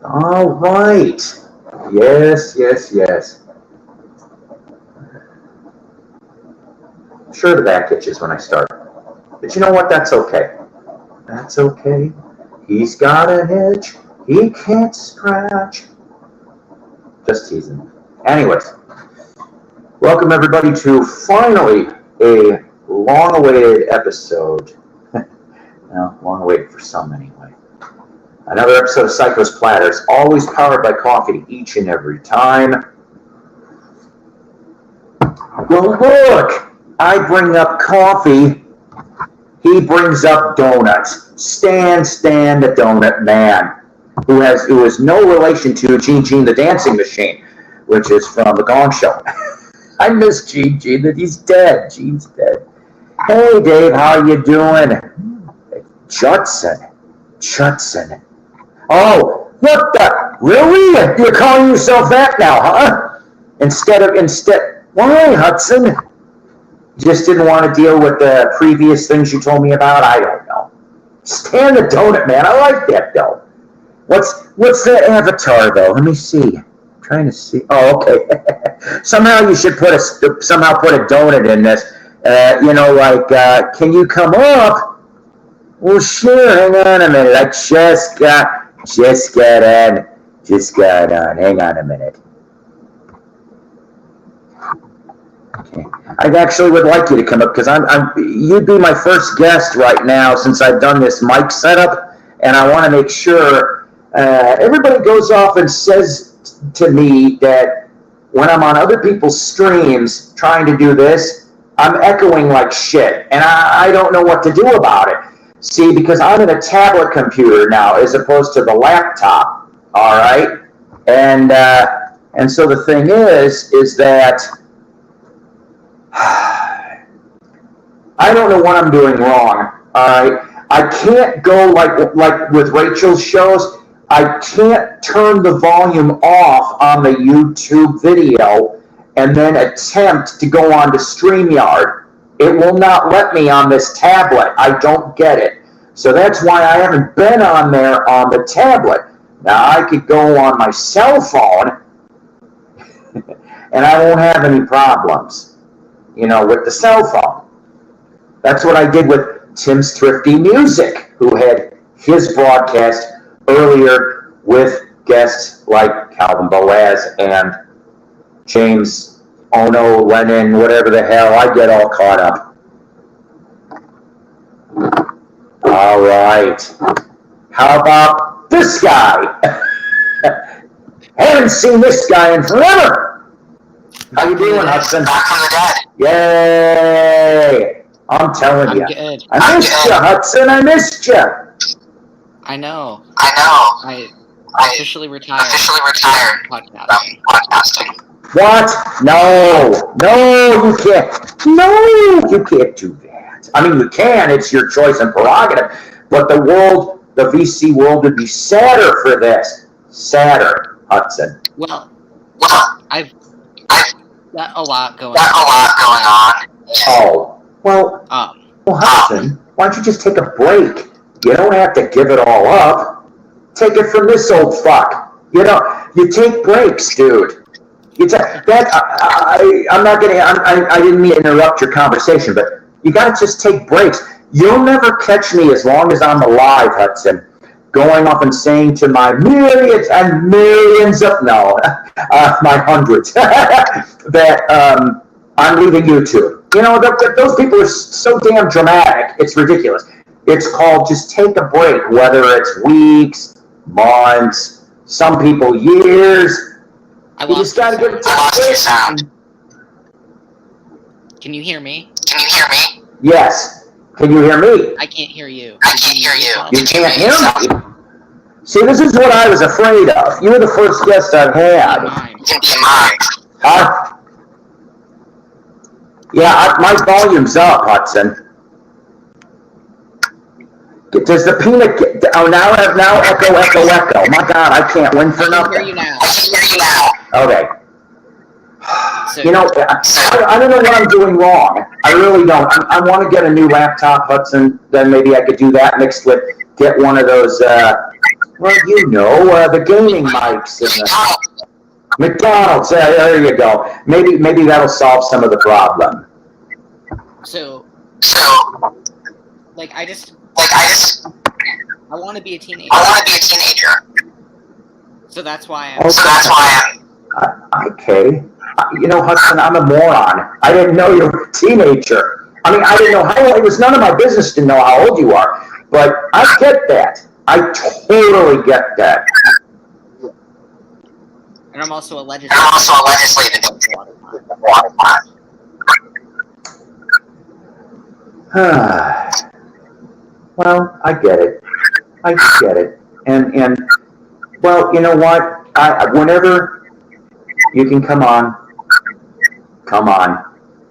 All right. Yes. Sure, the back itches when I start. But you know what? That's okay. That's okay. He's got an itch he can't scratch. Just teasing. Anyways, welcome everybody to finally a long-awaited episode. Well, long-awaited for some anyway. Another episode of Psykos Platters, always powered by coffee each and every time. Well, look, I bring up coffee, he brings up donuts. Stan the donut man, who is no relation to Gene the Dancing Machine, which is from the Gong Show. I miss Gene, that he's dead. Gene's dead. Hey, Dave, how you doing? Judson. Oh, what the? Really? You're calling yourself that now, huh? Instead, why, Hudson? Just didn't want to deal with the previous things you told me about? I don't know. Stan the donut man, I like that though. What's that avatar though? Let me see. I'm trying to see. Oh, okay. Somehow you should put a donut in this. Can you come up? Well, sure. Hang on a minute. I just got on. Hang on a minute. Okay. I actually would like you to come up because you'd be my first guest right now since I've done this mic setup, and I want to make sure everybody goes off and says to me that when I'm on other people's streams trying to do this, I'm echoing like shit, and I don't know what to do about it. See, because I'm in a tablet computer now as opposed to the laptop, all right? And so the thing is that I don't know what I'm doing wrong, all right? I can't go like with Rachel's shows. I can't turn the volume off on the YouTube video and then attempt to go on to StreamYard. It will not let me on this tablet. I don't get it. So that's why I haven't been on there on the tablet. Now, I could go on my cell phone and I won't have any problems, with the cell phone. That's what I did with Tim's Thrifty Music, who had his broadcast earlier with guests like Calvin Boaz and James Ono, Lennon, whatever the hell. I get all caught up. All right. How about this guy? Haven't seen this guy in forever. How you doing, Hudson? Back from the dead. Yay! I'm telling you. Good. I missed you, Hudson. I missed you. I know. I officially retired. From podcasting. What? No, you can't. No, you can't do that. I mean, you can. It's your choice and prerogative. But the VC world would be sadder for this. Sadder, Hudson. Well, I've got a lot going on. Oh, well, Hudson, why don't you just take a break? You don't have to give it all up. Take it from this old fuck. You take breaks, dude. I didn't mean to interrupt your conversation, but you gotta just take breaks. You'll never catch me as long as I'm alive, Hudson, going off and saying to my millions and millions of, my hundreds, that I'm leaving YouTube. Those people are so damn dramatic, it's ridiculous. It's called just take a break, whether it's weeks, months, some people years. You just gotta give it time. Can you hear me? Yes. Can you hear me? I can't hear you. You can't hear me? See, this is what I was afraid of. You were the first guest I've had. Huh? Yeah, my volume's up, Hudson. Does the peanut now echo. My God, I can't win for nothing. I can hear you now. Okay. So, I don't know what I'm doing wrong. I really don't. I want to get a new laptop, Hudson. Then maybe I could do that mixed with get one of those Well, the gaming mics and the McDonald's. There you go. Maybe that'll solve some of the problem. So, like, I want to be a teenager. So that's why I'm. Okay. Hudson, I'm a moron. I didn't know you were a teenager. I mean, I didn't know how old. It was none of my business to know how old you are. But I get that. I totally get that. And I'm also a legislative. Well, I get it. And well, you know what? Whenever you can come on.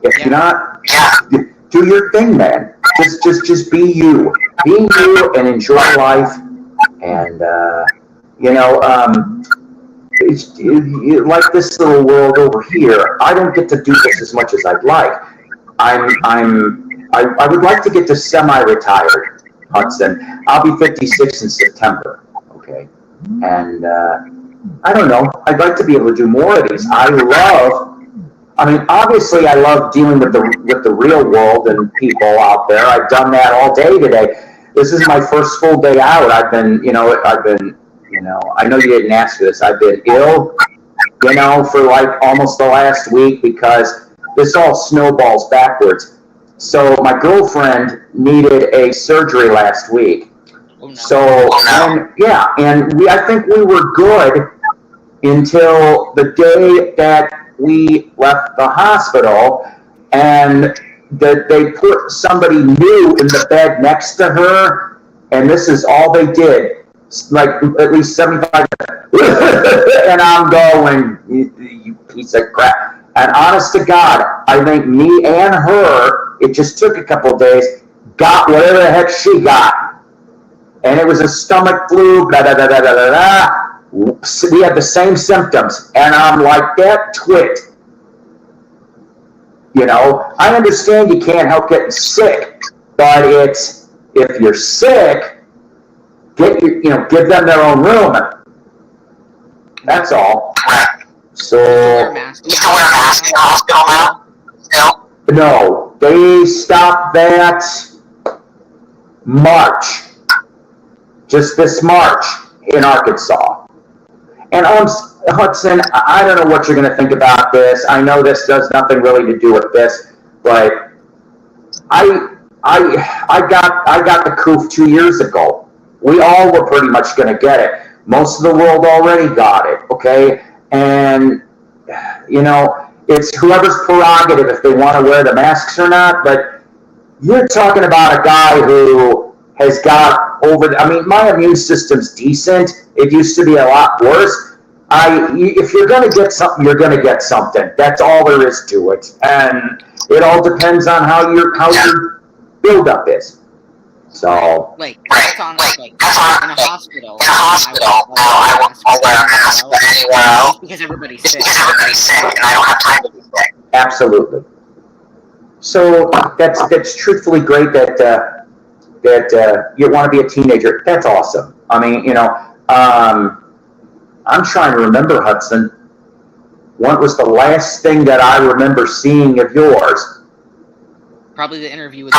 If you're not, do your thing, man. Just be you. Be you and enjoy life. And it's like this little world over here. I don't get to do this as much as I'd like. I would like to get to semi-retired, Hudson. I'll be 56 in September. Okay, and I don't know. I'd like to be able to do more of these. Obviously, I love dealing with the real world and people out there. I've done that all day today. This is my first full day out. I know you didn't ask for this. I've been ill, for like almost the last week because this all snowballs backwards. So my girlfriend needed a surgery last week. Oh, no. So, I think we were good until the day that we left the hospital, and that they put somebody new in the bed next to her, and this is all they did, like at least 75 minutes. And I'm going, you piece of crap. And honest to God, I think me and her, it just took a couple of days, got whatever the heck she got. And it was a stomach flu, blah, blah, blah, blah, blah, blah. We had the same symptoms, and I'm like, that twit. I understand you can't help getting sick, but if you're sick, give them their own room. That's all. So You still wear a mask in the hospital now? No, they stopped that March, just this March in Arkansas. And Hudson, I don't know what you're going to think about this. I know this does nothing really to do with this, but I got the coof 2 years ago. We all were pretty much going to get it. Most of the world already got it, okay? And, it's whoever's prerogative if they want to wear the masks or not, but you're talking about a guy who has got my immune system's decent. It used to be a lot worse. If you're going to get something, you're going to get something. That's all there is to it. And it all depends on how your build-up is. So, that's on, in a hospital. I won't wear a mask anywhere else because everybody's sick, and I don't have time to be sick. Absolutely. So that's truthfully great that you want to be a teenager. That's awesome. I'm trying to remember, Hudson. What was the last thing that I remember seeing of yours? Probably the interview with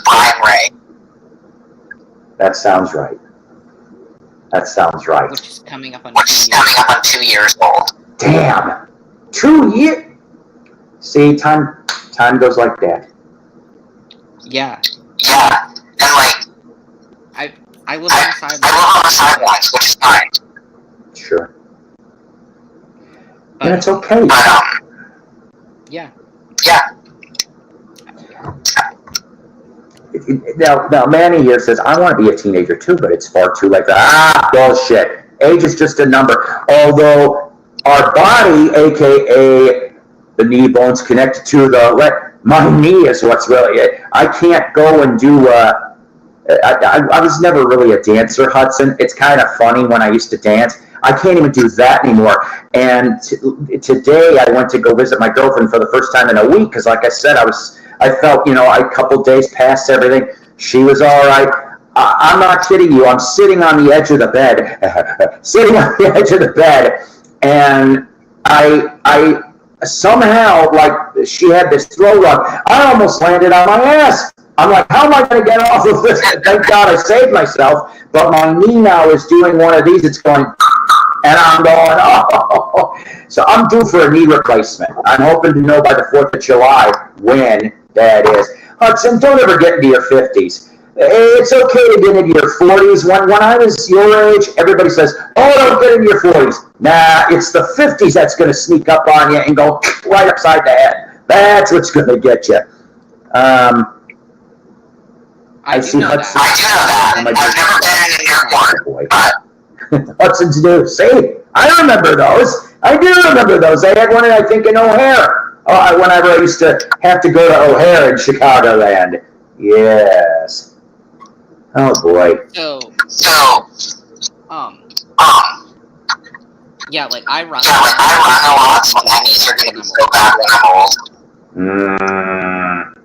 Brian Ray. That sounds right. Which is coming up on 2 years old. Damn. 2 years? See, time goes like that. Yeah. Yeah. And I live on the sidelines. I live on the sidelines, which is fine. Sure. And it's okay. Yeah. Now, Manny here says, I want to be a teenager too, but it's far too late. Bullshit. Age is just a number. Although our body, aka the knee bones connected to my knee is what's really it. I can't go and do, I was never really a dancer, Hudson. It's kind of funny when I used to dance. I can't even do that anymore. And today I went to go visit my girlfriend for the first time in a week because, like I said, I felt, a couple days past everything. She was all right. I'm not kidding you. I'm sitting on the edge of the bed, sitting on the edge of the bed, and I somehow, like, she had this throw run. I almost landed on my ass. I'm like, how am I going to get off of this? Thank God I saved myself. But my knee now is doing one of these. It's going, and I'm going, oh. So I'm due for a knee replacement. I'm hoping to know by the 4th of July when that is. Hudson, don't ever get into your 50s. It's okay to get into your 40s. When I was your age, everybody says, oh, don't get into your 40s. Nah, it's the 50s that's going to sneak up on you and go right upside the head. That's what's going to get you. I do know Hudson. that. I've never been in an airport. Hudson's new. See, I remember those. I do remember those. They had one, I think, in O'Hare. Whenever I used to have to go to O'Hare in Chicagoland. Yes. Oh boy. So, yeah, like I run a lot, so that means you're gonna be so bad when I'm old.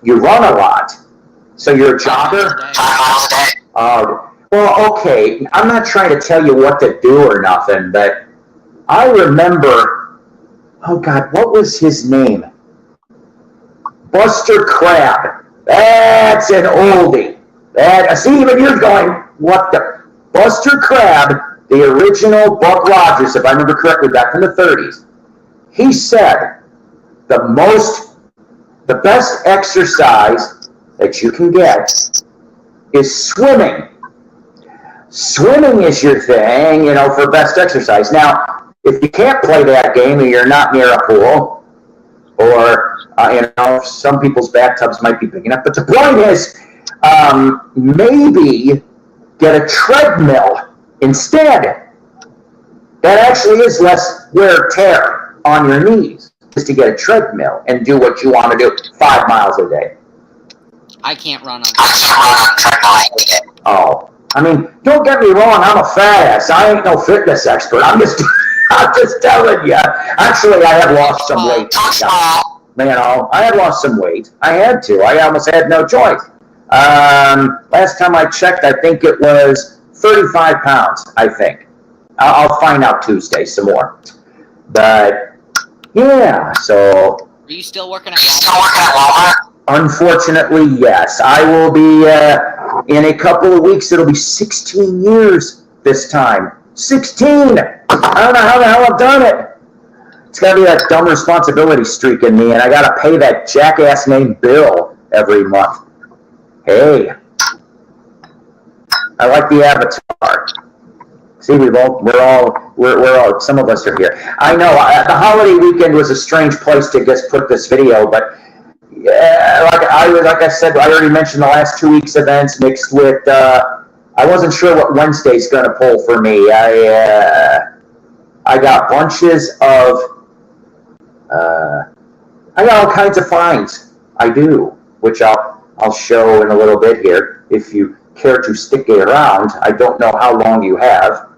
You run a lot. So you're a jogger? 5 miles a day. Well, okay. I'm not trying to tell you what to do or nothing, but I remember, oh God, what was his name? Buster Crabbe. That's an oldie. See, even you're going, what the? Buster Crabbe, the original Buck Rogers, if I remember correctly, back in the 30s, he said the best exercise that you can get is swimming. Swimming is your thing, for best exercise. Now, if you can't play that game or you're not near a pool, or, some people's bathtubs might be big enough, but the point is, maybe get a treadmill instead. That actually is less wear and tear on your knees, just to get a treadmill and do what you want to do 5 miles a day. I can't run on treadmill. Oh, I mean, don't get me wrong. I'm a fat ass. I ain't no fitness expert. I'm just telling you. Actually, I have lost some weight. I had lost some weight. I had to. I almost had no choice. Last time I checked, I think it was 35 pounds. I think. I'll find out Tuesday some more. But yeah, so. Are you still working at Walmart? Unfortunately, yes. I will be, in a couple of weeks, it'll be 16 years this time. 16! I don't know how the hell I've done it. It's got to be that dumb responsibility streak in me, and I got to pay that jackass named Bill every month. Hey. I like the avatar. See, we're all, some of us are here. I know, the holiday weekend was a strange place to just put this video, but yeah, like I said, I already mentioned the last 2 weeks' events mixed with. I wasn't sure what Wednesday's going to pull for me. I got bunches of. I got all kinds of finds. I do, which I'll show in a little bit here. If you care to stick around, I don't know how long you have.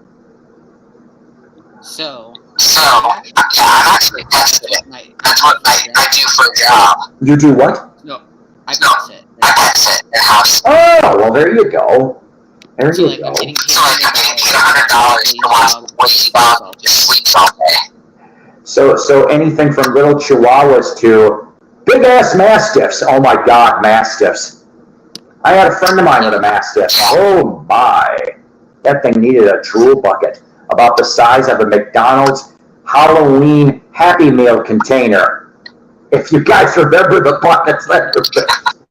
So, yeah, I'm actually testing it. That's what I do for a job. You do what? No, I pass it. I pass it in-house. Oh, well, there you go. There you go. I'm getting paid $100 to watch Lazy Bob just sleeps all day. So anything from little Chihuahuas to big-ass Mastiffs. Oh, my God, Mastiffs. I had a friend of mine with a Mastiff. Oh, my. That thing needed a drool bucket about the size of a McDonald's Halloween Happy Meal container. If you guys remember the buckets.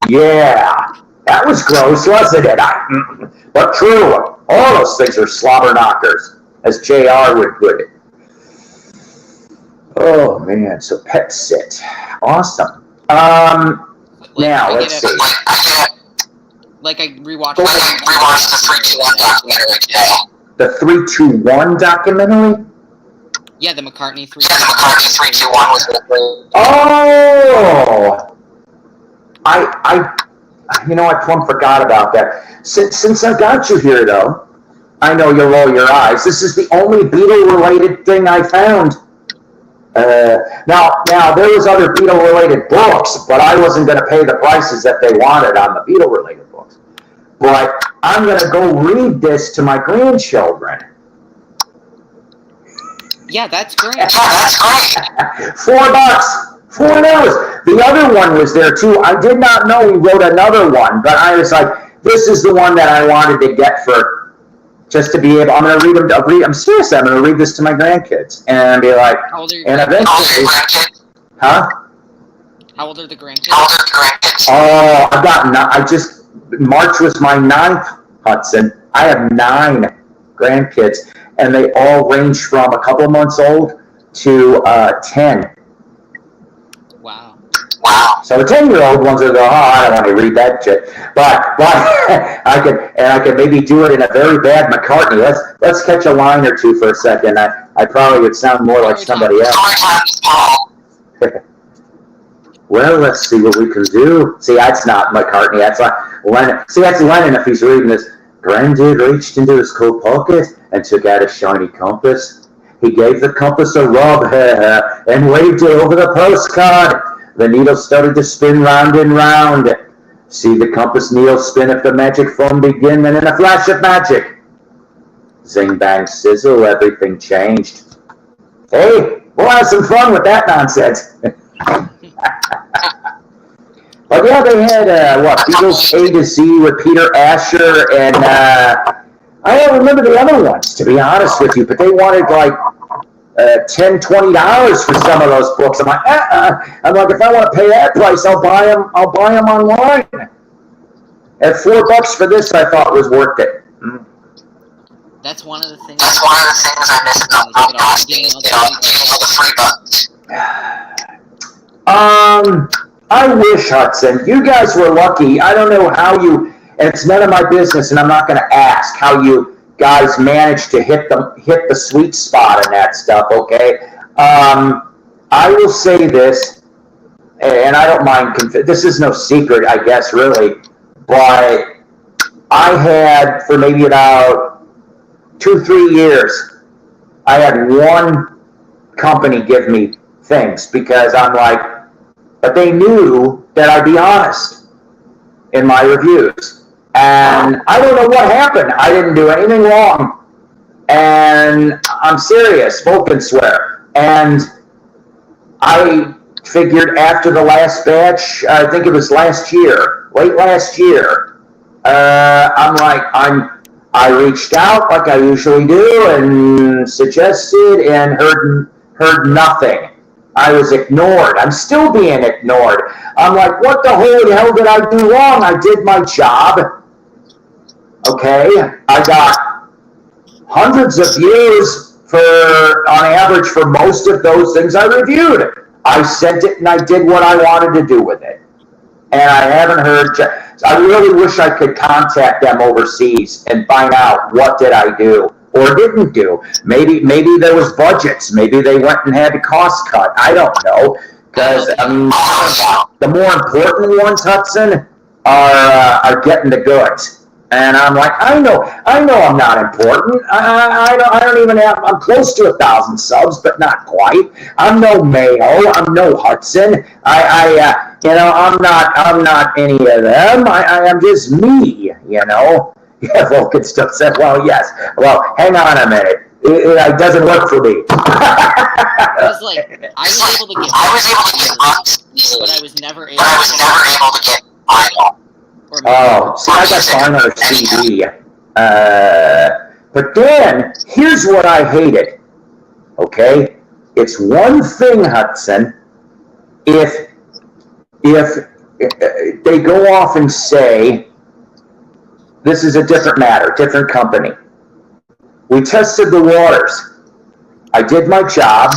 Yeah. That was gross, wasn't it? But true. All those things are slobber knockers, as JR would. Oh, man. So pet sit. Awesome. Now, let's see. Like I rewatched the 321 documentary today. The 321 documentary? Yeah, the McCartney 321. Yeah, the McCartney 321 was the great. Oh! I plumb forgot about that. Since I got you here, though, I know you'll roll your eyes. This is the only Beatle-related thing I found. Now there was other Beatle-related books, but I wasn't going to pay the prices that they wanted on the Beatle-related books. but I'm going to go read this to my grandchildren. Yeah, that's great. Yeah, that's great. $4. $4. The other one was there too. I did not know he wrote another one, but I was like, this is the one that I wanted to get for, just to be able, I'm going to read them, I'm serious, I'm going to read this to my grandkids and be like, How old are your and eventually, huh? How old are the grandkids? How old are the grandkids? Oh, March was my 9th, Hudson. I have 9 grandkids, and they all range from a couple of months old to 10. Wow. Wow. So the 10-year-old ones are going, oh, I don't want to read that shit. But I could maybe do it in a very bad McCartney. Let's catch a line or two for a second. I probably would sound more like somebody else. Well, let's see what we can do. See, that's not McCartney. That's like Lennon. See, that's Lennon if he's reading this. Granddad reached into his coat pocket and took out a shiny compass. He gave the compass a rub and waved it over the postcard. The needle started to spin round and round. See the compass needle spin if the magic foam begin, and in a flash of magic, zing, bang, sizzle, everything changed. Hey, we'll have some fun with that nonsense. But yeah, they had, Beatles A to Z with Peter Asher, and I don't remember the other ones, to be honest with you, but they wanted like $10, $20 for some of those books. I'm like, I'm like, if I want to pay that price, I'll buy them online. At $4 for this, I thought was worth it. That's one of the things. That's one of the things I miss about podcasting is getting all the free buttons. I wish, Hudson, you guys were lucky. I don't know how you, and it's none of my business, and I'm not going to ask how you guys managed to hit the sweet spot in that stuff, okay? I will say this, and I don't mind, this is no secret, I guess, really, but I had, for maybe about 2-3 years, I had one company give me things because I'm like, but they knew that I'd be honest in my reviews. And I don't know what happened. I didn't do anything wrong. And I'm serious, both can swear. And I figured after the last batch, I think it was last year, late last year, I reached out like I usually do and suggested and heard nothing. I was ignored. I'm still being ignored. I'm like, what the holy hell did I do wrong? I did my job. Okay, I got hundreds of views on average for most of those things I reviewed. I sent it and I did what I wanted to do with it. And I haven't heard, I really wish I could contact them overseas and find out what did I do or didn't do. Maybe there was budgets. Maybe they went and had a cost cut. I don't know. Because the more important ones, Hudson, are getting the goods. And I'm like, I know I'm not important. I don't even have, I'm close to 1,000 subs, but not quite. I'm no Mayo. I'm no Hudson. I'm not any of them. I am just me, you know. Yeah, Vulcan still said, well, yes. Well, hang on a minute. It doesn't work for me. It's like, I was able to get bucks, but I was never able to get vinyl. Oh, see, I got vinyl or CD. But then, here's what I hated. Okay? It's one thing, Hudson, if they go off and say, this is a different matter, different company. We tested the waters. I did my job,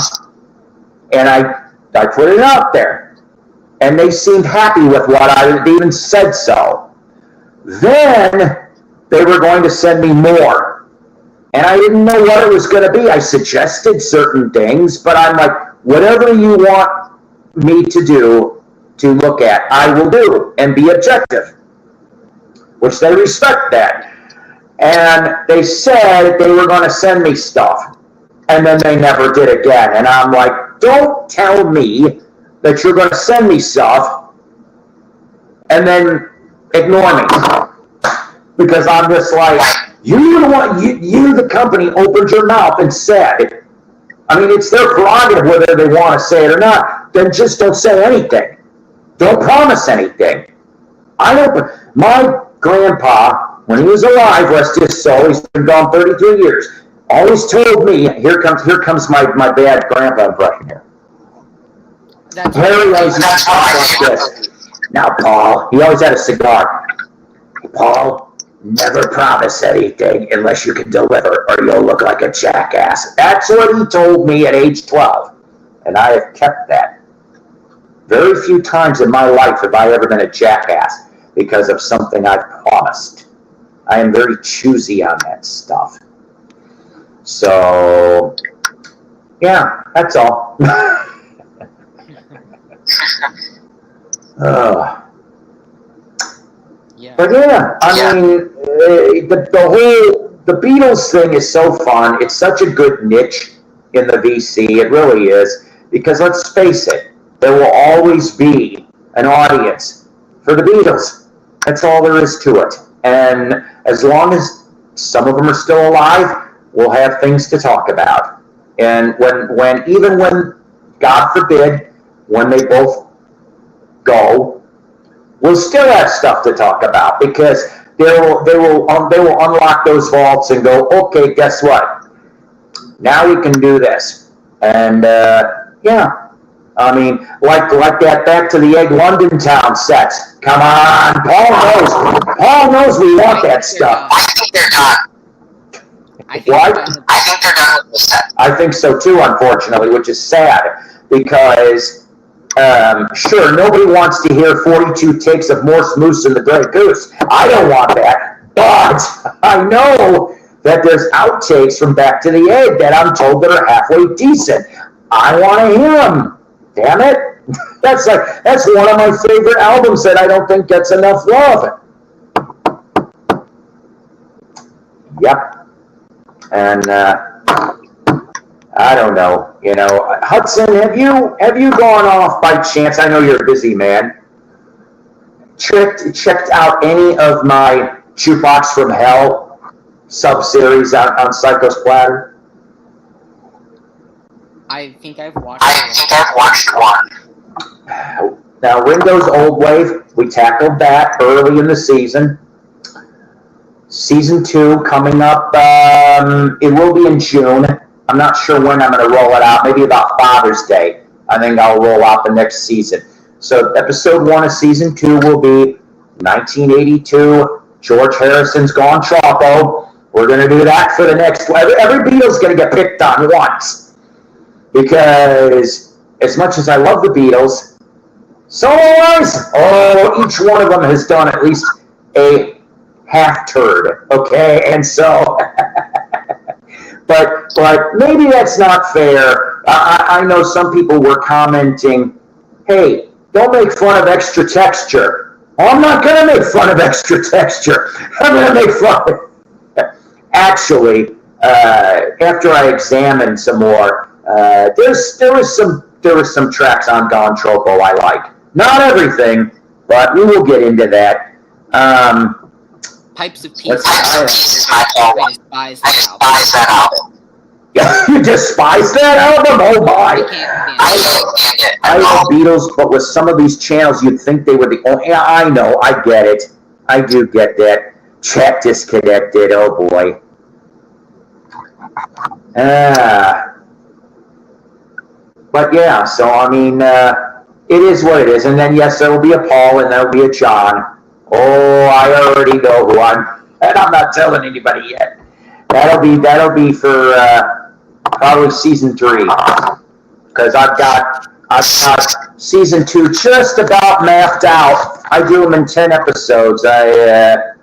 and I put it out there. And they seemed happy with what I even said so. Then they were going to send me more. And I didn't know what it was going to be. I suggested certain things, but I'm like, whatever you want me to do, to look at, I will do and be objective. Which they respect that. And they said they were going to send me stuff. And then they never did again. And I'm like, don't tell me that you're going to send me stuff and then ignore me. Because I'm just like, you the company opened your mouth and said, I mean, it's their prerogative whether they want to say it or not. Then just don't say anything. Don't promise anything. My grandpa, when he was alive, rest his soul, he's been gone 33 years, always told me, here comes my bad grandpa impression here. Harry always used to talk like this. Now, Paul, he always had a cigar. Paul, never promise anything unless you can deliver or you'll look like a jackass. That's what he told me at age 12. And I have kept that. Very few times in my life have I ever been a jackass because of something I promised. I am very choosy on that stuff. So, yeah, that's all. Yeah. But yeah, I mean, the Beatles thing is so fun. It's such a good niche in the VC. It really is. Because let's face it, there will always be an audience for the Beatles. That's all there is to it. And as long as some of them are still alive, we'll have things to talk about. And even when, God forbid, when they both go, we'll still have stuff to talk about because they will unlock those vaults and go, okay, guess what? Now we can do this. And yeah. I mean, like that Back to the Egg London Town sets. Come on, Paul knows we want that stuff. I think they're done. What? I think they're done with the set. I think so too, unfortunately, which is sad because sure, nobody wants to hear 42 takes of Morse Moose and the Grey Goose. I don't want that, but I know that there's outtakes from Back to the Egg that I'm told that are halfway decent. I want to hear them. Damn it. That's one of my favorite albums that I don't think gets enough love. Yep. And I don't know. You know, Hudson, have you gone off by chance? I know you're a busy man. Checked out any of my Jukebox from Hell sub-series on Psykos Platter? I think I've watched one. Now, Ringo's Old Wave, we tackled that early in the season. Season 2 coming up, it will be in June. I'm not sure when I'm going to roll it out, maybe about Father's Day. I think I'll roll out the next season. So episode 1 of season 2 will be 1982, George Harrison's Gone Choco. We're going to do that for the next, every Beatles going to get picked on once. Because as much as I love the Beatles, solo-wise, each one of them has done at least a half turd, okay? And so, but maybe that's not fair. I know some people were commenting, hey, don't make fun of extra texture. Well, I'm not going to make fun of extra texture. I'm going to make fun of it. Actually, after I examined some more, there was some tracks on Gone Choco I like. Not everything, but we will get into that. Pipes of Peace. Is my favorite. I despise that album. You despise that album? Oh my! I love Beatles, but with some of these channels, you'd think they were the only. Yeah, I know, I get it. I do get that. Chat disconnected. Oh boy. But yeah, so I mean, it is what it is. And then yes, there will be a Paul and there will be a John. Oh, I already know who and I'm not telling anybody yet. That'll be for probably season 3, because I've got season 2 just about mapped out. I do them in 10 episodes. A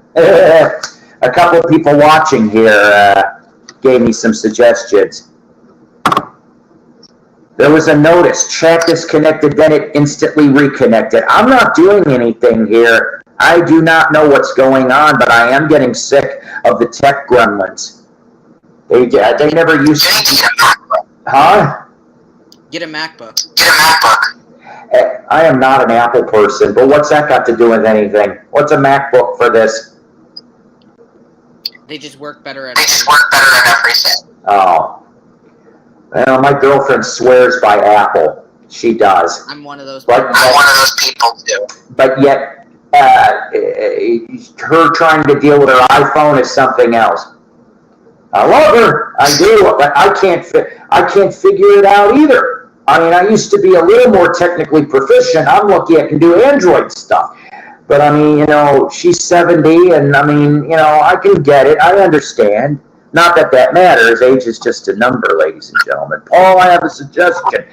couple of people watching here gave me some suggestions. There was a notice, chat disconnected, then it instantly reconnected. I'm not doing anything here. I do not know what's going on, but I am getting sick of the tech gremlins. They never used to. Huh? Get a MacBook. I am not an Apple person, but what's that got to do with anything? What's a MacBook for this? They just work better at everything. Oh. Well, my girlfriend swears by Apple. She does. I'm one of those people. I'm one of those people, too. But yet, her trying to deal with her iPhone is something else. I love her. I do, but I can't figure it out either. I mean, I used to be a little more technically proficient. I'm lucky I can do Android stuff. But I mean, you know, she's 70, and I mean, you know, I can get it. I understand. Not that that matters. Age is just a number, ladies and gentlemen. Paul, I have a suggestion.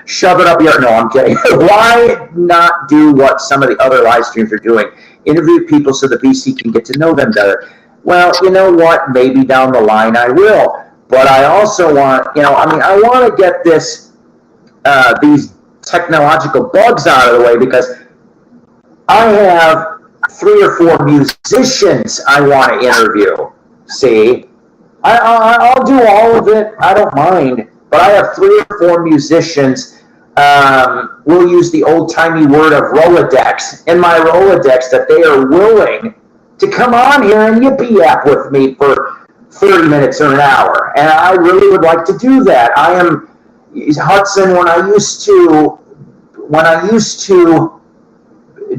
Shove it up your... No, I'm kidding. Why not do what some of the other live streams are doing? Interview people so the BC can get to know them better. Well, you know what? Maybe down the line I will. But I also want, you know, I mean, I want to get this, these technological bugs out of the way, because I have 3 or 4 musicians I want to interview. See? I'll do all of it. I don't mind. But I have 3 or 4 musicians. We'll use the old-timey word of Rolodex. In my Rolodex, that they are willing to come on here and yippee-yap with me for 30 minutes or an hour. And I really would like to do that. I am Hudson. When I used to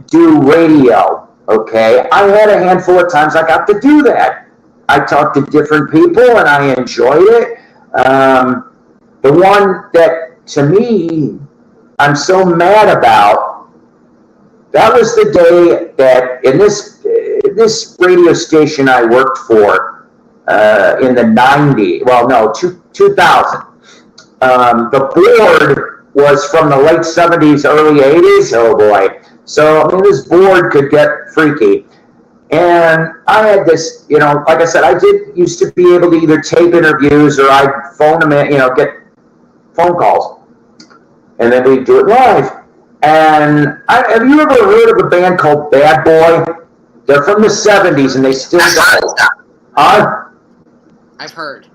do radio, okay, I had a handful of times I got to do that. I talked to different people, and I enjoyed it. The one that, to me, I'm so mad about, that was the day that in this radio station I worked for in the 90s, well, no, 2000. The board was from the late 70s, early 80s. Oh, boy. So, I mean, this board could get freaky. And I had this, you know, like I said, I used to be able to either tape interviews or I'd phone them in, you know, get phone calls. And then we'd do it live. And have you ever heard of a band called Bad Boy? They're from the 70s and they still go. Huh? I've heard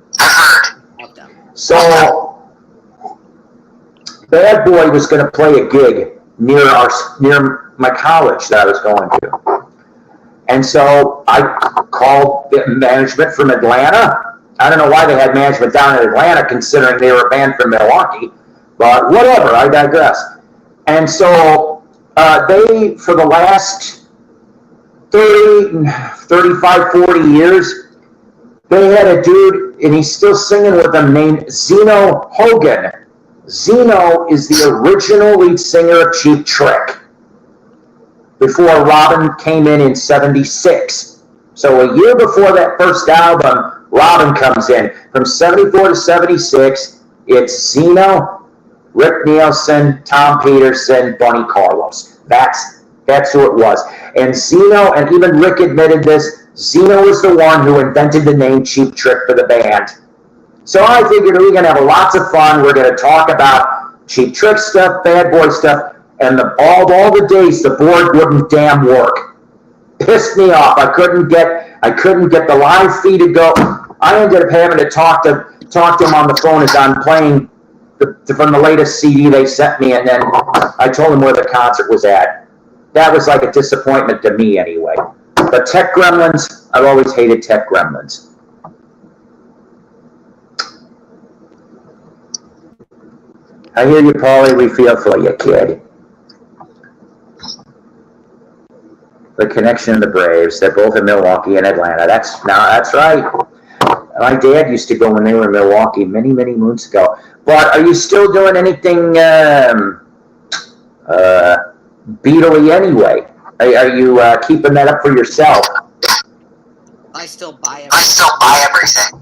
of them. So, Bad Boy was going to play a gig near my college that I was going to. And so I called the management from Atlanta. I don't know why they had management down in Atlanta, considering they were a band from Milwaukee. But whatever, I digress. And so they, for the last 30, 35, 40 years, they had a dude, and he's still singing with them, named Zeno Hogan. Zeno is the original lead singer of Cheap Trick, before Robin came in 76. So a year before that first album, Robin comes in. From 74 to 76, it's Zeno, Rick Nielsen, Tom Peterson, Bunny Carlos. That's who it was. And Zeno, and even Rick admitted this, Zeno was the one who invented the name Cheap Trick for the band. So I figured we're going to have lots of fun. We're going to talk about Cheap Trick stuff, Bad Boy stuff, and all the days the board wouldn't damn work. Pissed me off. I couldn't get the live feed to go. I ended up having to talk to him on the phone as I'm playing from the latest CD they sent me, and then I told him where the concert was at. That was like a disappointment to me anyway. But Tech Gremlins, I've always hated Tech Gremlins. I hear you, Paulie. We feel for you, kid. The connection of the Braves. They're both in Milwaukee and Atlanta. That's right. My dad used to go when they were in Milwaukee many, many moons ago. But are you still doing anything Beatley anyway? Are you keeping that up for yourself? I still buy everything.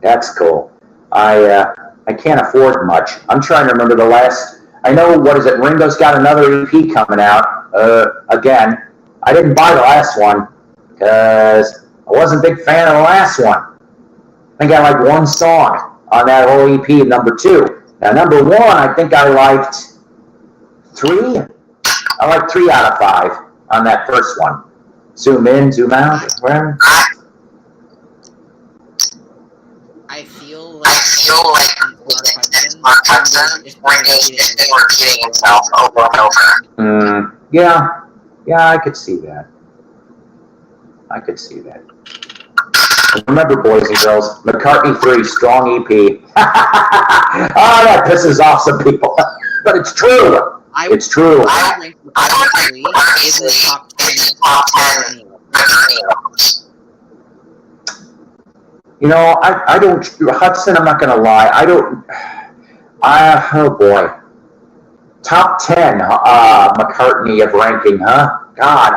That's cool. I can't afford much. I'm trying to remember the last. I know, what is it? Ringo's got another EP coming out. Again, I didn't buy the last one because I wasn't a big fan of the last one. I think I liked one song on that whole EP, number 2. Now, number 1, I think I liked 3. I liked 3 out of 5 on that first one. Zoom in, zoom out, whatever. I feel like Mark Hudson is repeating himself over and over. Yeah, I could see that. Remember, boys and girls, McCartney 3, strong EP. That pisses off some people. But it's true. It's true. I would rank McCartney 3 in the top 10 McCartney albums. You know, I don't, Hudson, I'm not going to lie. Oh boy. Top 10 McCartney of ranking, huh? God,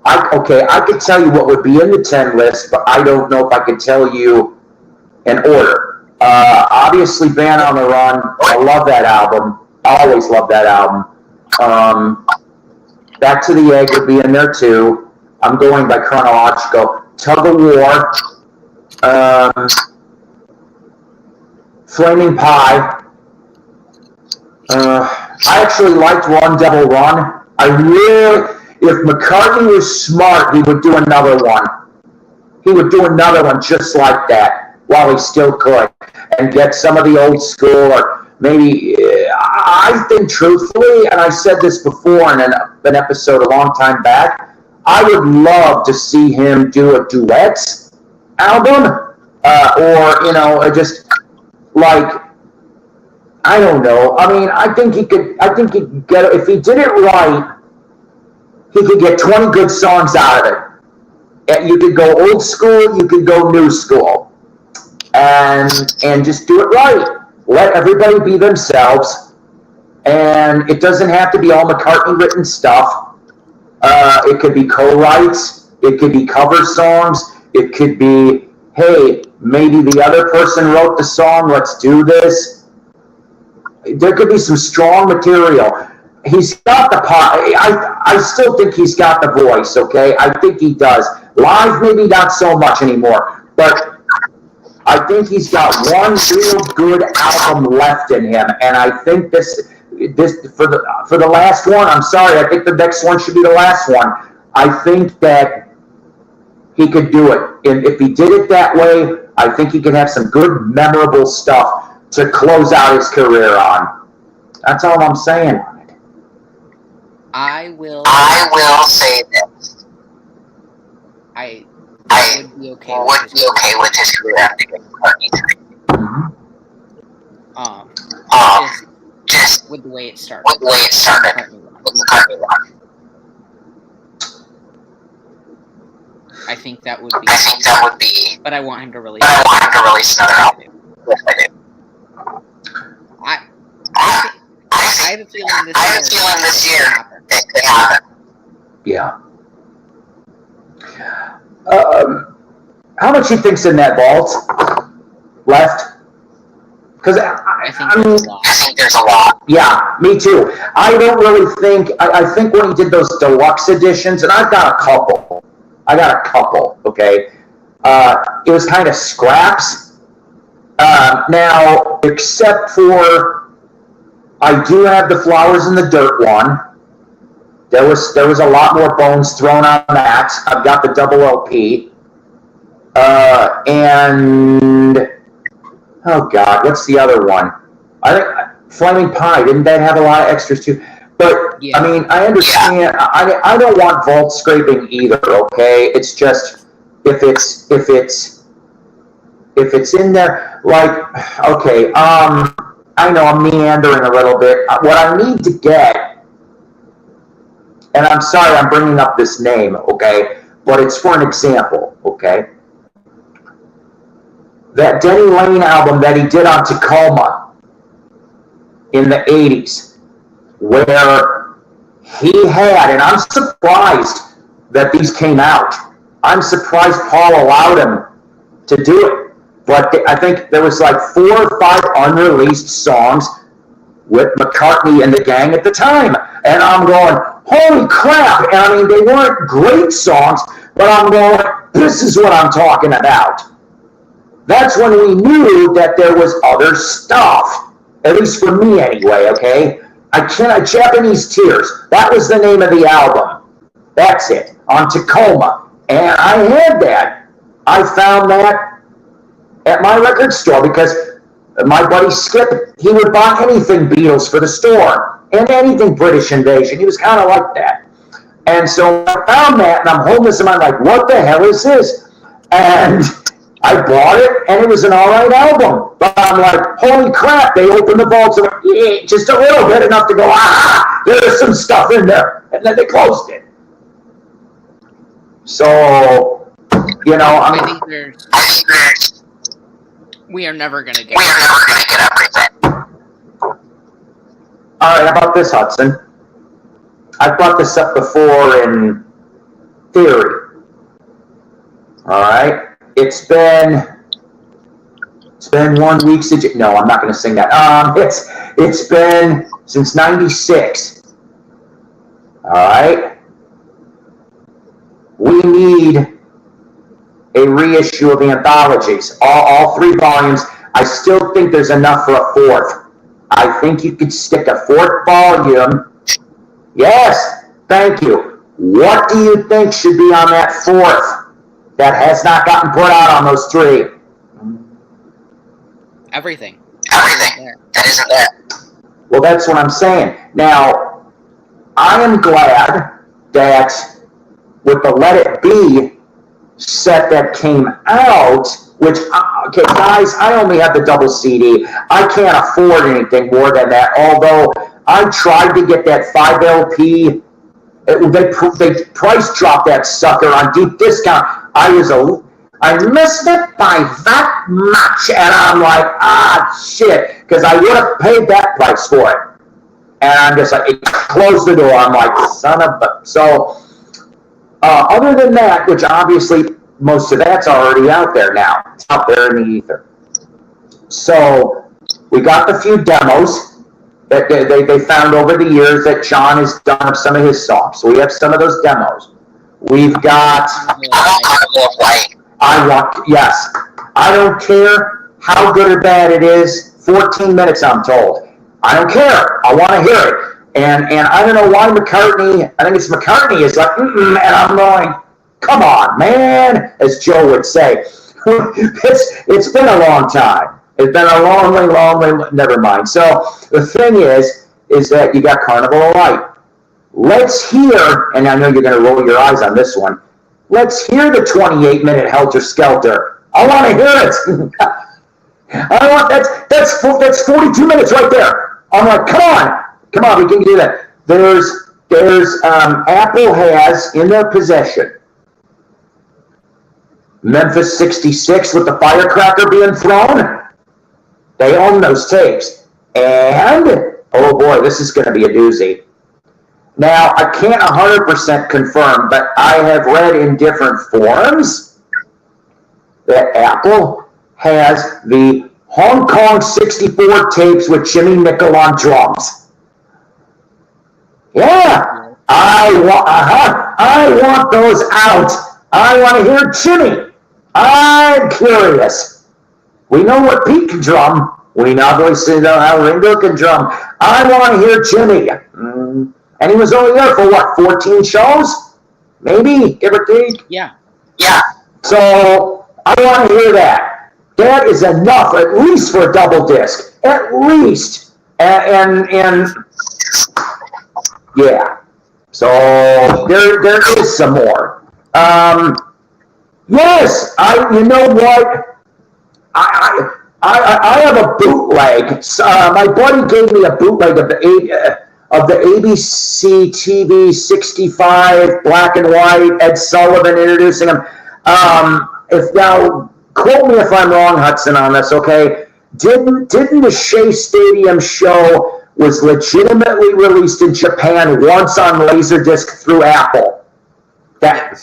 I could tell you what would be in the 10 list, but I don't know if I could tell you an order. Obviously, Band on the Run. I love that album. Always love that album. Back to the Egg would be in there too. I'm going by chronological. Tug of War. Flaming Pie. I actually liked Run Devil Run. If McCartney was smart, he would do another one. He would do another one just like that while he still could and get some of the old school or maybe, I think truthfully, and I said this before in an episode a long time back, I would love to see him do a duet album or, just like, I don't know. I mean, I think he could get, if he did it right, he could get 20 good songs out of it. And you could go old school, you could go new school. And just do it right. Let everybody be themselves. And it doesn't have to be all McCartney written stuff. It could be co-writes. It could be cover songs. It could be, hey, maybe the other person wrote the song, let's do this. There could be some strong material. He's got the pop. I still think he's got the voice, okay? I think he does. Live, maybe not so much anymore, but I think he's got one real good album left in him, and I think this for the last one, I'm sorry, I think the next one should be the last one. I think that he could do it. And if he did it that way, I think he could have some good, memorable stuff to close out his career on. That's all I'm saying. I will say this. I would be okay with his career after McCartney 3. Just with the way it started. With McCartney 1. I think that would be. But I want him to release. Another album. Yes, I do. I have a feeling this year it could happen. Yeah. How much you think's in that vault left? Because I think there's a lot. Yeah, me too. I don't really think. I think when he did those deluxe editions, and I've got a couple. Okay. It was kind of scraps. Now, except for. I do have the Flowers in the Dirt one. There was a lot more bones thrown on that. I've got the double LP. And oh God, what's the other one? I think Flaming Pie. Didn't that have a lot of extras too? But yeah. I mean, I understand. Yeah. I don't want vault scraping either. Okay, it's just if it's in there, like okay. I know I'm meandering a little bit. What I need to get, and I'm sorry I'm bringing up this name, okay, but it's for an example, okay? That Denny Lane album that he did on Tacoma in the 80s, where he had, and I'm surprised that these came out. I'm surprised Paul allowed him to do it. But I think there was like 4 or 5 unreleased songs with McCartney and the gang at the time. And I'm going, holy crap. And I mean, they weren't great songs, but I'm going, this is what I'm talking about. That's when we knew that there was other stuff. At least for me anyway, okay? Japanese Tears. That was the name of the album. That's it. On Tacoma. And I had that. I found that at my record store because my buddy Skip, he would buy anything Beatles for the store and anything British Invasion. He was kind of like that. And so I found that, and I'm holding this in my mind, like, what the hell is this? And I bought it, and it was an all right album. But I'm like, holy crap, they opened the vaults, and just a little bit, enough to go, there's some stuff in there. And then they closed it. So, I think we are never going to get everything. All right, how about this, Hudson? I've brought this up before in theory. All right, it's been 1 week since. No, I'm not going to sing that. It's been since '96. All right, we need a reissue of the anthologies, all 3 volumes. I still think there's enough for a 4th. I think you could stick a 4th volume. Yes, thank you. What do you think should be on that 4th that has not gotten put out on those 3? everything. Everything that isn't there. Well, that's what I'm saying. Now, I am glad that with the Let It Be set that came out, which, okay, guys, I only have the double CD. I can't afford anything more than that, although I tried to get that 5 LP. They price dropped that sucker on deep discount. I missed it by that much, and I'm like, shit, because I would have paid that price for it. And I'm just like, it closed the door. I'm like, son of a... So, other than that, which obviously most of that's already out there now. It's out there in the ether. So, we got the few demos that they found over the years that John has done of some of his songs. So we have some of those demos. We've got... Yes. I don't care how good or bad it is. 14 minutes, I'm told. I don't care. I want to hear it. And I don't know why McCartney, I think it's McCartney, is like, and I'm going, come on, man, as Joe would say. It's been a long time. It's been a long, never mind. So the thing is that you got Carnival of Light. Let's hear, and I know you're going to roll your eyes on this one, let's hear the 28-minute Helter Skelter. I want to hear it. That's 42 minutes right there. I'm like, come on, we can do that. There's Apple has in their possession Memphis 66 with the firecracker being thrown. They own those tapes. And, oh boy, this is going to be a doozy. Now, I can't 100% confirm, but I have read in different forums that Apple has the Hong Kong 64 tapes with Jimmy Nickel on drums. Yeah, I want those out. I want to hear Jimmy. I'm curious. We know what Pete can drum. We obviously know how Ringo can drum. I want to hear Jimmy. And he was only there for what, 14 shows? Maybe, give or take? Yeah. So, I want to hear that. That is enough, at least for a double disc. At least. And yeah. So, there is some more. Yes, you know what? I have a bootleg. My buddy gave me a bootleg of the ABC TV 65 black and white. Ed Sullivan introducing him. Now quote me if I'm wrong, Hudson, on this. Okay? Didn't the Shea Stadium show was legitimately released in Japan once on Laserdisc through Apple? That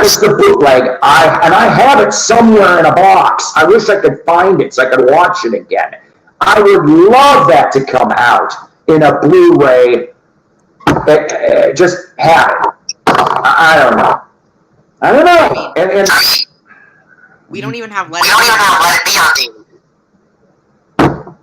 was the bootleg. I have it somewhere in a box. I wish I could find it so I could watch it again. I would love that to come out in a Blu-ray. Just have it. I don't know. And we don't even have Let It Be on TV.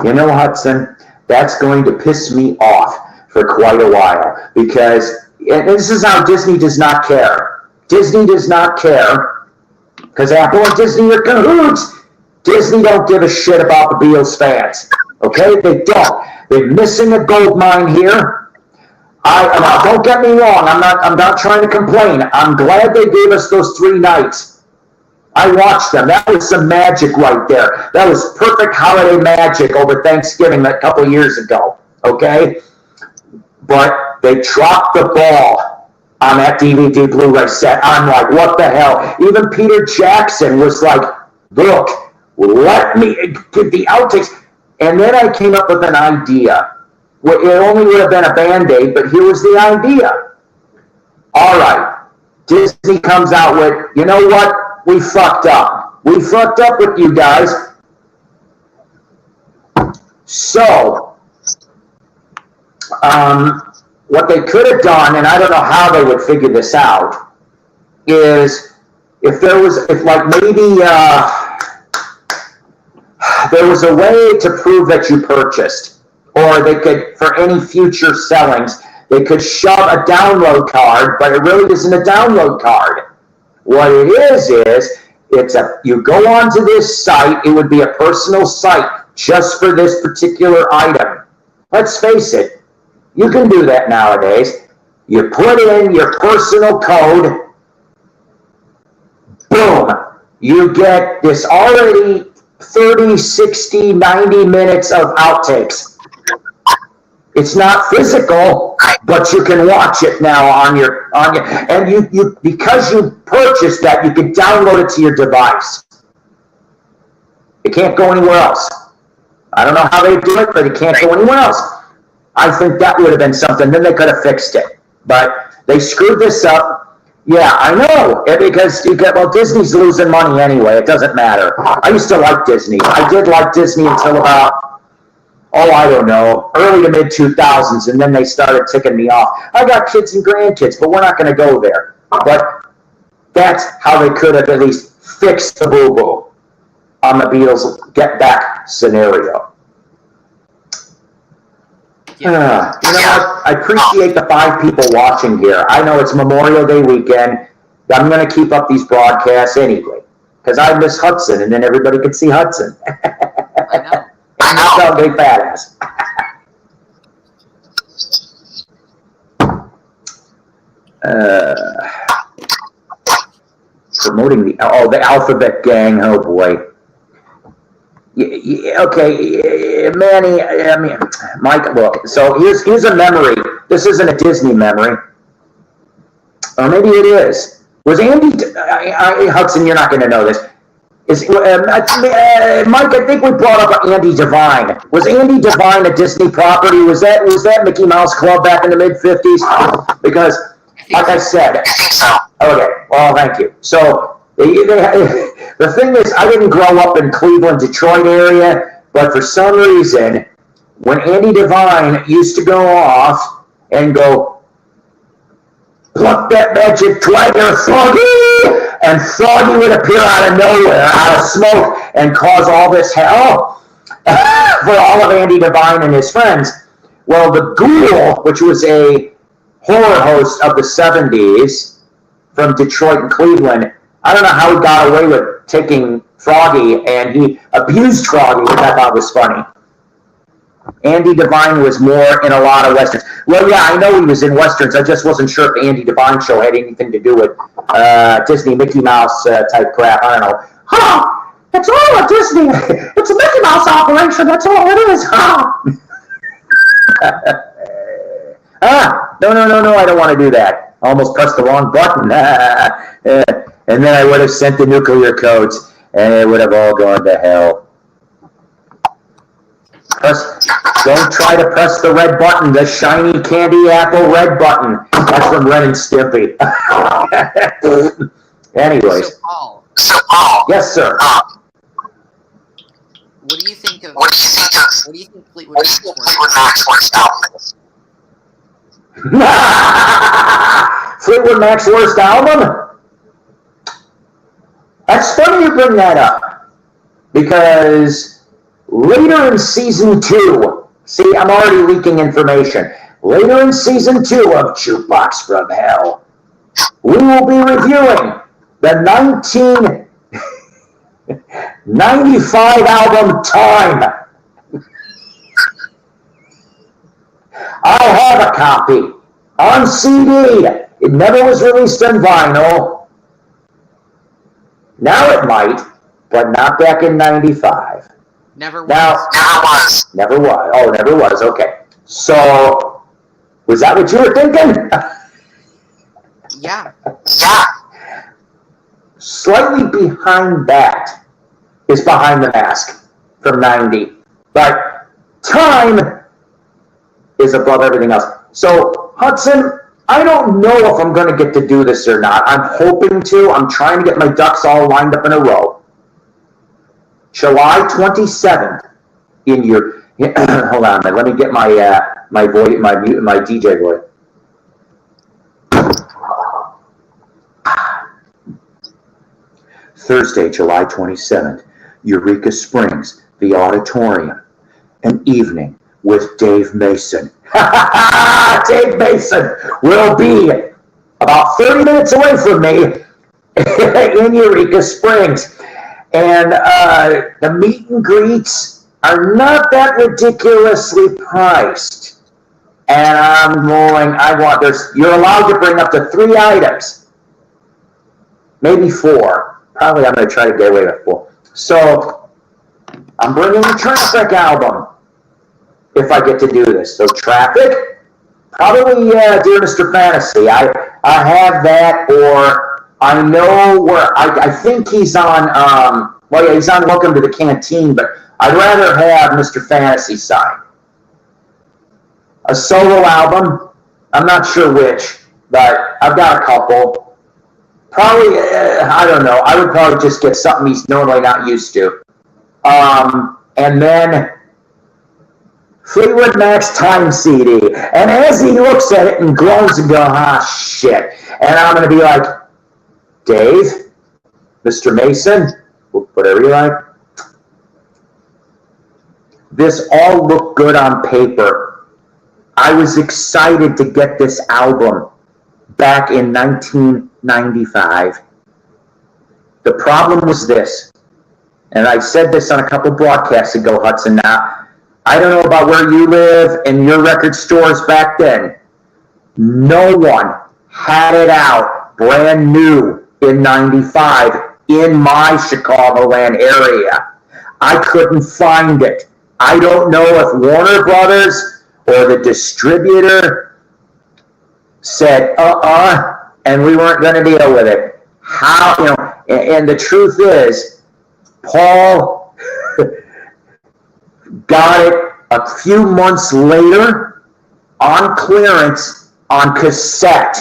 You know, Hudson, that's going to piss me off for quite a while because. And this is how Disney does not care. Disney does not care because Apple and Disney are cahoots. Disney don't give a shit about the Beatles fans. Okay? They don't. They're missing a gold mine here. Now, don't get me wrong. I'm not trying to complain. I'm glad they gave us those 3 nights. I watched them. That was some magic right there. That was perfect holiday magic over Thanksgiving a couple years ago. Okay? But they dropped the ball on that DVD Blu-ray set. I'm like, what the hell? Even Peter Jackson was like, look, let me get the outtakes. And then I came up with an idea. Well, it only would have been a Band-Aid, but here was the idea. All right, Disney comes out with, you know what? We fucked up. We fucked up with you guys. So, what they could have done, and I don't know how they would figure this out, is if there was a way to prove that you purchased, or they could, for any future sellings, they could shove a download card, but it really isn't a download card. What it is you go onto this site, it would be a personal site just for this particular item. Let's face it, you can do that nowadays. You put in your personal code, boom, you get this already 30, 60, 90 minutes of outtakes. It's not physical, but you can watch it now on your and you because you purchased that, you can download it to your device. It can't go anywhere else. I don't know how they do it, but it can't go anywhere else. I think that would have been something. Then they could have fixed it, but they screwed this up. Yeah, I know, because Disney's losing money anyway. It doesn't matter. I used to like Disney. I did like Disney until about, I don't know, early to mid 2000s, and then they started ticking me off. I got kids and grandkids, but we're not going to go there. But that's how they could have at least fixed the boo-boo on the Beatles Get Back scenario. You know what? I appreciate the 5 people watching here. I know it's Memorial Day weekend. I'm going to keep up these broadcasts anyway, because I miss Hudson, and then everybody can see Hudson. I know. And you sound big badass. Promoting the Alphabet Gang. Oh boy. Okay, Manny. Mike. Well, so here's a memory. This isn't a Disney memory, or maybe it is. Was Andy Hudson? You're not going to know this. Mike, I think we brought up Andy Devine. Was Andy Devine a Disney property? Was that Mickey Mouse Club back in the mid-50s? Because, like I said, okay, well, thank you. So, the thing is, I didn't grow up in Cleveland, Detroit area, but for some reason, when Andy Devine used to go off and go, pluck that magic twagger, Froggy! And Froggy would appear out of nowhere, out of smoke, and cause all this hell for all of Andy Devine and his friends. Well, the Ghoul, which was a horror host of the 70s from Detroit and Cleveland, I don't know how he got away with taking Froggy, and he abused Froggy, which I thought was funny. Andy Devine was more in a lot of Westerns. Well, yeah, I know he was in Westerns. I just wasn't sure if the Andy Devine show had anything to do with Disney Mickey Mouse type crap. I don't know. Huh? It's all a Disney. It's a Mickey Mouse operation. That's all it is. Huh? No, I don't want to do that. I almost pressed the wrong button. And then I would have sent the nuclear codes, and it would have all gone to hell. Don't try to press the red button, the shiny candy apple red button. That's from Ren and Stimpy. Anyways. So, Paul. Yes, sir. What do you think of? What do you think of Fleetwood Mac's worst album? Fleetwood Mac's worst album? That's funny you bring that up, because later in season 2, see, I'm already leaking information. Later in season 2 of Jukebox from Hell, we will be reviewing the 1995 album Time. I have a copy. on CD. It never was released on vinyl. Now it might, but not back in 95. Never was. Never was. Oh, never was. Okay. So, was that what you were thinking? Yeah. Slightly behind that is Behind the Mask from 90. But time is above everything else. So, Hudson, I don't know if I'm going to get to do this or not. I'm hoping to. I'm trying to get my ducks all lined up in a row. July 27th in your... Hold on, man. Let me get my voice, my DJ voice. Thursday, July 27th, Eureka Springs, the Auditorium. An evening with Dave Mason. Dave Mason will be about 30 minutes away from me in Eureka Springs. And the meet and greets are not that ridiculously priced. And you're allowed to bring up to 3 items. Maybe 4. Probably I'm going to try to get away with 4. So, I'm bringing the Traffic album if I get to do this. So, Traffic, probably Dear Mr. Fantasy. I have that, or I know where, I think he's on, he's on Welcome to the Canteen, but I'd rather have Mr. Fantasy signed. A solo album, I'm not sure which, but I've got a couple. Probably, I don't know. I would probably just get something he's normally not used to. And then Fleetwood Mac's Time CD. And as he looks at it and groans and goes, shit. And I'm going to be like, Dave, Mr. Mason, whatever you like. This all looked good on paper. I was excited to get this album back in 1995. The problem was this, and I said this on a couple broadcasts ago, Hudson. Now, I don't know about where you live and your record stores back then. No one had it out brand new in 95 in my Chicagoland area. I couldn't find it. I don't know if Warner Brothers or the distributor said, and we weren't going to deal with it. How, and the truth is, Paul got it a few months later on clearance on cassette.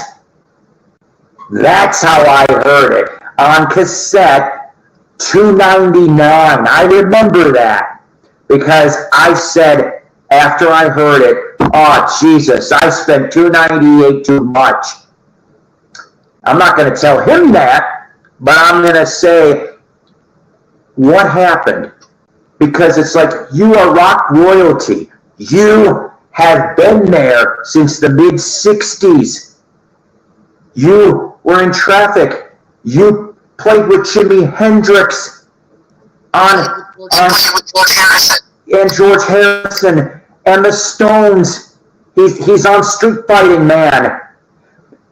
That's how I heard it. On cassette, $2.99. I remember that because I said after I heard it, oh, Jesus, I spent $2.98 too much. I'm not going to tell him that, but I'm going to say what happened. Because it's like, you are rock royalty. You have been there since the mid-'60s. You were in Traffic. You played with Jimi Hendrix and George Harrison. And the Stones, he's on Street Fighting Man.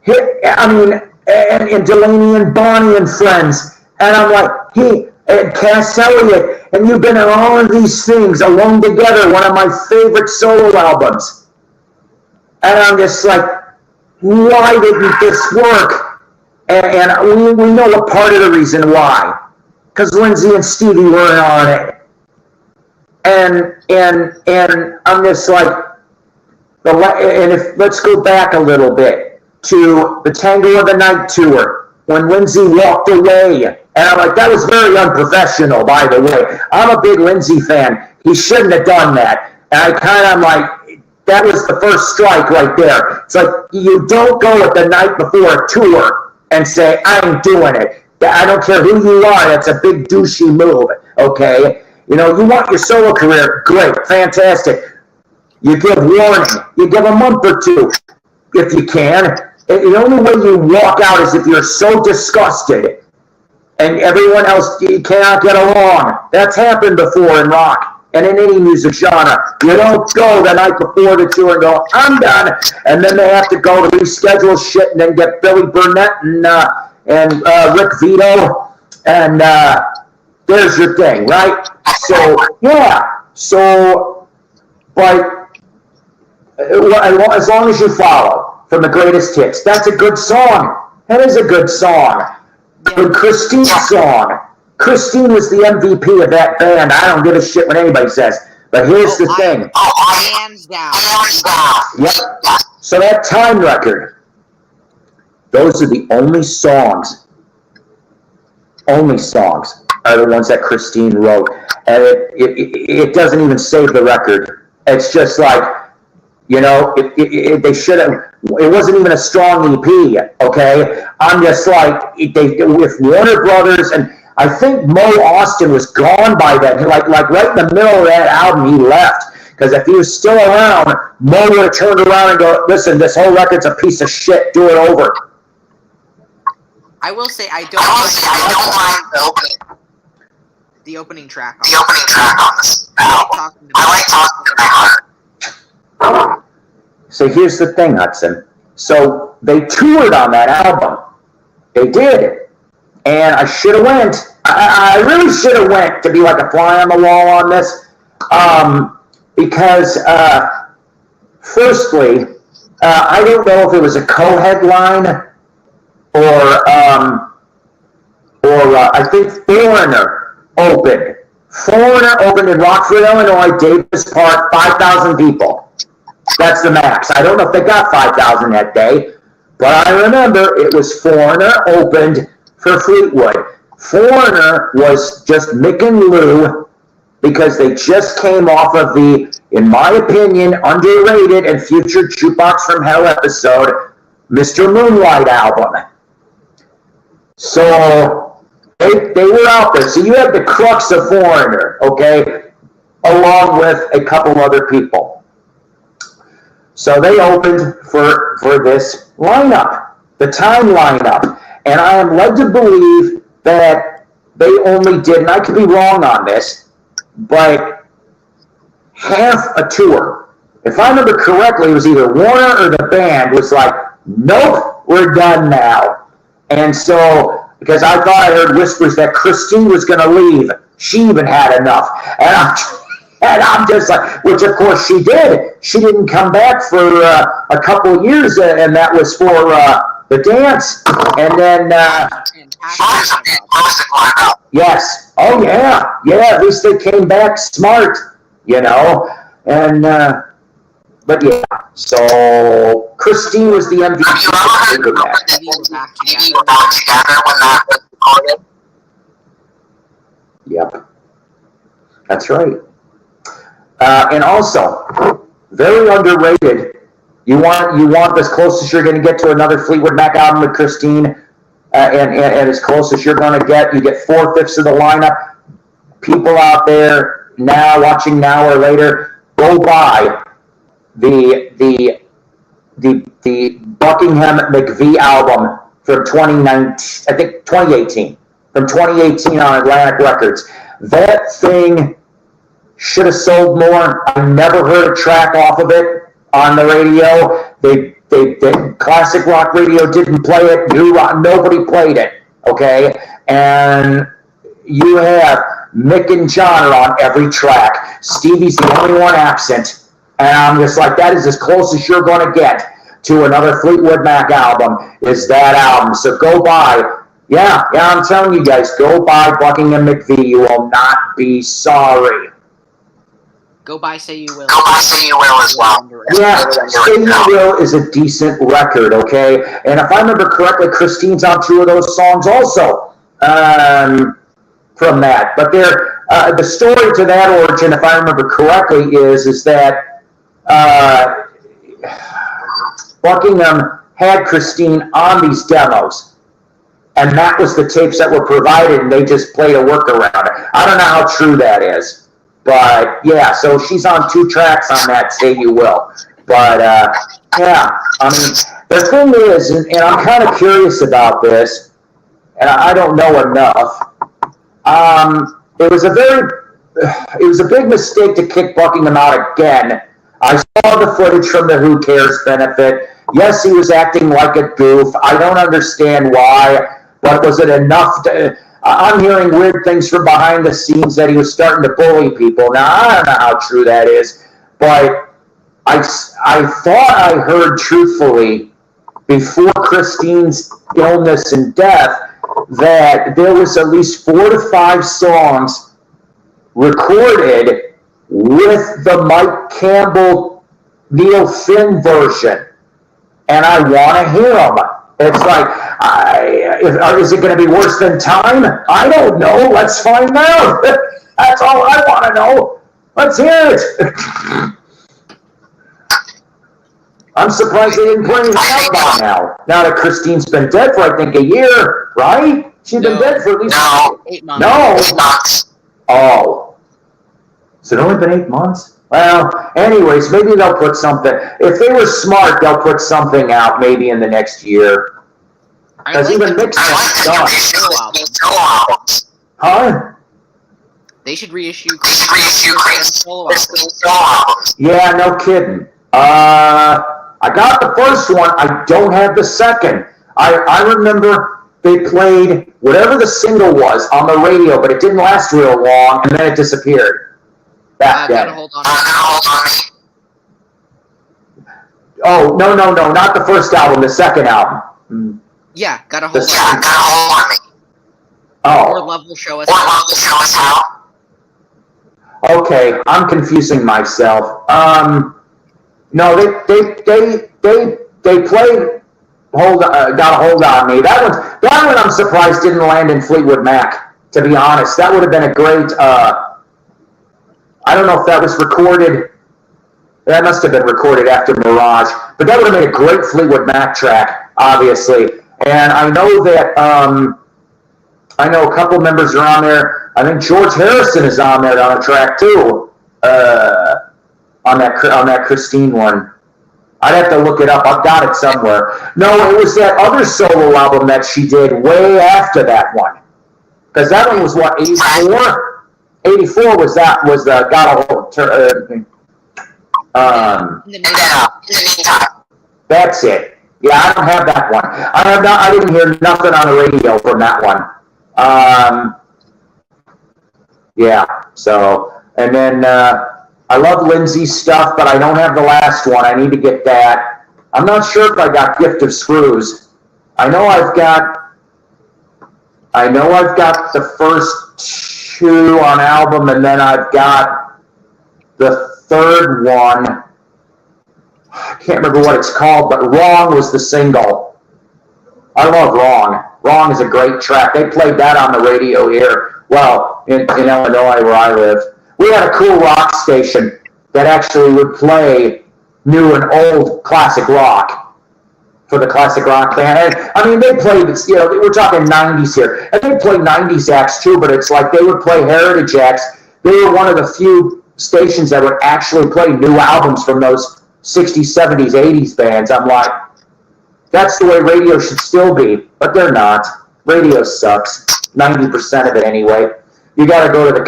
And Delaney and Bonnie and Friends. And I'm like, Cass Elliot, and you've been in all of these things, Alone Together, one of my favorite solo albums. And I'm just like, why didn't this work? And we know a part of the reason why. Because Lindsay and Stevie weren't on it. And I'm just like, let's go back a little bit to the Tango of the Night tour when Lindsay walked away. And I'm like, that was very unprofessional, by the way. I'm a big Lindsay fan. He shouldn't have done that. And I'm like, that was the first strike right there. It's like, you don't go at the night before a tour and say, I'm doing it. I don't care who you are. That's a big douchey move, okay? You want your solo career, great, fantastic. You give warning. You give a month or 2, if you can. The only way you walk out is if you're so disgusted and everyone else, you cannot get along. That's happened before in rock. And in any music genre, you don't go the night before the tour and go, I'm done. And then they have to go to reschedule shit and then get Billy Burnett and Rick Vito. And there's your thing, right? So, yeah. So, but as long as you follow from the greatest hits, that's a good song. That is a good song. Good Christine song. Christine was the MVP of that band. I don't give a shit what anybody says. But here's the thing. Hands down. Yep. So that time record, those are the only songs are the ones that Christine wrote. And it doesn't even save the record. It's just like, they should have, it wasn't even a strong EP, okay? I'm just like, with Warner Brothers, and I think Mo Austin was gone by then. Like right in the middle of that album, he left. Because if he was still around, Mo would have turned around and go, listen, this whole record's a piece of shit, do it over. I will say, I don't mind the opening track on this. I like talking about it. So here's the thing, Hudson. So they toured on that album. They did. And I should have went. I really should have went to be like a fly on the wall on this. Because, firstly, I don't know if it was a co-headline or I think Foreigner opened. Foreigner opened in Rockford, Illinois, Davis Park, 5,000 people. That's the max. I don't know if they got 5,000 that day, but I remember it was Foreigner opened for Fleetwood. Foreigner was just Mick and Lou because they just came off of the, in my opinion, underrated and future Jukebox from Hell episode, Mr. Moonlight album. So they were out there. So you have the crux of Foreigner, okay, along with a couple other people. So they opened for this lineup, the Time lineup. And I am led to believe that they only did, and I could be wrong on this, but half a tour. If I remember correctly, it was either Warner or the band was like, nope, we're done now. And so, because I thought I heard whispers that Christine was going to leave. She even had enough. And I'm just like, which of course she did. She didn't come back for a couple of years, and that was for the dance. And then, yes. Oh, yeah. Yeah, at least they came back smart, And, but yeah. So, Christine was the MVP. Maybe you were back together when that was recorded. Yep. That's right. And also, very underrated. You want as close as you're going to get to another Fleetwood Mac album with Christine, and as close as you're going to get. You get 4/5 of the lineup. People out there now watching now or later, go buy the Buckingham McVie album from 2019. I think 2018. From 2018 on Atlantic Records. That thing should have sold more. I never heard a track off of it on the radio. They classic rock radio didn't play it. New rock, nobody played it. Okay, and you have Mick and John are on every track. Stevie's the only one absent, and I'm just like, that is as close as you're going to get to another Fleetwood Mac album. Is that album? So go buy. Yeah, I'm telling you guys, go buy Buckingham McVie. You will not be sorry. Go buy Say You Will. Go buy Say You Will as well. Yeah, Say You Will is a decent record, okay? And if I remember correctly, Christine's on 2 of those songs also from that. But the story to that origin, if I remember correctly, is that Buckingham had Christine on these demos. And that was the tapes that were provided, and they just played a workaround. I don't know how true that is. But, yeah, so she's on 2 tracks on that Say You Will. But, yeah, I mean, the thing is, and I'm kind of curious about this, and I don't know enough, it was a very it was a big mistake to kick Buckingham out again. I saw the footage from the Who Cares benefit. Yes, he was acting like a goof. I don't understand why, but was it enough to... I'm hearing weird things from behind the scenes that he was starting to bully people. Now, I don't know how true that is, but I thought I heard truthfully before Christine's illness and death that there was at least 4 to 5 songs recorded with the Mike Campbell, Neil Finn version, and I want to hear them. It's like, is it going to be worse than Time? I don't know. Let's find out. That's all I want to know. Let's hear it. I'm surprised they didn't play it out by now. Now that Christine's been dead for, I think, a year, right? She's been dead for at least 8 months. No. 8 months. Oh. Has it only been 8 months? Well, anyways, maybe they'll put something. If they were smart, they'll put something out maybe in the next year. Because even Mixon's done. Huh? They should reissue solo albums. Yeah, no kidding. I got the first one. I don't have the second. I remember they played whatever the single was on the radio, but it didn't last real long, and then it disappeared. Back then. Gotta hold on. Oh, no, not the first album, the second album. Yeah, gotta hold on. Oh. Or Level Show Us How. Okay, I'm confusing myself. No, they played Gotta Hold On Me. That one I'm surprised didn't land in Fleetwood Mac, to be honest. That would have been a great, I don't know if that was recorded. That must have been recorded after Mirage. But that would have made a great Fleetwood Mac track, obviously. And I know that, I know a couple members are on there. I think George Harrison is on there on a track too. On that Christine one. I'd have to look it up. I've got it somewhere. No, it was that other solo album that she did way after that one. Because that one was what, 84? 84 was the Gotta Hold. That's it. Yeah, I don't have that one. I didn't hear nothing on the radio from that one. Yeah. So, and then I love Lindsay's stuff, but I don't have the last one. I need to get that. I'm not sure if I got Gift of Screws. I know I've got the first 2 on album, and then I've got the third one. I can't remember what it's called, but Wrong was the single. I love Wrong. Wrong is a great track. They played that on the radio here. Well, in Illinois where I live. We had a cool rock station that actually would play new and old classic rock for the classic rock band. And, I mean, they played, we're talking 90s here. And they played 90s acts too, but it's like they would play heritage acts. They were one of the few stations that would actually play new albums from those 60s, 70s, 80s bands. I'm like, that's the way radio should still be, but they're not. Radio sucks, 90% of it anyway. You got to go to the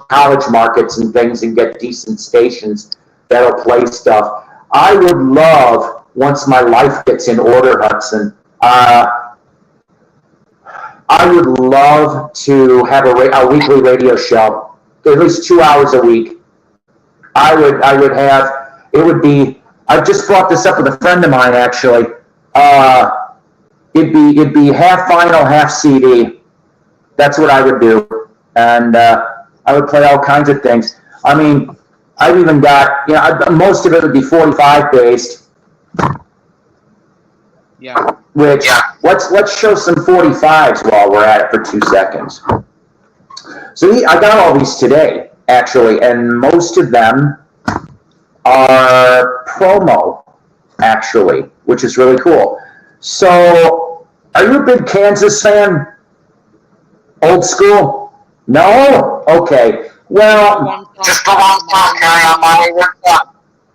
college markets and things and get decent stations that'll play stuff. I would love, once my life gets in order, Hudson, I would love to have a weekly radio show, at least 2 hours a week. I would have, it would be, I just brought this up with a friend of mine actually. It'd be half vinyl, half CD. That's what I would do. And I would play all kinds of things. I mean, I've even got, most of it would be 45 based. Yeah. Which, let's show some 45s while we're at it for 2 seconds. So I got all these today, actually, and most of them are promo, actually, which is really cool. So, are you a big Kansas fan? Old school? No? Okay. Well, Just a long time, I'm on it.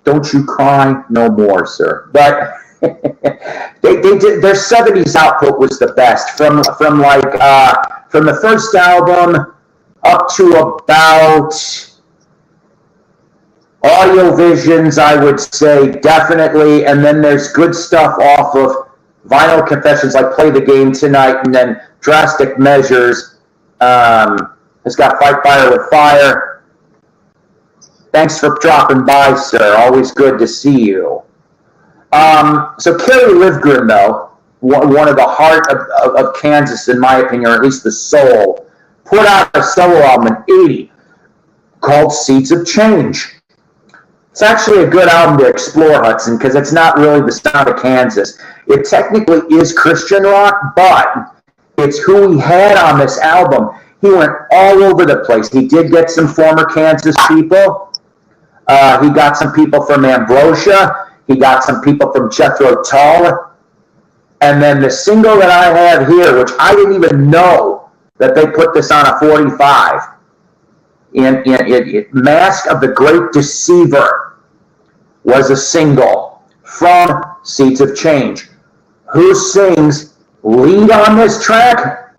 don't you cry no more, sir. But they did, their 70s output was the best. From the first album up to about Audio Visions, I would say, definitely. And then there's good stuff off of Vinyl Confessions, like Play the Game Tonight, and then Drastic Measures. It's got Fight Fire with Fire. Thanks for dropping by, sir. Always good to see you. So Kerry Livgren, though, one of the heart of Kansas, in my opinion, or at least the soul, put out a solo album in '80 called Seeds of Change. It's actually a good album to explore, Hudson, because it's not really the sound of Kansas. It technically is Christian rock, but it's who he had on this album. He went all over the place. He did get some former Kansas people. He got some people from Ambrosia. He got some people from Jethro Tull. And then the single that I have here, which I didn't even know that they put this on a 45, in Mask of the Great Deceiver, was a single from Seeds of Change. Who sings lead on this track?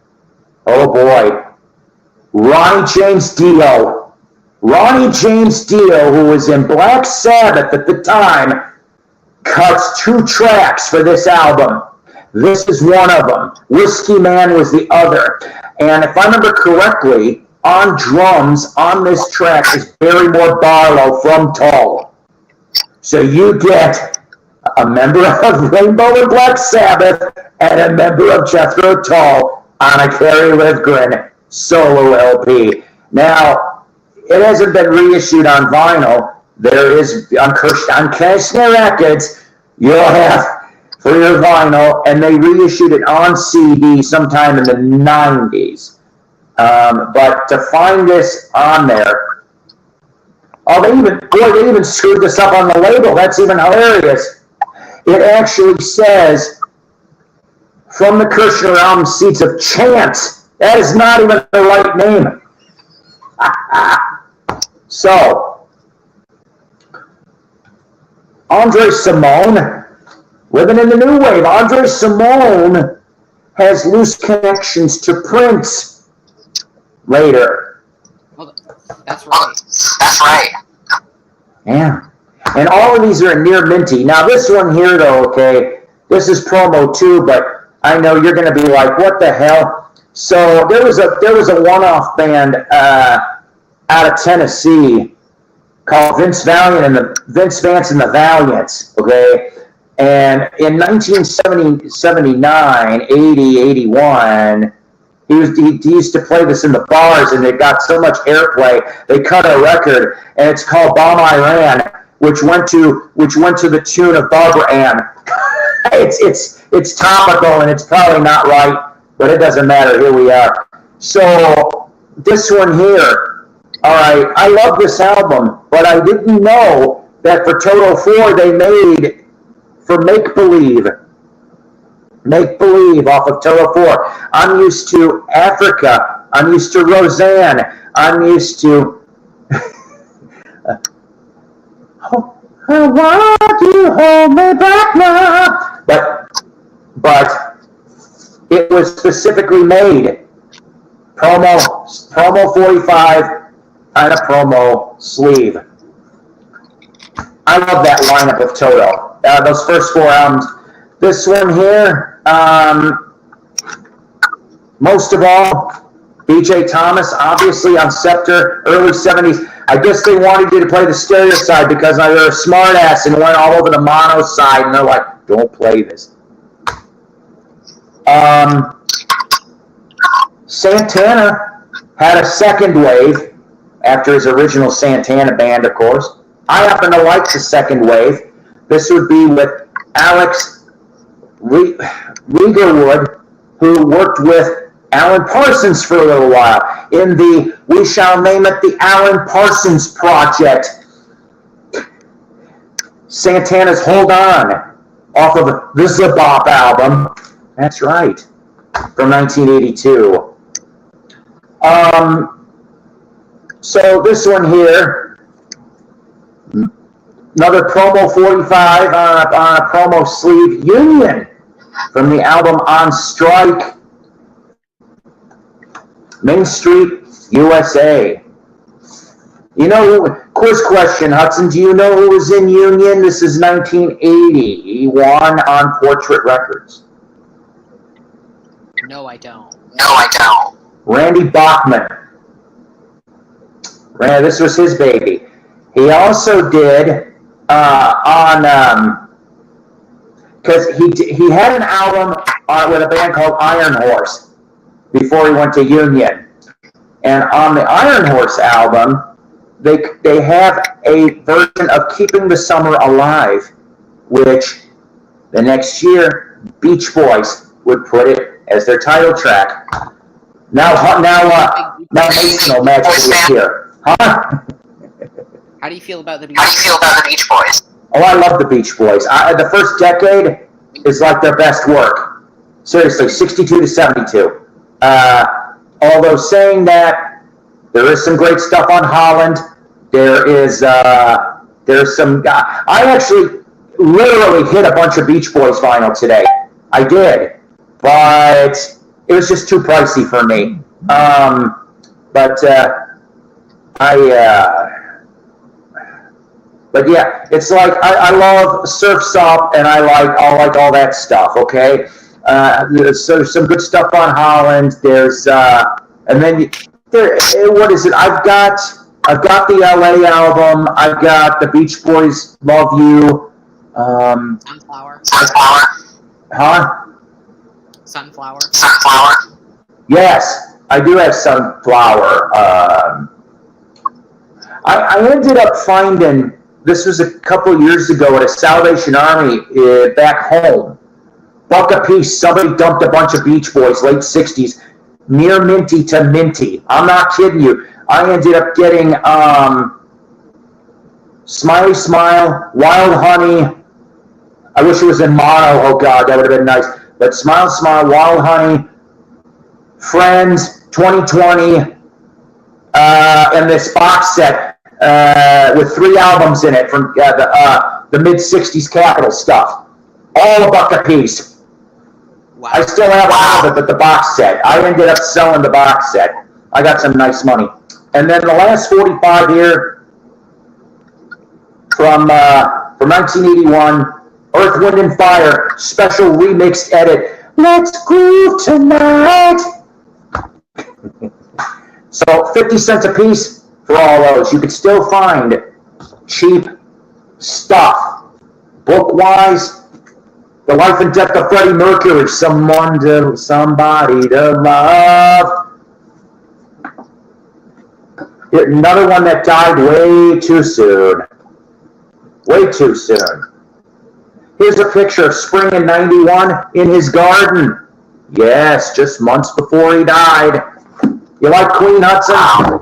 Oh boy, Ronnie James Dio. Ronnie James Dio, who was in Black Sabbath at the time, cuts 2 tracks for this album. This is one of them. Whiskey Man was the other. And if I remember correctly, on drums on this track is Barrymore Barlow from Tull. So you get a member of Rainbow and Black Sabbath and a member of Jethro Tull on a Kerry Livgren solo LP. Now, it hasn't been reissued on vinyl. There is, on Kirshner Records, you'll have for your vinyl, and they reissued it on CD sometime in the 90s. But to find this on there, they even screwed this up on the label. That's even hilarious. It actually says, from the Kirshner album, Seeds of Chance. That is not even the right name. So, Andre Simone, living in the new wave. Andre Simone has loose connections to Prince later. Well, that's right. That's right. Yeah. And all of these are near minty. Now, this one here, though, okay, this is promo too, but I know you're going to be like, what the hell? So there was a one-off band out of Tennessee called Vince Vance and the Valiants, okay? And in 1979, 80, 81, he used to play this in the bars, and it got so much airplay, they cut a record, and it's called Bomb Iran, which went to the tune of Barbara Ann. It's topical, and it's probably not right, but it doesn't matter. Here we are. So this one here, all right, I love this album, but I didn't know that for Total 4 they made for Make Believe off of Total 4. I'm used to Africa. I'm used to Roseanne. I'm used to I want you hold me back now. But it was specifically made promo 45 on a promo sleeve. I love that lineup of Toto. Those first 4 albums. This one here, most of all, B.J. Thomas, obviously on Scepter, early 70s. I guess they wanted you to play the stereo side because they're a smart ass and went all over the mono side, and they're like, don't play this. Santana had a second wave after his original Santana band, of course. I happen to like the second wave. This would be with Alex Riegerwood, who worked with Alan Parsons for a little while in the, we shall name it, the Alan Parsons Project. Santana's Hold On off of the Zabop album. That's right, from 1982. So this one here, another promo 45 on a promo sleeve, Union, from the album On Strike. Main Street, USA. You know, quiz question, Hudson, do you know who was in Union? This is 1980. He won on Portrait Records. No, I don't. No, I don't. Randy Bachman. This was his baby. He also did because he had an album with a band called Iron Horse before he went to Union. And on the Iron Horse album, they have a version of Keeping the Summer Alive, which the next year Beach Boys would put it as their title track. Now Mason will magically appear. Huh? How do you feel about the Beach How do you feel about the Beach Boys? Oh, I love the Beach Boys. The first decade is like their best work. Seriously, 62 to 72. Although saying that, there is some great stuff on Holland. There's some. I actually literally hit a bunch of Beach Boys vinyl today. I did, but it was just too pricey for me. But yeah, it's like I love Surf's Up, and I like all that stuff. Okay, there's some good stuff on Holland. There's and then what is it? I've got the LA album. I've got the Beach Boys Love You. Sunflower? Huh? Sunflower? Yes, I do have Sunflower. I ended up finding, this was a couple years ago at a Salvation Army back home. Buck a piece, somebody dumped a bunch of Beach Boys, late 60s, near minty to minty. I'm not kidding you. I ended up getting Smiley Smile, Wild Honey. I wish it was in mono. Oh, God, that would have been nice. But Smile Smile, Wild Honey, Friends, 2020, and this box set with 3 albums in it from the mid-60s Capitol stuff. All a buck a piece. Wow. I still have all of it, but the box set. I ended up selling the box set. I got some nice money. And then the last 45 here from 1981, Earth, Wind, and Fire, special remixed edit. Let's groove tonight. So 50 cents a piece for all those. You could still find cheap stuff. Book-wise, The Life and Death of Freddie Mercury, Somebody to Love. Another one that died way too soon. Way too soon. Here's a picture of spring in 91 in his garden. Yes, just months before he died. You like Queen, Hudson?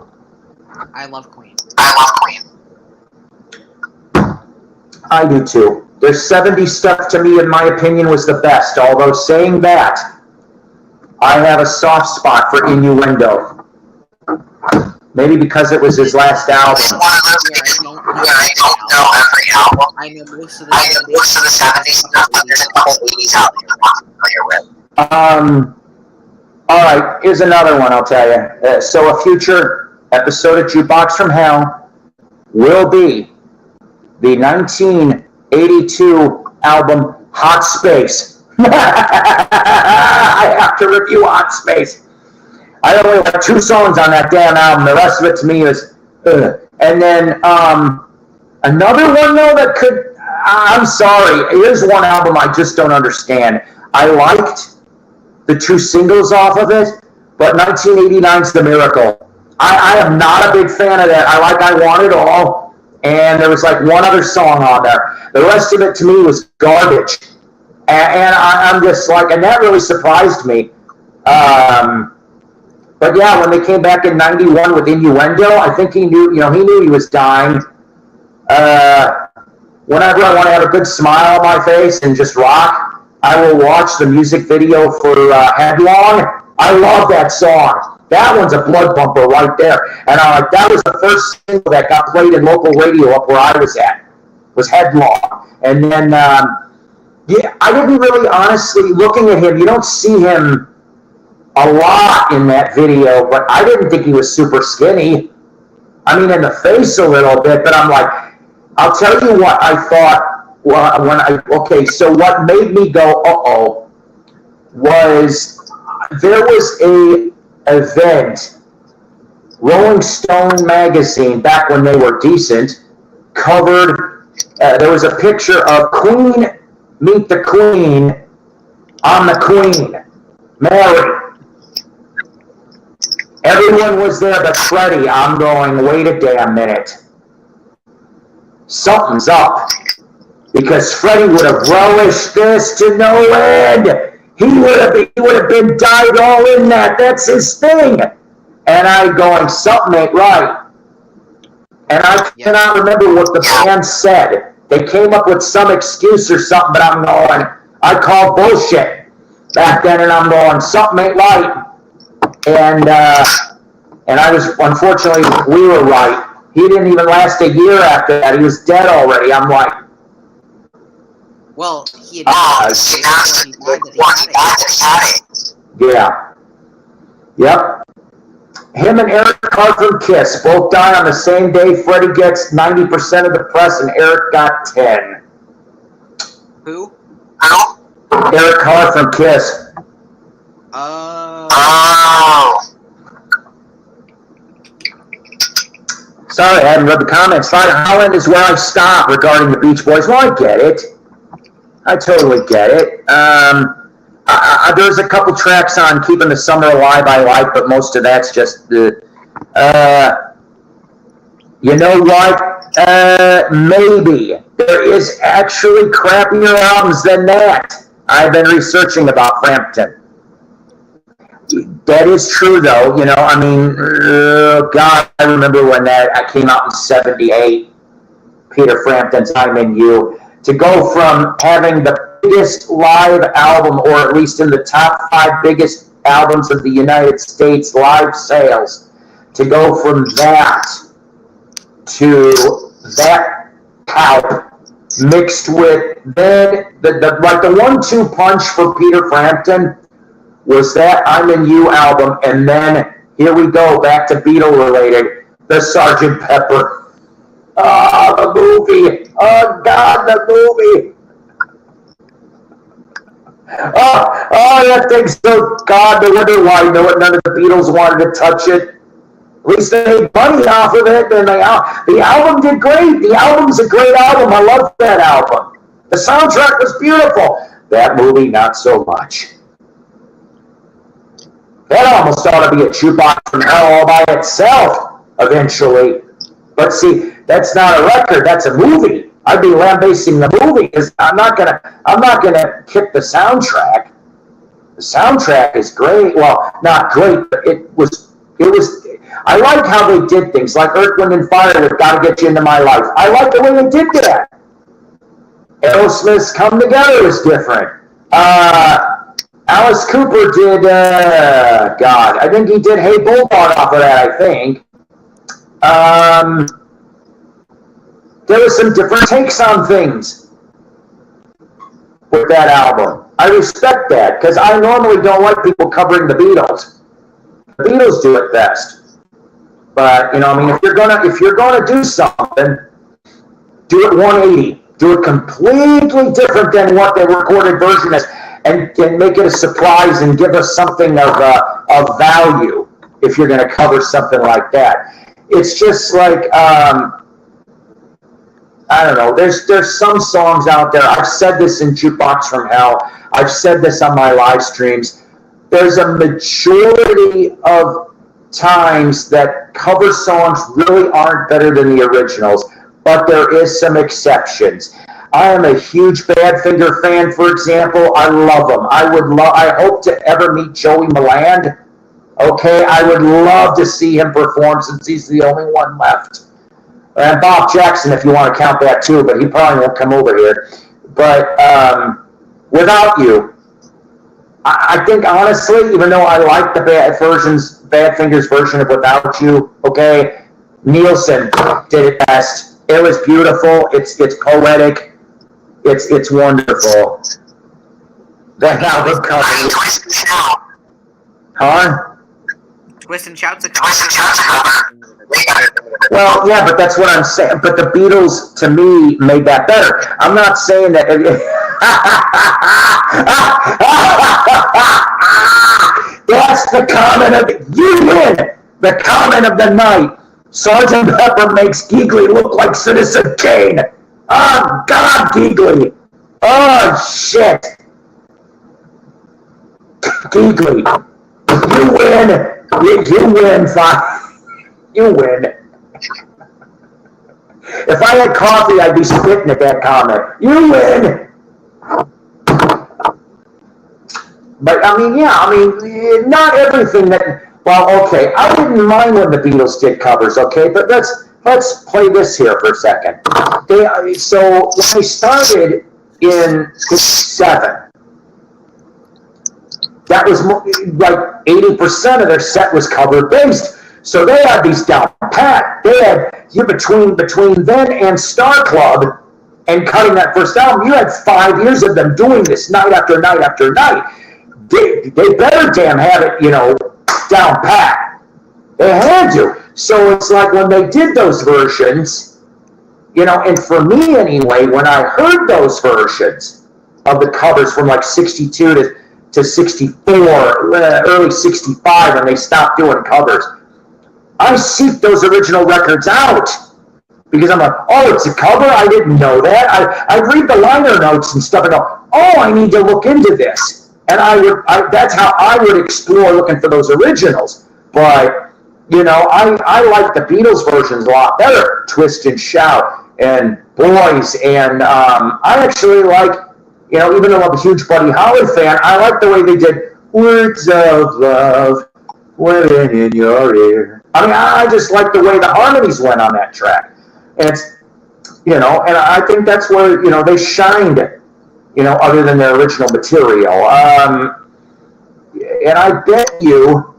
I love Queen. I do too. Their 70s stuff, to me, in my opinion, was the best. Although saying that, I have a soft spot for Innuendo. Maybe because it was his last album. I don't know every album. I know most of the 70s stuff, but there's a couple 80s albums I'm not familiar with. All right, here's another one I'll tell you. So a future episode of Jukebox from Hell will be the 1982 album Hot Space. I have to review Hot Space. I only have 2 songs on that damn album. The rest of it to me is And then another one, though, that could... I'm sorry. Here's one album I just don't understand. I liked the 2 singles off of it, but 1989's The Miracle. I am not a big fan of that. I like I Want It All, and there was like one other song on there. The rest of it to me was garbage. And I'm just like, and that really surprised me. But yeah, when they came back in 91 with Innuendo, I think he knew he was dying. Whenever I want to have a good smile on my face and just rock, I will watch the music video for Headlong. I love that song. That one's a blood bumper right there. And that was the first single that got played in local radio up where I was at, was Headlong. And then, yeah, I didn't really, honestly, looking at him, you don't see him a lot in that video, but I didn't think he was super skinny. I mean, in the face a little bit, but I'm like, I'll tell you what I thought okay, so what made me go, uh-oh, was there was a event, Rolling Stone magazine, back when they were decent, covered, there was a picture of Queen, Meet the Queen, on the Queen, Mary. Everyone was there but Freddie. I'm going, wait a damn minute. Something's up. Because Freddie would have relished this to no end. He would have been dived all in that. That's his thing. And I'm going, something ain't right. And I cannot remember what the band said. They came up with some excuse or something, but I'm going, I called bullshit back then, and I'm going, something ain't right. And I was, unfortunately, we were right. He didn't even last a year after that. He was dead already. I'm like, well, he had yeah. Yep. Him and Eric Carr from Kiss both died on the same day. Freddie gets 90% of the press, and Eric got 10. Who? Eric Carr from Kiss. Sorry, I haven't read the comments. Fire Holland is where I stop regarding the Beach Boys. Well, I get it. I totally get it. There's a couple tracks on Keeping the Summer Alive I like, but most of that's just you know what? Maybe. There is actually crappier albums than that. I've been researching about Frampton. That is true, though. You know, I mean, God, I remember when that came out in '78. Peter Frampton's "I'm in You." To go from having the biggest live album, or at least in the top 5 biggest albums of the United States live sales, to go from that to that pout mixed with then the 1-2 punch for Peter Frampton was that "I'm in You" album, and then here we go back to Beatle related, the Sgt. Pepper. Oh, the movie. Oh, God, the movie. Oh, that thing's so, God, no wonder why none of the Beatles wanted to touch it. At least they made money off of it, and the album did great. The album's a great album. I love that album. The soundtrack was beautiful. That movie, not so much. That almost ought to be a jukebox from hell all by itself, eventually. But see, that's not a record, that's a movie. I'd be lambasting the movie, because I'm not gonna kick the soundtrack. The soundtrack is great. Well, not great, but it was, I like how they did things, like Earth, Wind & Fire with Gotta Get You Into My Life. I like the way they did that. Aerosmith's Come Together is different. Alice Cooper did, God, I think he did Hey Bulldog off of that, I think. There were some different takes on things with that album. I respect that, because I normally don't like people covering the Beatles. The Beatles do it best. But, you know, I mean, if you're gonna do something, do it 180. Do it completely different than what the recorded version is, and make it a surprise and give us something of value if you're going to cover something like that. It's just like, I don't know, there's some songs out there. I've said this in Jukebox from Hell. I've said this on my live streams. There's a majority of times that cover songs really aren't better than the originals, but there is some exceptions. I am a huge Badfinger fan, for example. I love them. I hope to ever meet Joey Milland. Okay, I would love to see him perform, since he's the only one left. And Bob Jackson, if you want to count that too, but he probably won't come over here. But Without You, I think honestly, even though I like the Badfinger's version of Without You, okay, Nielsen did it best. It was beautiful. It's poetic. It's wonderful. That album cover. Huh? Twist and Shout's a cover. Well, yeah, but that's what I'm saying. But the Beatles, to me, made that better. I'm not saying that. That's the comment of you win. The comment of the night. Sergeant Pepper makes Giggly look like Citizen Kane. Oh God, Giggly. Oh shit. Giggly, you win. You win, you win. If I had coffee, I'd be spitting at that comment. You win. But I mean, yeah, I mean, not everything that. Well, okay, I didn't mind when the Beatles did covers, okay, but let's play this here for a second. So when they started in '67. That was like 80% of their set was cover based. So they had these down pat. They had between then and Star Club and cutting that first album, you had 5 years of them doing this night after night after night. They better damn have it, down pat. They had to. So it's like when they did those versions, and for me anyway, when I heard those versions of the covers from like 62 to 64, early 65, when they stopped doing covers, I seeked those original records out because I'm like, oh, it's a cover? I didn't know that. I'd read the liner notes and stuff and go, oh, I need to look into this. And that's how I would explore looking for those originals. But, I like the Beatles versions a lot better. Twist and Shout and Boys. And I actually like, even though I'm a huge Buddy Holly fan, I like the way they did Words of Love, Waiting in Your Ear. I mean, I just like the way the harmonies went on that track. And it's, and I think that's where, they shined, other than their original material. And I bet you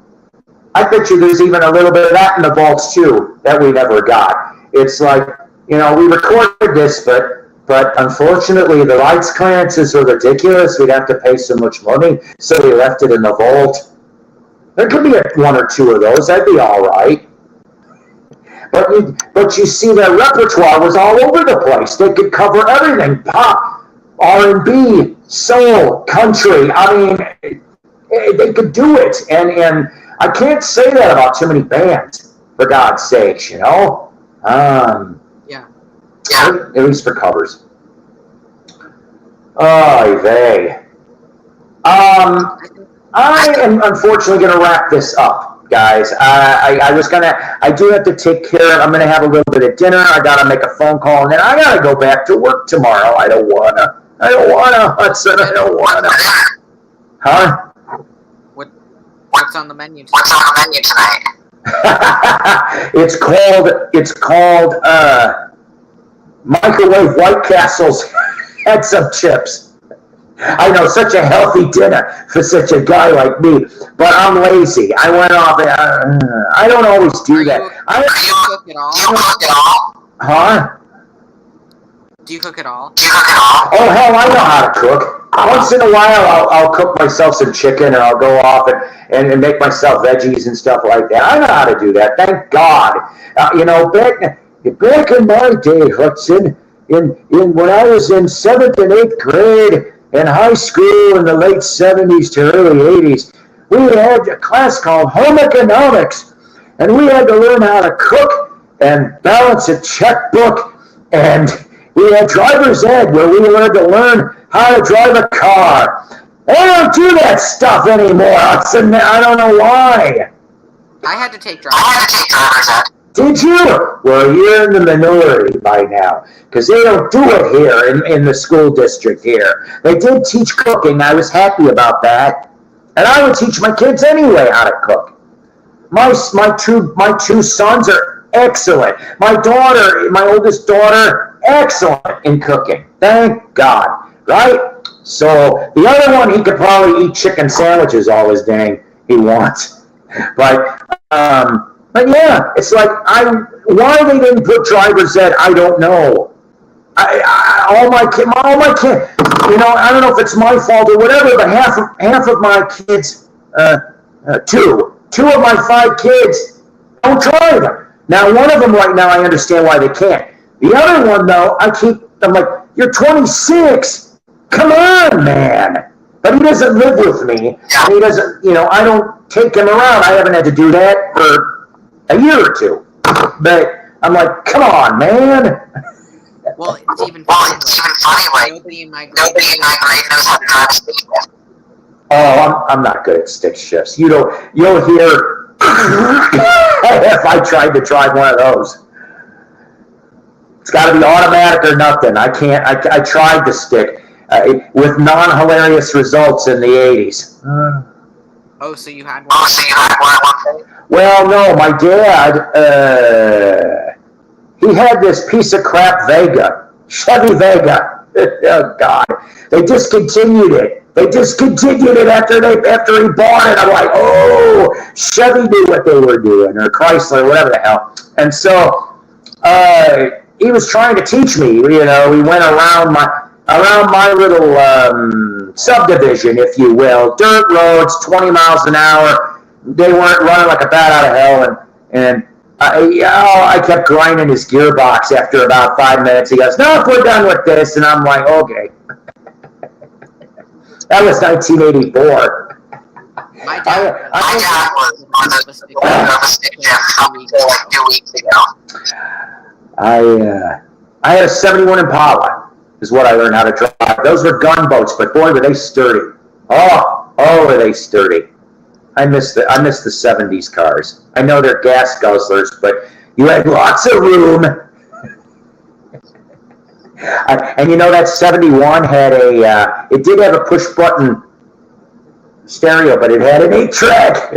there's even a little bit of that in the vaults too, that we never got. It's like, we recorded this, but unfortunately, the rights clearances are ridiculous. We'd have to pay so much money, so we left it in the vault. There could be one or two of those. That'd be all right. But you see, their repertoire was all over the place. They could cover everything: pop, R&B, soul, country. I mean, they could do it, and I can't say that about too many bands. For God's sakes, At least for covers. Oh, they. I am unfortunately going to wrap this up, guys. I do have to take care of, I'm going to have a little bit of dinner. I got to make a phone call, and then I got to go back to work tomorrow. I don't want to, Hudson. I don't want to. Huh? What's on the menu tonight? It's called microwave White Castles and some chips. I know, such a healthy dinner for such a guy like me, but I'm lazy. I went off. I don't always do that. Do you cook at all? Huh? Do you cook at all? Oh, hell, I know how to cook. Once in a while, I'll cook myself some chicken, or I'll go off and make myself veggies and stuff like that. I know how to do that. Thank God. Back in my day, Hudson, when I was in 7th and 8th grade in high school in the late 70s to early 80s, we had a class called Home Economics, and we had to learn how to cook and balance a checkbook, and we had driver's ed where we had to learn how to drive a car. They don't do that stuff anymore, Hudson. I don't know why. I had to take driver's ed. Did you? Well, you're in the minority by now, because they don't do it here in the school district here. They did teach cooking. I was happy about that. And I would teach my kids anyway how to cook. My two sons are excellent. My oldest daughter, excellent in cooking. Thank God, right? So the other one, he could probably eat chicken sandwiches all his dang he wants. But yeah, it's like why they didn't put driver's ed, I don't know. All my kids, I don't know if it's my fault or whatever, but half of my kids, Two of my 5 kids don't drive. Now, one of them right now, I understand why they can't. The other one, though, I'm like, you're 26. Come on, man. But he doesn't live with me. And he doesn't, I don't take him around. I haven't had to do that for a year or two. But I'm like, come on, man. Well, it's even funny, nobody in my grade knows how to drive a stick shift. Oh, I'm not good at stick shifts. You'll hear if I tried to drive one of those. It's got to be automatic or nothing. I can't. I tried the stick with non-hilarious results in the 80s. Oh, so you had one? Well, no, my dad, he had this piece of crap Vega, Chevy Vega. Oh, God. They discontinued it. After he bought it. I'm like, oh, Chevy knew what they were doing, or Chrysler, whatever the hell. And so he was trying to teach me. We went around my little subdivision, if you will, dirt roads, 20 miles an hour. They weren't running like a bat out of hell, and I kept grinding his gearbox after about 5 minutes. He goes, no, we're done with this, and I'm like, okay. That was 1984. My dad was on a stick shift like 2 weeks ago. I had a 71 Impala, is what I learned how to drive. Those were gunboats, but boy, were they sturdy. Oh, were they sturdy. I miss the 70s cars. I know they're gas guzzlers, but you had lots of room. And that 71 had it did have a push-button stereo, but it had an 8-track.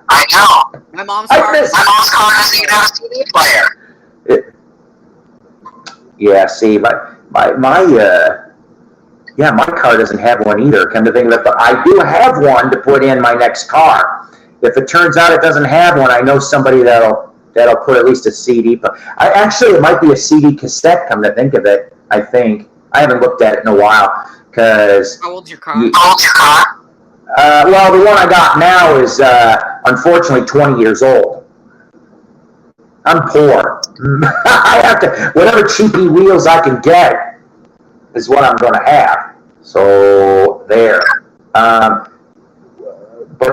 I know. My mom's car doesn't even have a CD player. Yeah, see, my car doesn't have one either, come to think of it, but I do have one to put in my next car. If it turns out it doesn't have one, I know somebody that'll put at least a CD. But it might be a CD cassette, come to think of it, I think. I haven't looked at it in a while, because... How old's your car? Well, the one I got now is, unfortunately, 20 years old. I'm poor. I have to, whatever cheapy wheels I can get is what I'm going to have. So, there. But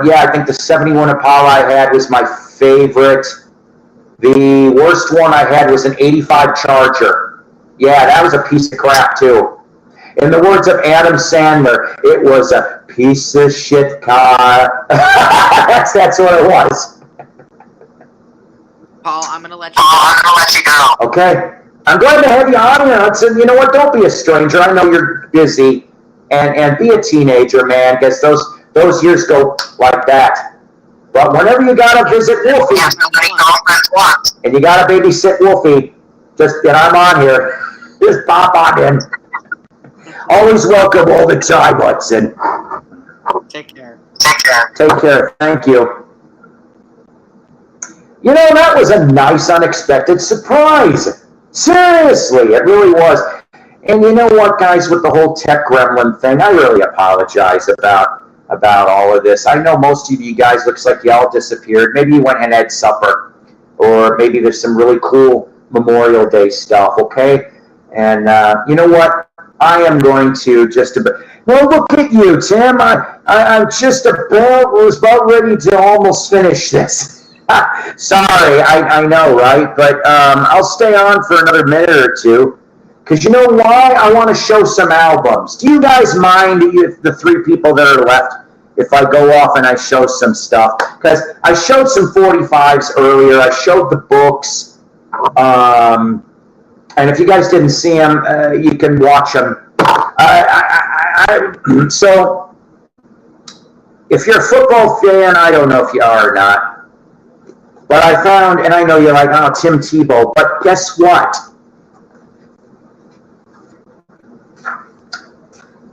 yeah, I think the 71 Impala I had was my favorite. The worst one I had was an 85 Charger. Yeah, that was a piece of crap, too. In the words of Adam Sandler, it was a piece of shit car. That's what it was. Paul, I'm going to let you go. Okay. I'm glad to have you on here. And you know what? Don't be a stranger. I know you're busy. And be a teenager, man, because those years go like that. But whenever you got to visit Wolfie, and you got to babysit Wolfie, and I'm on here, just pop on in. Always welcome all the time, Hudson. Take care. Take care. Thank you. That was a nice, unexpected surprise. Seriously, it really was. And you know what, guys, with the whole tech gremlin thing, I really apologize about all of this. I know most of you guys looks like you all disappeared. Maybe you went and had supper, or maybe there's some really cool Memorial Day stuff, okay? And you know what? I am going to well, look at you, Tim. I'm just was about ready to almost finish this. Sorry, I know, right? But I'll stay on for another minute or two. Because you know why? I want to show some albums. Do you guys mind, the 3 people that are left, if I go off and I show some stuff? Because I showed some 45s earlier. I showed the books. And if you guys didn't see them, you can watch them. So, if you're a football fan, I don't know if you are or not. But I found, and I know you're like, oh, Tim Tebow. But guess what?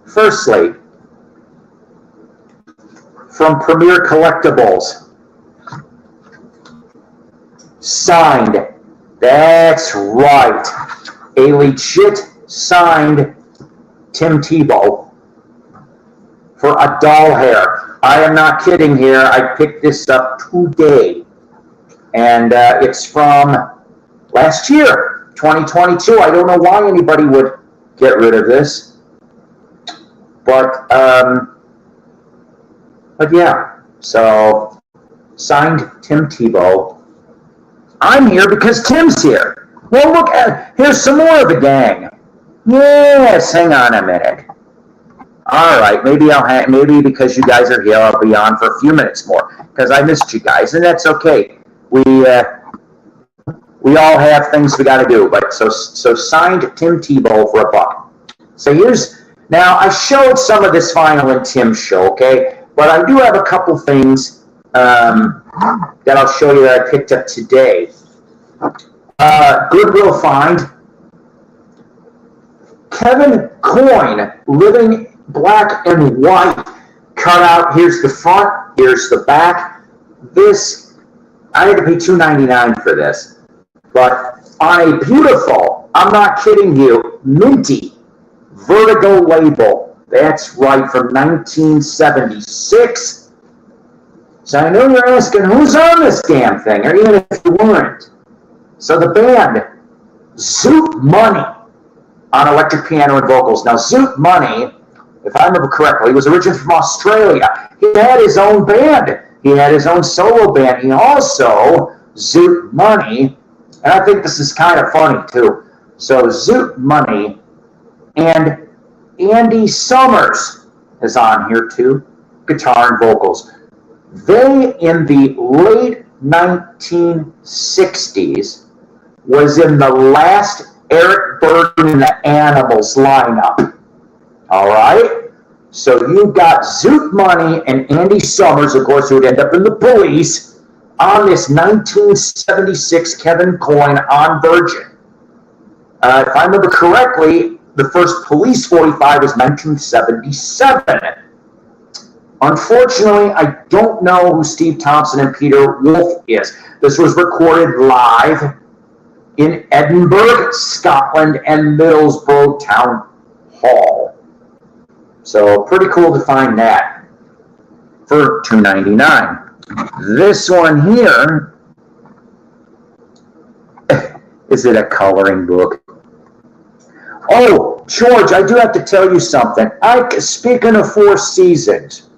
Firstly, from Premier Collectibles, signed, that's right, a legit signed Tim Tebow for a doll hair. I am not kidding here. I picked this up today. And it's from last year, 2022. I don't know why anybody would get rid of this. But yeah. So, signed Tim Tebow. I'm here because Tim's here. Well, look, here's some more of the gang. Yes, hang on a minute. All right, maybe because you guys are here, I'll be on for a few minutes more because I missed you guys, and that's okay. We all have things we got to do, but so signed Tim Tebow for $1. So now I showed some of this vinyl in Tim's show, okay, but I do have a couple things that I'll show you that I picked up today. Goodwill find. Kevin Coyne, living black and white, cut out. Here's the front, here's the back. This, I had to pay $2.99 for this. But on a beautiful, I'm not kidding you, minty Vertigo label. That's right, from 1976. So I know you're asking, who's on this damn thing, or even if you weren't. So the band, Zoot Money, on electric piano and vocals. Now, Zoot Money, if I remember correctly, was originally from Australia. He had his own band. He had his own solo band. He also, Zoot Money, and I think this is kind of funny, too. So, Zoot Money and Andy Summers is on here, too, guitar and vocals. They, in the late 1960s, was in the last Eric Burdon and the Animals lineup. All right? So you've got Zoot Money and Andy Summers, of course, who would end up in the Police, on this 1976 Kevin Coyne on Virgin. If I remember correctly, the first Police 45 was 1977. Unfortunately, I don't know who Steve Thompson and Peter Wolf is. This was recorded live in Edinburgh, Scotland, and Middlesbrough Town Hall. So pretty cool to find that for $2.99. This one here, is it a coloring book? Oh, George, I do have to tell you something. Speaking of Four Seasons,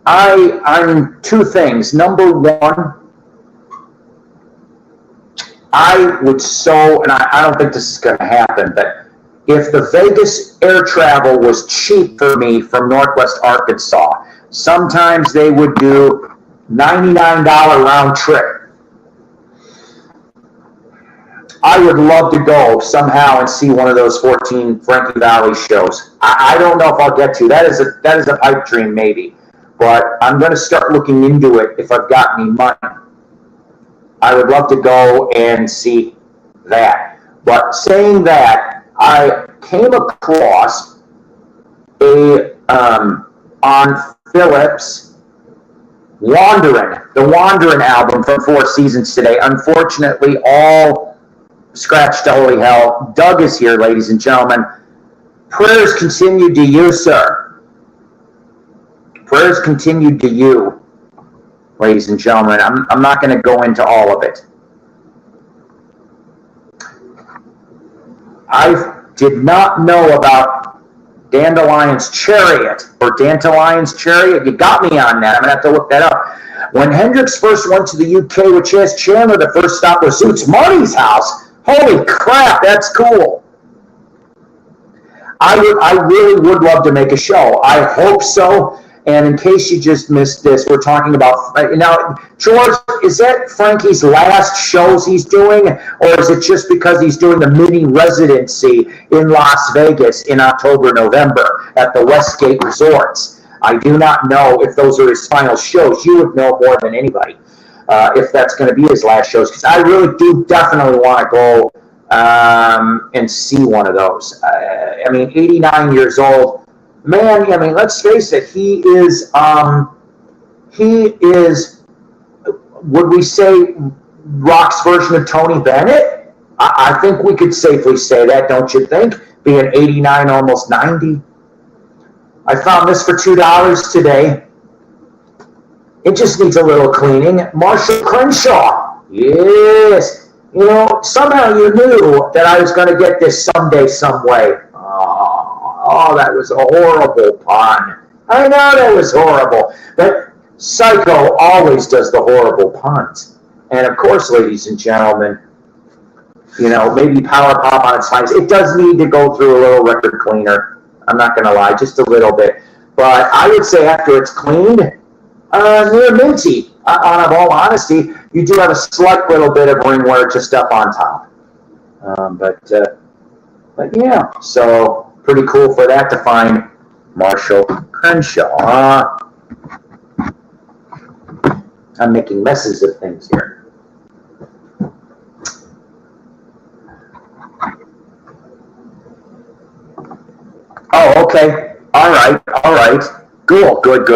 I'm two things. Number one, I would and I don't think this is going to happen, but if the Vegas air travel was cheap for me from Northwest Arkansas, sometimes they would do $99 round trip. I would love to go somehow and see one of those 14 Frankie Valli shows. I don't know if I'll get to. That is a pipe dream, maybe. But I'm going to start looking into it if I've got any money. I would love to go and see that. But saying that, I came across on Phillips, the Wanderin' album from Four Seasons today. Unfortunately, all scratched to holy hell. Doug is here, ladies and gentlemen. Prayers continued to you, sir. Prayers continued to you, ladies and gentlemen. I'm not going to go into all of it. I did not know about Dandelion's Chariot, or Dandelion's Chariot. You got me on that. I'm going to have to look that up. When Hendrix first went to the UK with Chas Chandler, the first stop was Zoot Money's house. Holy crap, that's cool. I really would love to make a show. I hope so. And in case you just missed this, we're talking about, now, George, is that Frankie's last shows he's doing, or is it just because he's doing the mini residency in Las Vegas in October, November at the Westgate Resorts? I do not know if those are his final shows. You would know more than anybody if that's going to be his last shows, because I really do definitely want to go and see one of those. 89 years old. Man, let's face it, he is, would we say, rock's version of Tony Bennett? I think we could safely say that, don't you think? Being 89, almost 90. I found this for $2 today. It just needs a little cleaning. Marshall Crenshaw. Yes. You know, somehow you knew that I was going to get this someday, some way. Oh, that was a horrible pun. I know that was horrible. But Psycho always does the horrible puns. And of course, ladies and gentlemen, you know, maybe Power Pop on its finest. It does need to go through a little record cleaner. I'm not going to lie, just a little bit. But I would say after it's cleaned, near minty. On all honesty, you do have a slight little bit of ringwear just up on top. But yeah, so pretty cool for that to find Marshall Crenshaw. I'm making messes of things here. Oh, okay. All right. Cool. Good.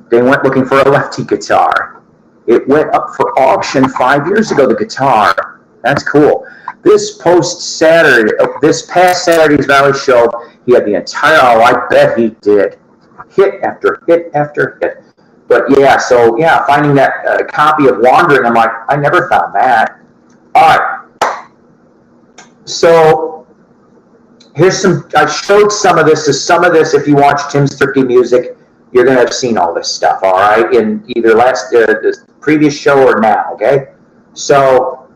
They went looking for a lefty guitar. It went up for auction 5 years ago, the guitar. That's cool. This past Saturday's Valley show, he had the entire, I bet he did. Hit after hit after hit. But yeah, finding that copy of Wandering, I'm like, I never found that. All right. So here's I showed some of this. If you watch Tim's Turkey Music, you're going to have seen all this stuff, all right, in either the previous show or now, okay? So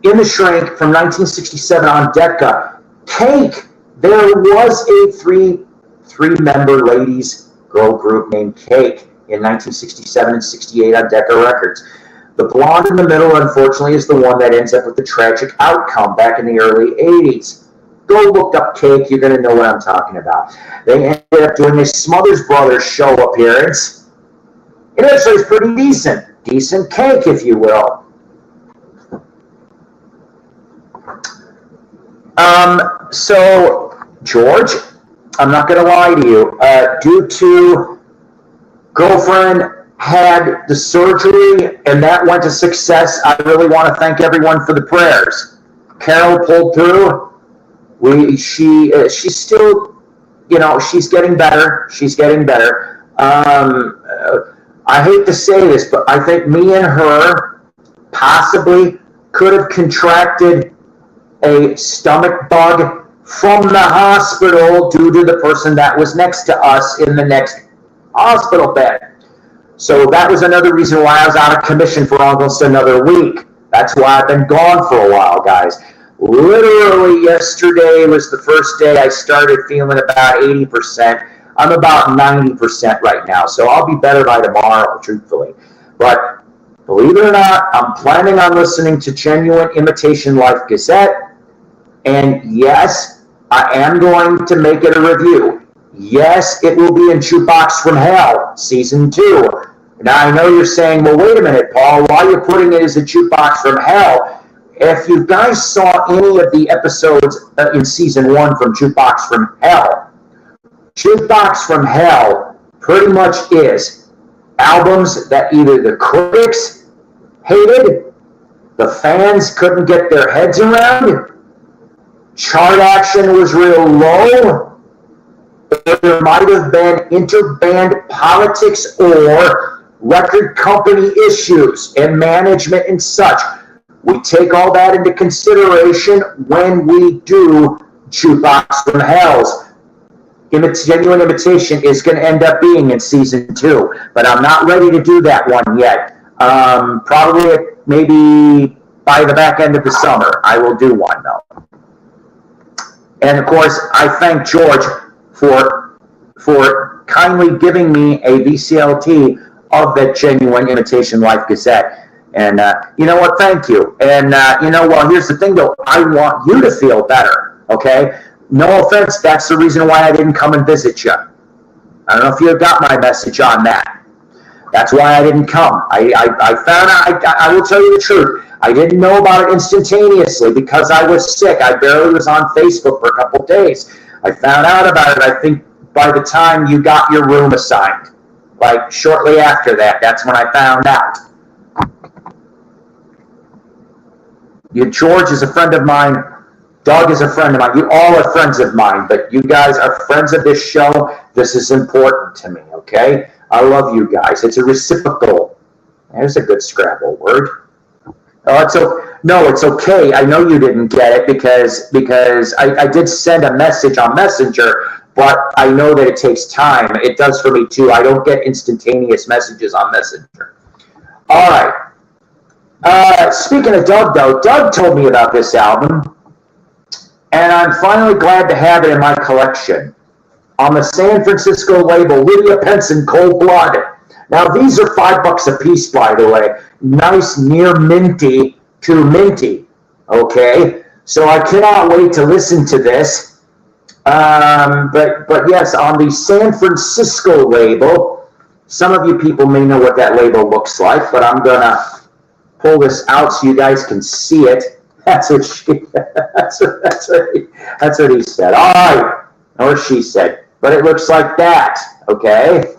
in the Shrink from 1967 on Decca, Cake, there was a three-member ladies girl group named Cake in 1967 and 68 on Decca Records. The blonde in the middle, unfortunately, is the one that ends up with the tragic outcome back in the early 80s. Go look up Cake, you're going to know what I'm talking about. They ended up doing a Smothers Brothers show appearance. It actually is pretty decent. Decent cake, if you will. So, George, I'm not going to lie to you. Due to girlfriend had the surgery and that went to success, I really want to thank everyone for the prayers. Carol pulled through. She's still, you know, she's getting better. I hate to say this, but I think me and her possibly could have contracted a stomach bug from the hospital due to the person that was next to us in the next hospital bed. So that was another reason why I was out of commission for almost another week. That's why I've been gone for a while, guys. Literally yesterday was the first day I started feeling about 80%. I'm about 90% right now, so I'll be better by tomorrow, truthfully. But believe it or not, I'm planning on listening to Genuine Imitation Life Gazette. And yes, I am going to make it a review. Yes, it will be in Jukebox from Hell, Season 2. Now, I know you're saying, well, wait a minute, Paul, why are you putting it as a Jukebox from Hell? If you guys saw any of the episodes in Season 1 from Jukebox from Hell, Jukebox from Hell pretty much is albums that either the critics hated, the fans couldn't get their heads around, chart action was real low, there might have been interband politics or record company issues and management and such. We take all that into consideration when we do Jukebox from Hell's. Genuine Imitation is going to end up being in Season 2, but I'm not ready to do that one yet. Probably maybe by the back end of the summer, I will do one, though. And, of course, I thank George for kindly giving me a VCLT of that Genuine Imitation Life Gazette. And you know what? Thank you. And you know, well, here's the thing, though. I want you to feel better, okay? No offense. That's the reason why I didn't come and visit you. I don't know if you got my message on that. That's why I didn't come. I found out, I will tell you the truth. I didn't know about it instantaneously because I was sick. I barely was on Facebook for a couple of days. I found out about it, I think, by the time you got your room assigned. Like, shortly after that. That's when I found out. George is a friend of mine Doug is a friend of mine. You all are friends of mine, but you guys are friends of this show. This is important to me, okay? I love you guys. It's a reciprocal. There's a good Scrabble word. No, it's okay. I know you didn't get it because I did send a message on Messenger, but I know that it takes time. It does for me too. I don't get instantaneous messages on Messenger. All right. Speaking of Doug, though, Doug told me about this album, and I'm finally glad to have it in my collection. On the San Francisco label, Lydia Penson, Cold Blood. Now, these are $5 a piece, by the way. Nice, near minty to minty, okay? So I cannot wait to listen to this. But yes, on the San Francisco label, some of you people may know what that label looks like, but I'm going to pull this out so you guys can see it. That's what he said. All right, or she said. But it looks like that, okay?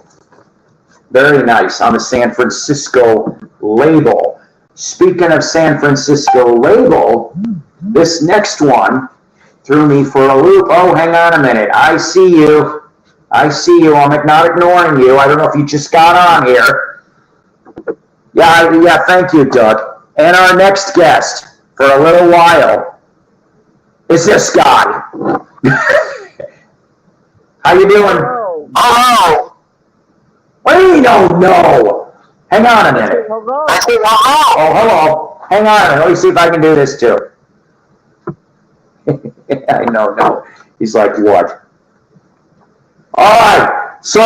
Very nice on the San Francisco label. Speaking of San Francisco label, this next one threw me for a loop. Oh, hang on a minute. I see you. I'm not ignoring you. I don't know if you just got on here. Yeah, thank you, Doug. And our next guest for a little while is this guy. How you doing? Hello. What do you know? Hang on a minute. Hello. Oh, hello. Hang on a minute. Let me see if I can do this too. I know, no. He's like, what? All right. So,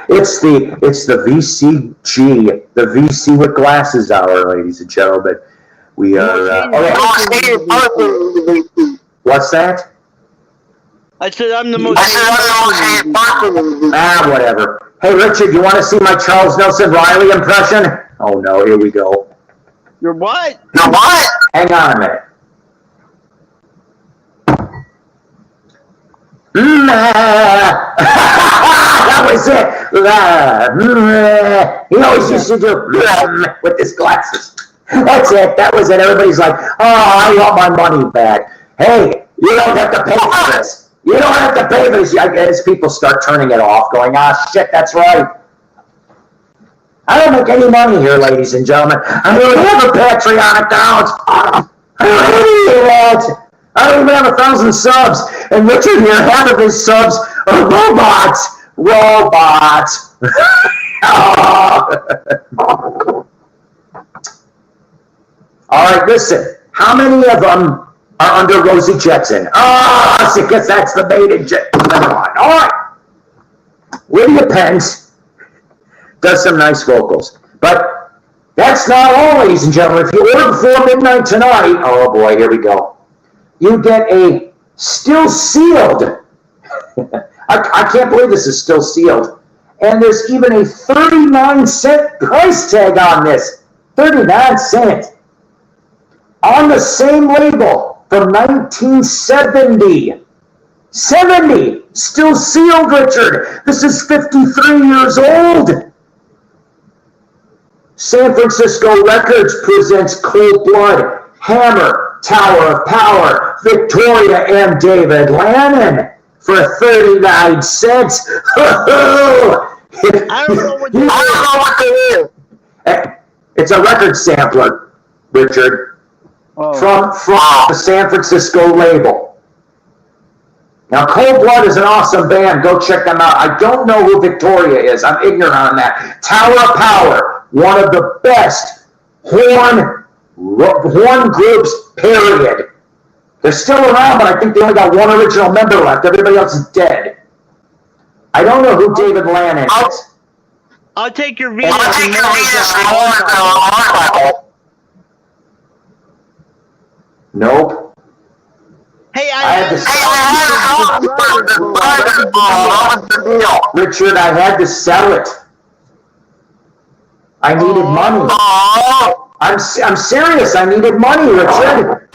it's the VCG, the VC with glasses hour, ladies and gentlemen. We are, what's that? I said I'm the most. Whatever. Hey, Richard, you want to see my Charles Nelson Riley impression? Oh, no, here we go. You're what? You're what? Hang on a minute. That was it. He always used to do with his glasses. That's it. That was it. Everybody's like, oh, I want my money back. Hey, you don't have to pay for this. You don't have to pay for this. As people start turning it off, going, shit, that's right. I don't make any money here, ladies and gentlemen. I don't have a Patreon account. I don't even have 1,000 subs. And Richard here, half of his subs are robots. All right, listen. How many of them are under Rosie Jetson? Because that's the maiden jet. Never mind. All right. Lydia Pence does some nice vocals. But that's not all, ladies and gentlemen. If you order before midnight tonight, oh boy, here we go. You get a still sealed. I can't believe this is still sealed. And there's even a 39-cent price tag on this. 39 cents. On the same label from 1970. 70. Still sealed, Richard. This is 53 years old. San Francisco Records presents Cold Blood, Hammer, Tower of Power, Victoria, and David Lannon for 39 cents. I don't know what to do. It's a record sampler, Richard, from the San Francisco label. Now, Cold Blood is an awesome band. Go check them out. I don't know who Victoria is. I'm ignorant on that. Tower of Power, one of the best horn groups, period. They're still around, but I think they only got one original member left. Everybody else is dead. I don't know who David Lannon is. I'll take your Venus. Nope. Hey, Richard, I had to sell it. I needed money. I'm serious. I needed money, Richard.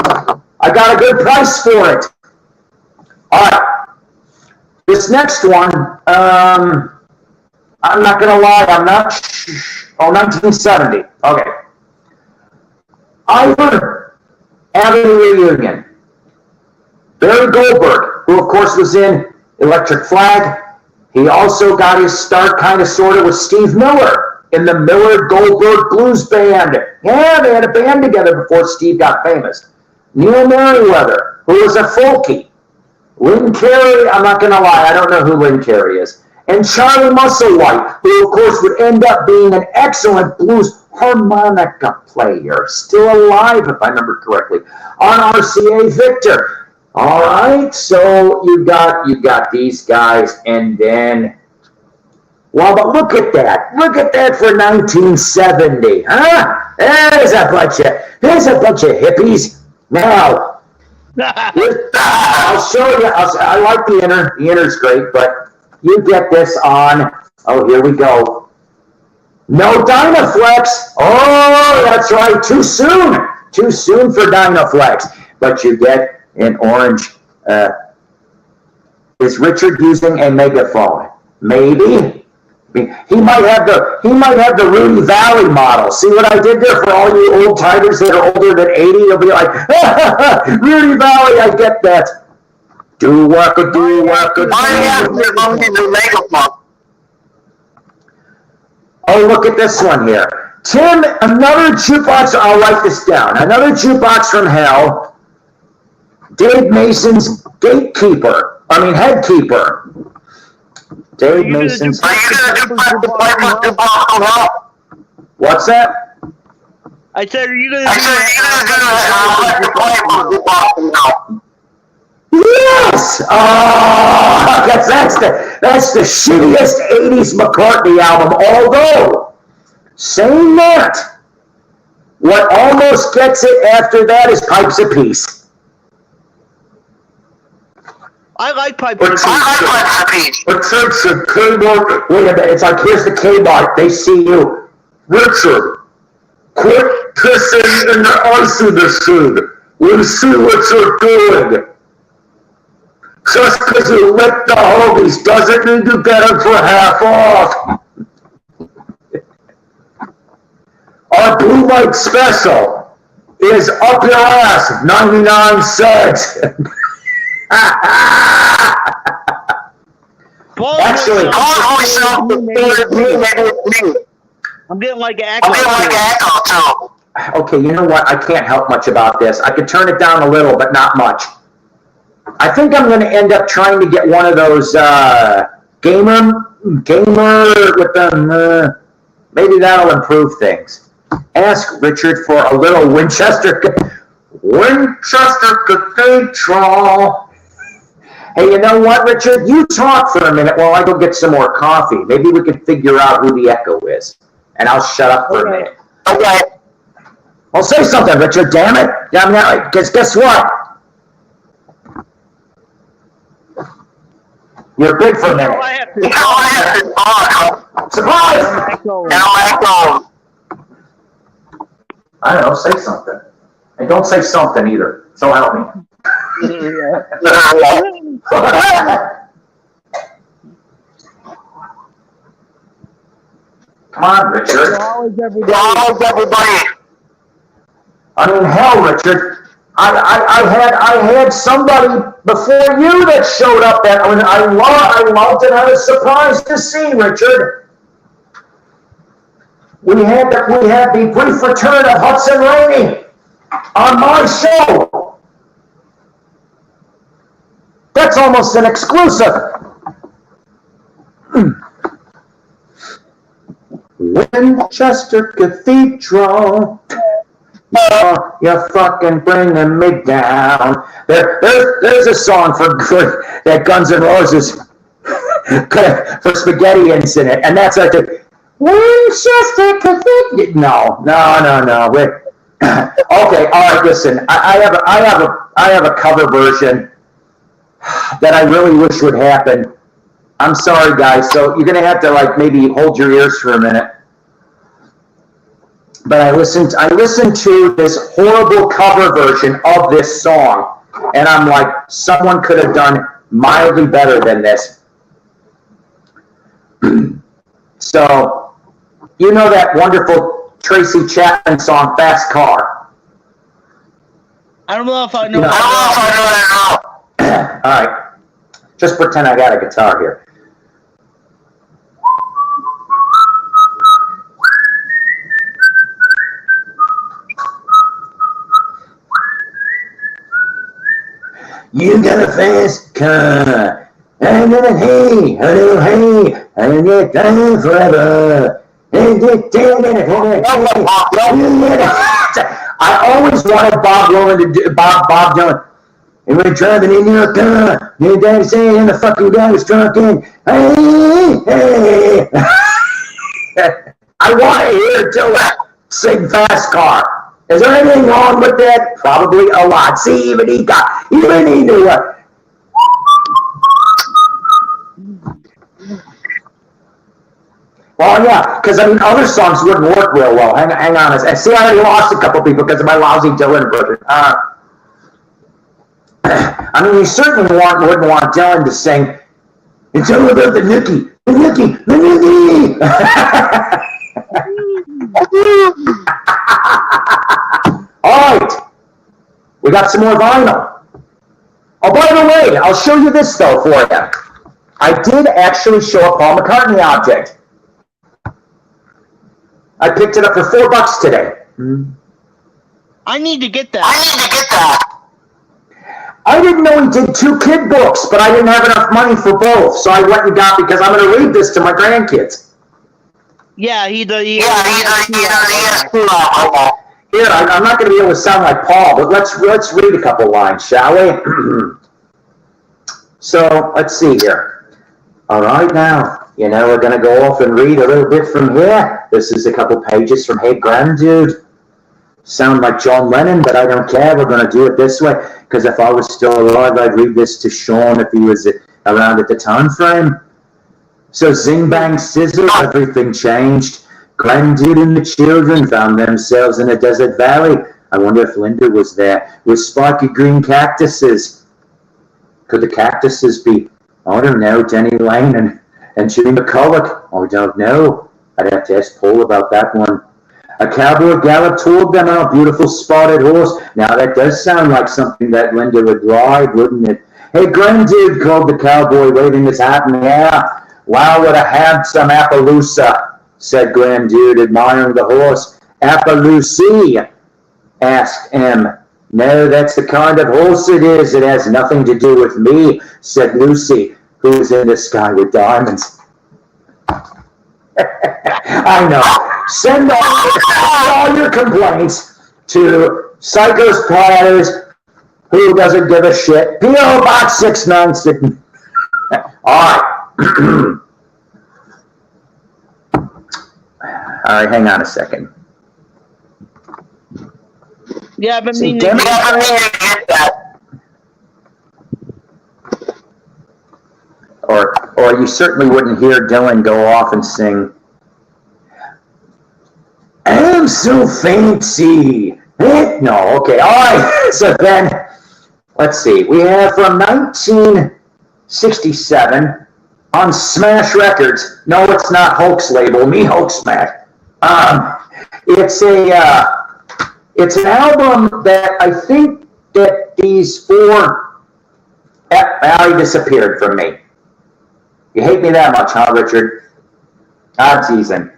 I got a good price for it. All right. This next one, I'm not going to lie. I'm not. 1970. Okay. Ivor Avenue Reunion. Barry Goldberg, who of course was in Electric Flag. He also got his start kind of sort of with Steve Miller in the Miller Goldberg Blues Band. Yeah, they had a band together before Steve got famous. Neil Merriweather, who was a folkie. Lynn Carey, I'm not going to lie, I don't know who Lynn Carey is. And Charlie Musselwhite, who of course would end up being an excellent blues harmonica player, still alive if I remember correctly, on RCA Victor. All right, so you got these guys, and then, well, but look at that for 1970, huh? There's a bunch of hippies. Now, I'll show you. I like the inner. The inner's great, but you get this on. Oh, here we go. No Dynaflex. Oh, that's right. Too soon for Dynaflex. But you get in orange. Is Richard using a megaphone? Maybe. He might have the Rudy Valley model. See what I did there for all you old timers that are older than 80? You'll be like, Rudy Valley, I get that. Do work. Oh, look at this one here. Tim, another jukebox. I'll write this down. Another jukebox from hell. Dave Mason's headkeeper. Dave Mason's. Are you gonna do playbook from hell? What's that? I said, are you gonna do playbook from hell? Yes! Oh, that's the shittiest 80s McCartney album, although, saying that, what almost gets it after that is Pipes of Peace. I like Pipes of Peace. But takes a Kmart. Wait a minute, it's like, here's the Kmart, they see you. Richard, quit pissing in the icy machine. We see what you're doing. Just because you lick the homies doesn't mean you get them for half off. Our Blue Light Special is up your ass, 99 cents. Actually, I'm getting like an echo too. Okay, you know what? I can't help much about this. I could turn it down a little, but not much. I think I'm going to end up trying to get one of those gamer with them. Maybe that'll improve things. Ask Richard for a little Winchester Cathedral. Hey, you know what, Richard? You talk for a minute while I go get some more coffee. Maybe we can figure out who the echo is, and I'll shut up for a minute. Okay. Well, say something, Richard. Damn it! Because guess what? You're big for a minute. Surprise! I don't know, say something. And don't say something either. So help me. Come on, Richard. How's everybody? I mean, hell, Richard. I had somebody before you that showed up that I loved and I was surprised to see, Richard. We had the brief return of Hudson Rainey on my show. That's almost an exclusive. Winchester Cathedral. Oh, you're fucking bringing me down. There's a song for that Guns N' Roses for Spaghetti Incident, and that's like the Winchester Cathedral. No. Wait. Okay, all right. Listen, I have a cover version that I really wish would happen. I'm sorry, guys. So you're gonna have to maybe hold your ears for a minute. But I listened to this horrible cover version of this song, and I'm like, someone could have done mildly better than this. So, you know that wonderful Tracy Chapman song, Fast Car? I don't know if I know. You know, all right. Just pretend I got a guitar here. You got a fast car. I'm gonna hey, hello, hey, and get down forever. I always wanted Bob Dylan to do Bob Dylan. And we're driving in your car. Your dad's saying the fucking guy was drunk in. Hey, hey. I want to hear Dylan sing Fast Car. Is there anything wrong with that? Probably a lot. See, even he knew what. Well, yeah, because I mean, other songs wouldn't work real well. Hang on. See, I already lost a couple people because of my lousy Dylan version. I mean, you certainly wouldn't want Dylan to sing, it's all about the nookie. All right, we got some more vinyl. Oh, by the way, I'll show you this, though, for you. I did actually show a Paul McCartney object. I picked it up for $4 today. I need to get that. I didn't know he did 2 kid books, but I didn't have enough money for both, so I went and got, because I'm going to read this to my grandkids. Yeah, he does. Here, I'm not going to be able to sound like Paul, but let's read a couple lines, shall we? So, let's see here. All right, now, we're going to go off and read a little bit from here. This is a couple pages from Hey Granddude. Sound like John Lennon, but I don't care. We're going to do it this way, because if I was still alive, I'd read this to Sean if he was around at the time frame. So zing, bang, sizzle, everything changed. Granddude and the children found themselves in a desert valley. I wonder if Linda was there, with spiky green cactuses. Could the cactuses be, I don't know, Denny Lane and Jimmy McCulloch? I don't know. I'd have to ask Paul about that one. A cowboy galloped toward them on a beautiful spotted horse. Now that does sound like something that Linda would ride, wouldn't it? Hey, Granddude, called the cowboy, waving his hat in the air. Wow, would have had some Appaloosa, said Granddude, admiring the horse. Appaloosie, asked M. No, that's the kind of horse it is. It has nothing to do with me, said Lucy, who's in the sky with diamonds. I know. Send all your complaints to Psykos Platters, who doesn't give a shit. P.O. Box 696. All right. All right, hang on a second. Yeah, I've been meaning to get that. Or you certainly wouldn't hear Dylan go off and sing, I'm so fancy. No, okay, all right. So then, let's see. We have from 1967 on Smash Records. No, it's not Hoax label. Me Hoax Smash. It's an album that I think that these 4. Allie disappeared from me. You hate me that much, huh, Richard? I'm teasing.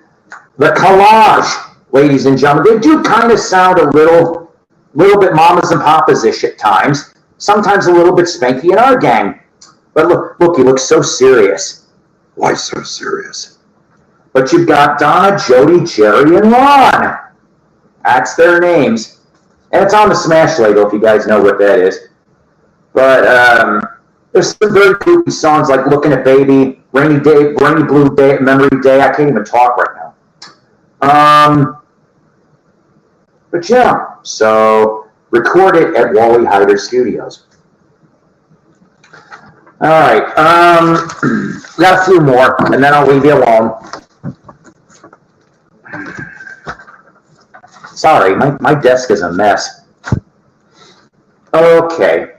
The Collage. Ladies and gentlemen, they do kind of sound a little bit mamas and papas-ish at times. Sometimes a little bit Spanky in our gang. But look, he looks so serious. Why so serious? But you've got Donna, Jody, Jerry, and Ron. That's their names. And it's on the Smash label, if you guys know what that is. But there's some very creepy songs like Looking at Baby, Rainy Day, Rainy Blue Day, Memory Day. I can't even talk right now. But yeah, so recorded at Wally Hyder Studios. All right, got a few more, and then I'll leave you alone. Sorry, my desk is a mess. Okay.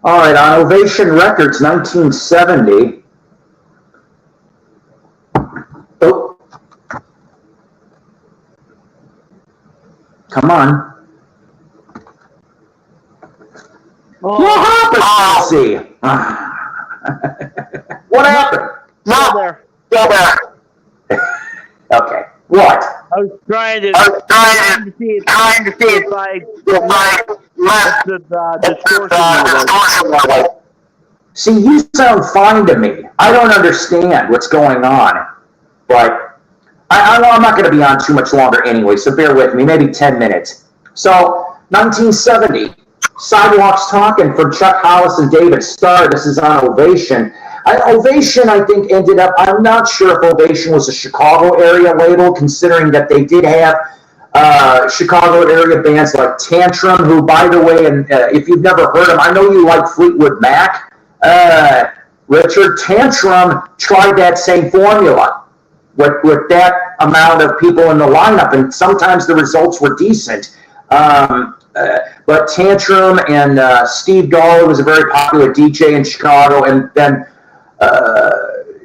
All right, on Ovation Records, 1970, Come on. What happened, Nancy? What happened? Still there. Okay. What? I was trying to see if I left the distortion level. See, you sound fine to me. I don't understand what's going on, but I'm not going to be on too much longer anyway, so bear with me, maybe 10 minutes. So, 1970, Sidewalks Talking from Chuck Hollis and David Starr. This is on Ovation. Ovation, I think, ended up, I'm not sure if Ovation was a Chicago area label, considering that they did have Chicago area bands like Tantrum, who, by the way, and if you've never heard them, I know you like Fleetwood Mac. Richard, Tantrum tried that same formula with that amount of people in the lineup, and sometimes the results were decent. But Tantrum and Steve Dahl was a very popular DJ in Chicago, and then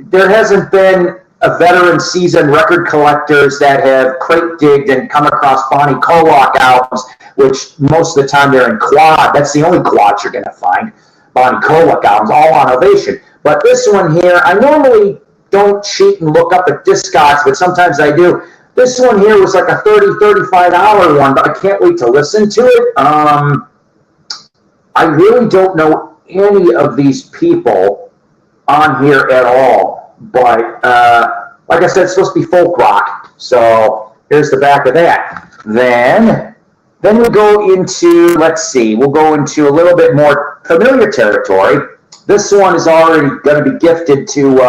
there hasn't been a veteran seasoned record collectors that have crate digged and come across Bonnie Kolock albums, which most of the time they're in quad. That's the only quads you're going to find. Bonnie Kolock albums, all on Ovation. But this one here, I normally don't cheat and look up at Discogs, but sometimes I do. This one here was like a $30, $35 one, but I can't wait to listen to it. I really don't know any of these people on here at all, but like I said, it's supposed to be folk rock. So here's the back of that. Then we go into, let's see, we'll go into a little bit more familiar territory. This one is already going to be gifted to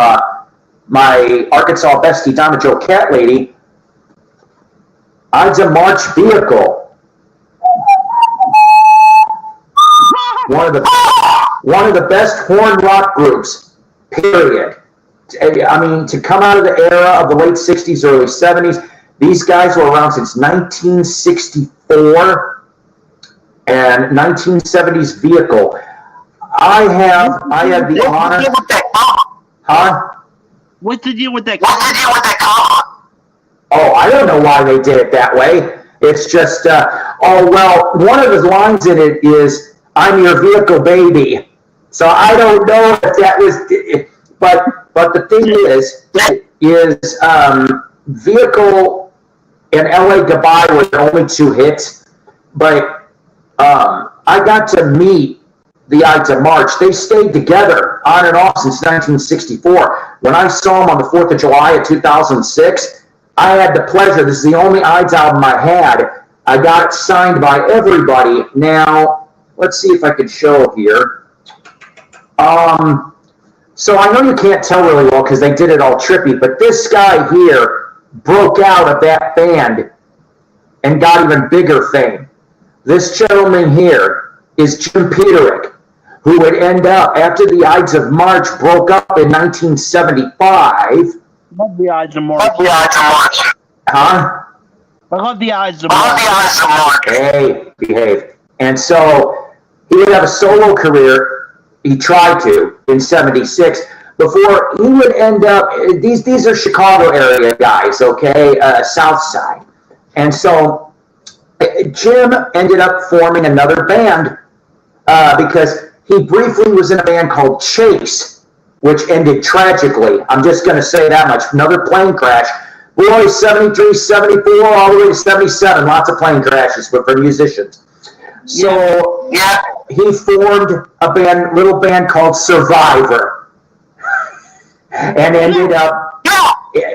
my Arkansas bestie, Donna Jo Cat Lady. Ides of March Vehicle. One of the best horn rock groups, period. I mean, to come out of the era of the late 60s, early 70s, these guys were around since 1964 and 1970s Vehicle. I had the honor. Huh? What's the deal with that? Oh, I don't know why they did it that way. It's just, one of the lines in it is, "I'm your vehicle, baby." So I don't know if that was, but the thing is Vehicle and LA Goodbye were the only two hits, but I got to meet the Ides of March. They stayed together on and off since 1964. When I saw them on the 4th of July of 2006, I had the pleasure. This is the only Ides album I had. I got it signed by everybody. Now, let's see if I can show here. So I know you can't tell really well because they did it all trippy, but this guy here broke out of that band and got even bigger fame. This gentleman here is Jim Peterick, who would end up, after the Ides of March broke up in 1975. Love the Ides of March. Huh? I love the Ides of March. Hey, behave. And so he would have a solo career. He tried to in 76 before he would end up. These are Chicago area guys, okay, South Side. And so Jim ended up forming another band because he briefly was in a band called Chase, which ended tragically. I'm just going to say that much. Another plane crash. Boy, 73, 74, all the way to 77. Lots of plane crashes for musicians. So he formed a little band called Survivor, and ended up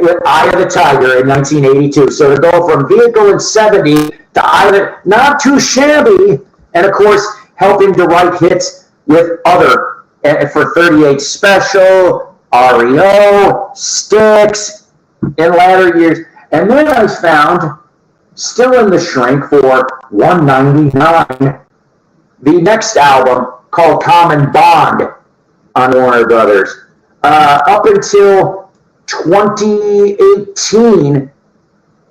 with Eye of the Tiger in 1982. So to go from Vehicle in 70 to Eye of the, not too shabby, and of course helping to write hits with other, for 38 Special, REO, Styx, in latter years. And then I found, still in the shrink for $199, the next album called Common Bond on Warner Brothers. Up until 2018,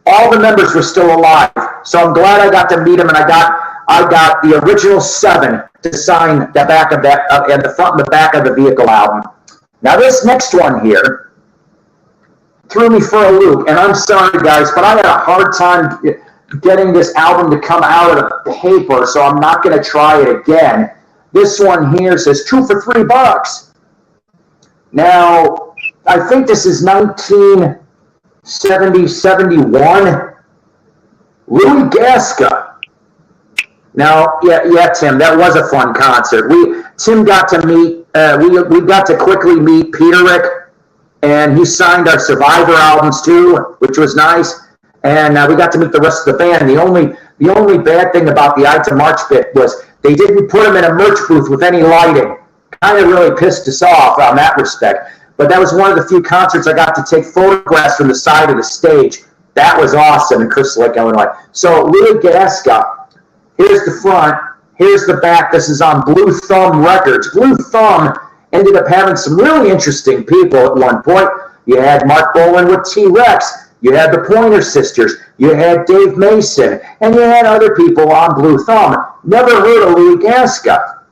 all the members were still alive. So I'm glad I got to meet them, and I got the original 7 to sign the back of that, and the front and the back of the Vehicle album. Now this next one here threw me for a loop, and I'm sorry guys, but I had a hard time getting this album to come out of the paper, so I'm not going to try it again. This one here says 2 for $3. Now, I think this is 1970, 71. Louis Gasca. Now, yeah, Tim, that was a fun concert. Tim got to meet, we got to quickly meet Peter Rick, and he signed our Survivor albums too, which was nice. And we got to meet the rest of the band. The only bad thing about the Eye to March bit was they didn't put him in a merch booth with any lighting. Kind of really pissed us off on that respect. But that was one of the few concerts I got to take photographs from the side of the stage. That was awesome in Crystal Lake, Illinois. So Louis Gasca. Here's the front. Here's the back. This is on Blue Thumb Records. Blue Thumb ended up having some really interesting people at one point. You had Mark Bolan with T-Rex. You had the Pointer Sisters. You had Dave Mason. And you had other people on Blue Thumb. Never heard of Louis Gasca.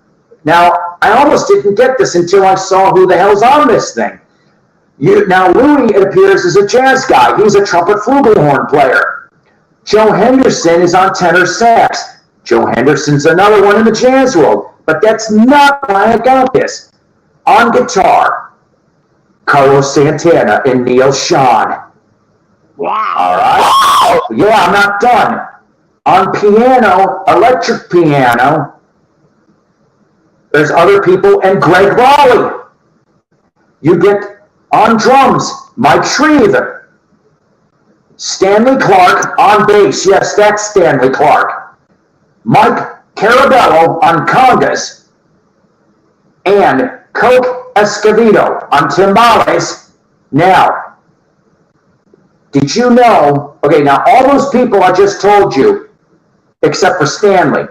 Now, I almost didn't get this until I saw who the hell's on this thing. Now, Louis, it appears, is a jazz guy. He's a trumpet flugelhorn player. Joe Henderson is on tenor sax. Joe Henderson's another one in the jazz world. But that's not why I got this. On guitar, Carlos Santana and Neil Schon. Wow. All right. Yeah, I'm not done. On piano, electric piano, there's other people, and Greg Raleigh. You get on drums, Mike Shreve. Stanley Clark on bass. Yes, that's Stanley Clark. Mike Carabello on congas. And Coke Escovedo on timbales. Now, did you know, okay, now all those people I just told you, except for Stanley,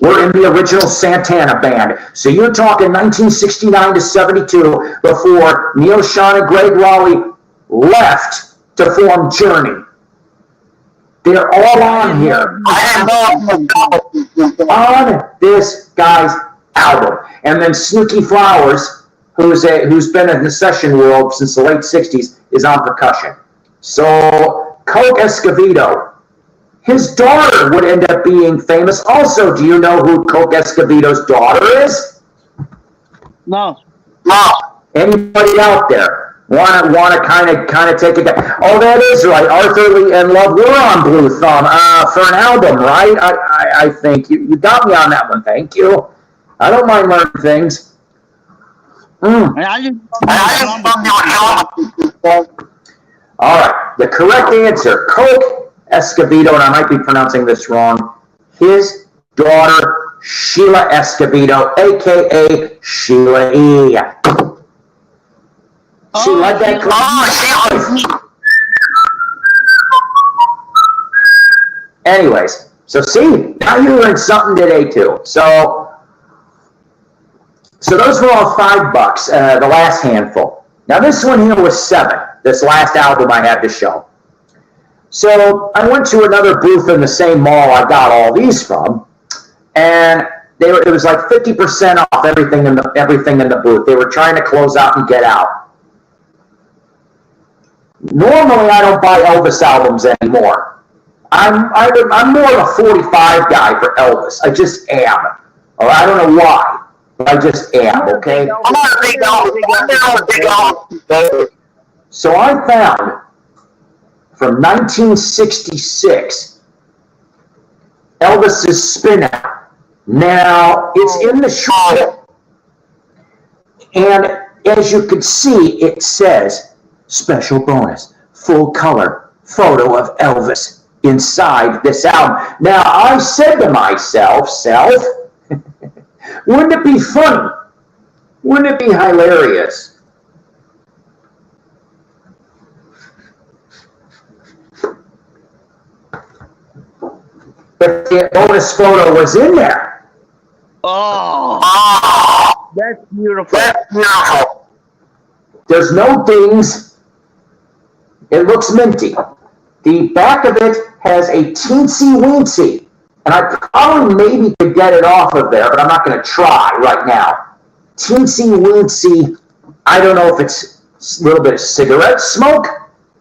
were in the original Santana band. So you're talking 1969 to 72 before Neil Schon and Greg Raleigh left to form Journey. They're all on here. On this guy's album. And then Snooky Flowers, who's been in the session world since the late 60s, is on percussion. So Coke Escovedo, his daughter would end up being famous. Also, do you know who Coke Escovedo's daughter is? No. Anybody out there want to kind of take it down? Oh, that is right. Arthur Lee and Love were on Blue Thumb for an album, right? I think you got me on that one. Thank you. I don't mind learning things. All right. The correct answer, Coke Escovedo, and I might be pronouncing this wrong, his daughter, Sheila Escovedo, a.k.a. Sheila E. She led that class. Anyways, so see, now you learned something today too. So those were all $5, the last handful. Now this one here was $7, this last album I had to show. So I went to another booth in the same mall I got all these from, and it was like 50% off everything in the booth. They were trying to close out and get out. Normally, I don't buy Elvis albums anymore. I'm more of a 45 guy for Elvis. I just am. Or I don't know why, but I just am. Okay. So I found from 1966 Elvis's Spin Out. Now it's in the shop, and as you can see, it says special bonus, full color photo of Elvis inside this album. Now I said to myself, wouldn't it be funny? Wouldn't it be hilarious? If the bonus photo was in there. Oh, that's beautiful. There's no dings. It looks minty. The back of it has a teensy-weensy, and I probably maybe could get it off of there, but I'm not going to try right now. Teensy-weensy, I don't know if it's a little bit of cigarette smoke,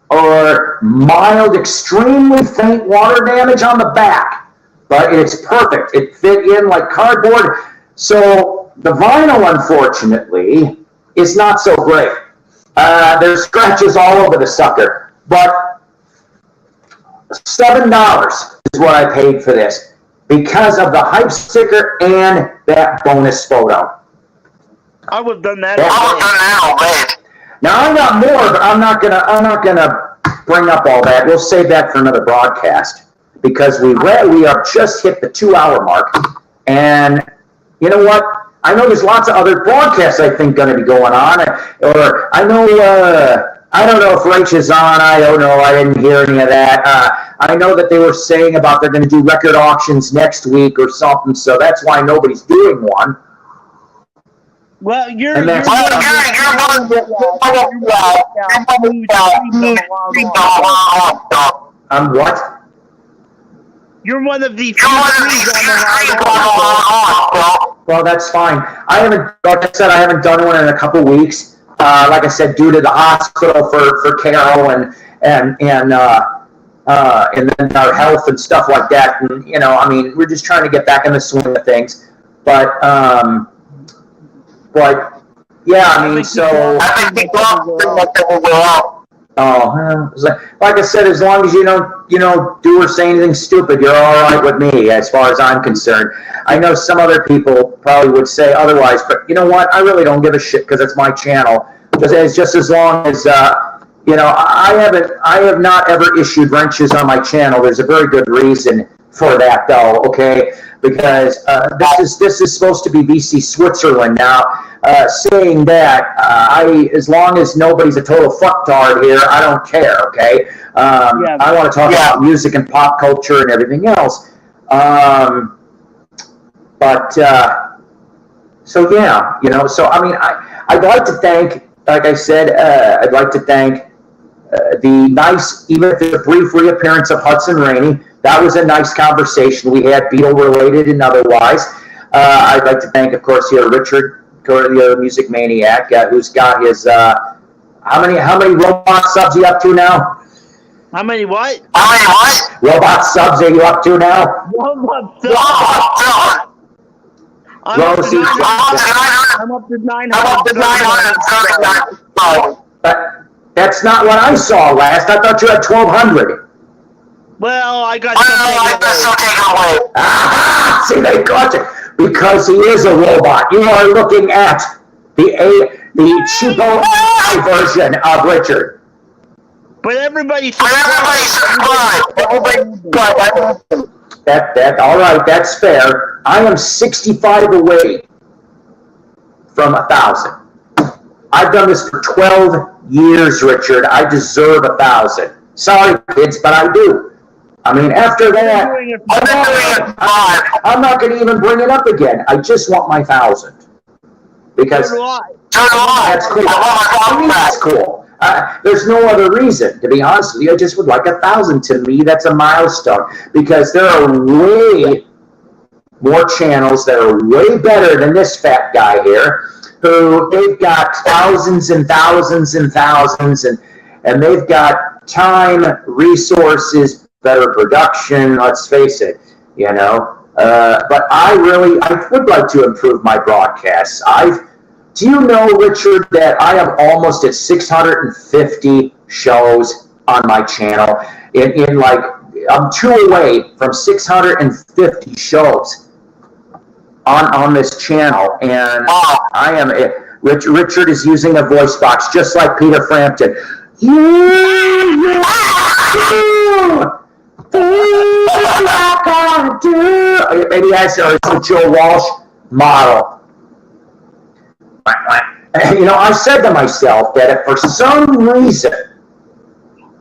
or mild, extremely faint water damage on the back, but it's perfect. It fit in like cardboard. So the vinyl, unfortunately, is not so great. There's scratches all over the sucker, but $7 is what I paid for this because of the hype sticker and that bonus photo. I would have done that. Now I got more, but I'm not gonna bring up all that. We'll save that for another broadcast because we are just hit the 2-hour mark, and you know what? I know there's lots of other broadcasts I think going to be going on, or I know I don't know if Rach is on. I don't know. I didn't hear any of that. I know that they were saying about they're going to do record auctions next week or something, so that's why nobody's doing one. Well, you're And that's- I'm what? You're one of the Well, that's fine. I haven't, like I said, I haven't done one in a couple weeks. Like I said, due to the hospital for Carol and then our health and stuff like that. And you know, I mean, we're just trying to get back in the swing of things. But yeah, I mean, so. Like I said, as long as you don't do or say anything stupid, you're all right with me, as far as I'm concerned. I know some other people probably would say otherwise, but you know what? I really don't give a shit because it's my channel. Just as long as I have not ever issued wrenches on my channel. There's a very good reason for that, though. Okay, because this is supposed to be BC Switzerland now. Saying that, as long as nobody's a total fucktard here, I don't care, okay? I want to talk about music and pop culture and everything else. So yeah, so I mean, I'd like to thank, like I said, I'd like to thank the nice, even if it's a brief reappearance of Hudson Rainey. That was a nice conversation we had, Beatle-related and otherwise. I'd like to thank, of course, here, Richard, the Music Maniac, who's got his how many robot subs are you up to now? How many what? Robot subs are you up to now? Robot subs. I'm up to 900. That's not what I saw last. I thought you had 1,200. Well, I got some taken away. Aha! See, they got you. Because he is a robot. You are looking at the cheapo version of Richard. But everybody subscribed. That all right, that's fair. I am 65 away from 1,000. I've done this for 12 years, Richard. I deserve 1,000. Sorry, kids, but I do. I mean, after that, I'm not going to even bring it up again. I just want my 1,000. Because that's cool. To me, that's cool. There's no other reason, to be honest with you. I just would like 1,000. To me, that's a milestone. Because there are way more channels that are way better than this fat guy here, who they've got thousands and thousands and thousands, and they've got time, resources, better production, let's face it, but I would like to improve my broadcasts. Do you know, Richard, that I am almost at 650 shows on my channel? I'm 2 away from 650 shows on this channel, and I am, Richard is using a voice box just like Peter Frampton. Maybe it's a Joe Walsh model. I said to myself that if for some reason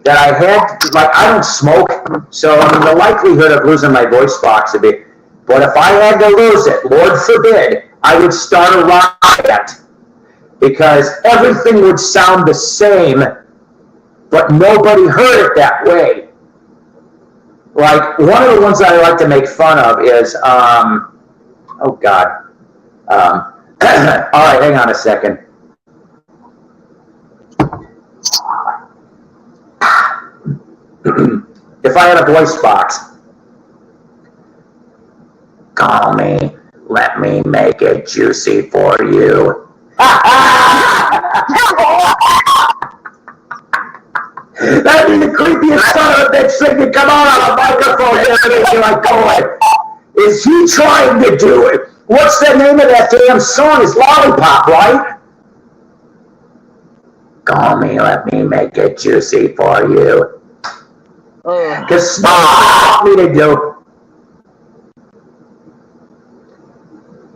that I had, I don't smoke, so I mean, the likelihood of losing my voice box would be, but if I had to lose it, Lord forbid, I would start a riot because everything would sound the same, but nobody heard it that way. Like, one of the ones that I like to make fun of is, oh God. All right, hang on a second. if I had a voice box. Call me. Let me make it juicy for you. That'd be the creepiest son of a bitch thing to come out on a microphone and everything like going. Is he trying to do it? What's the name of that damn song? It's Lollipop, right? Call me, let me make it juicy for you. Because want me to do.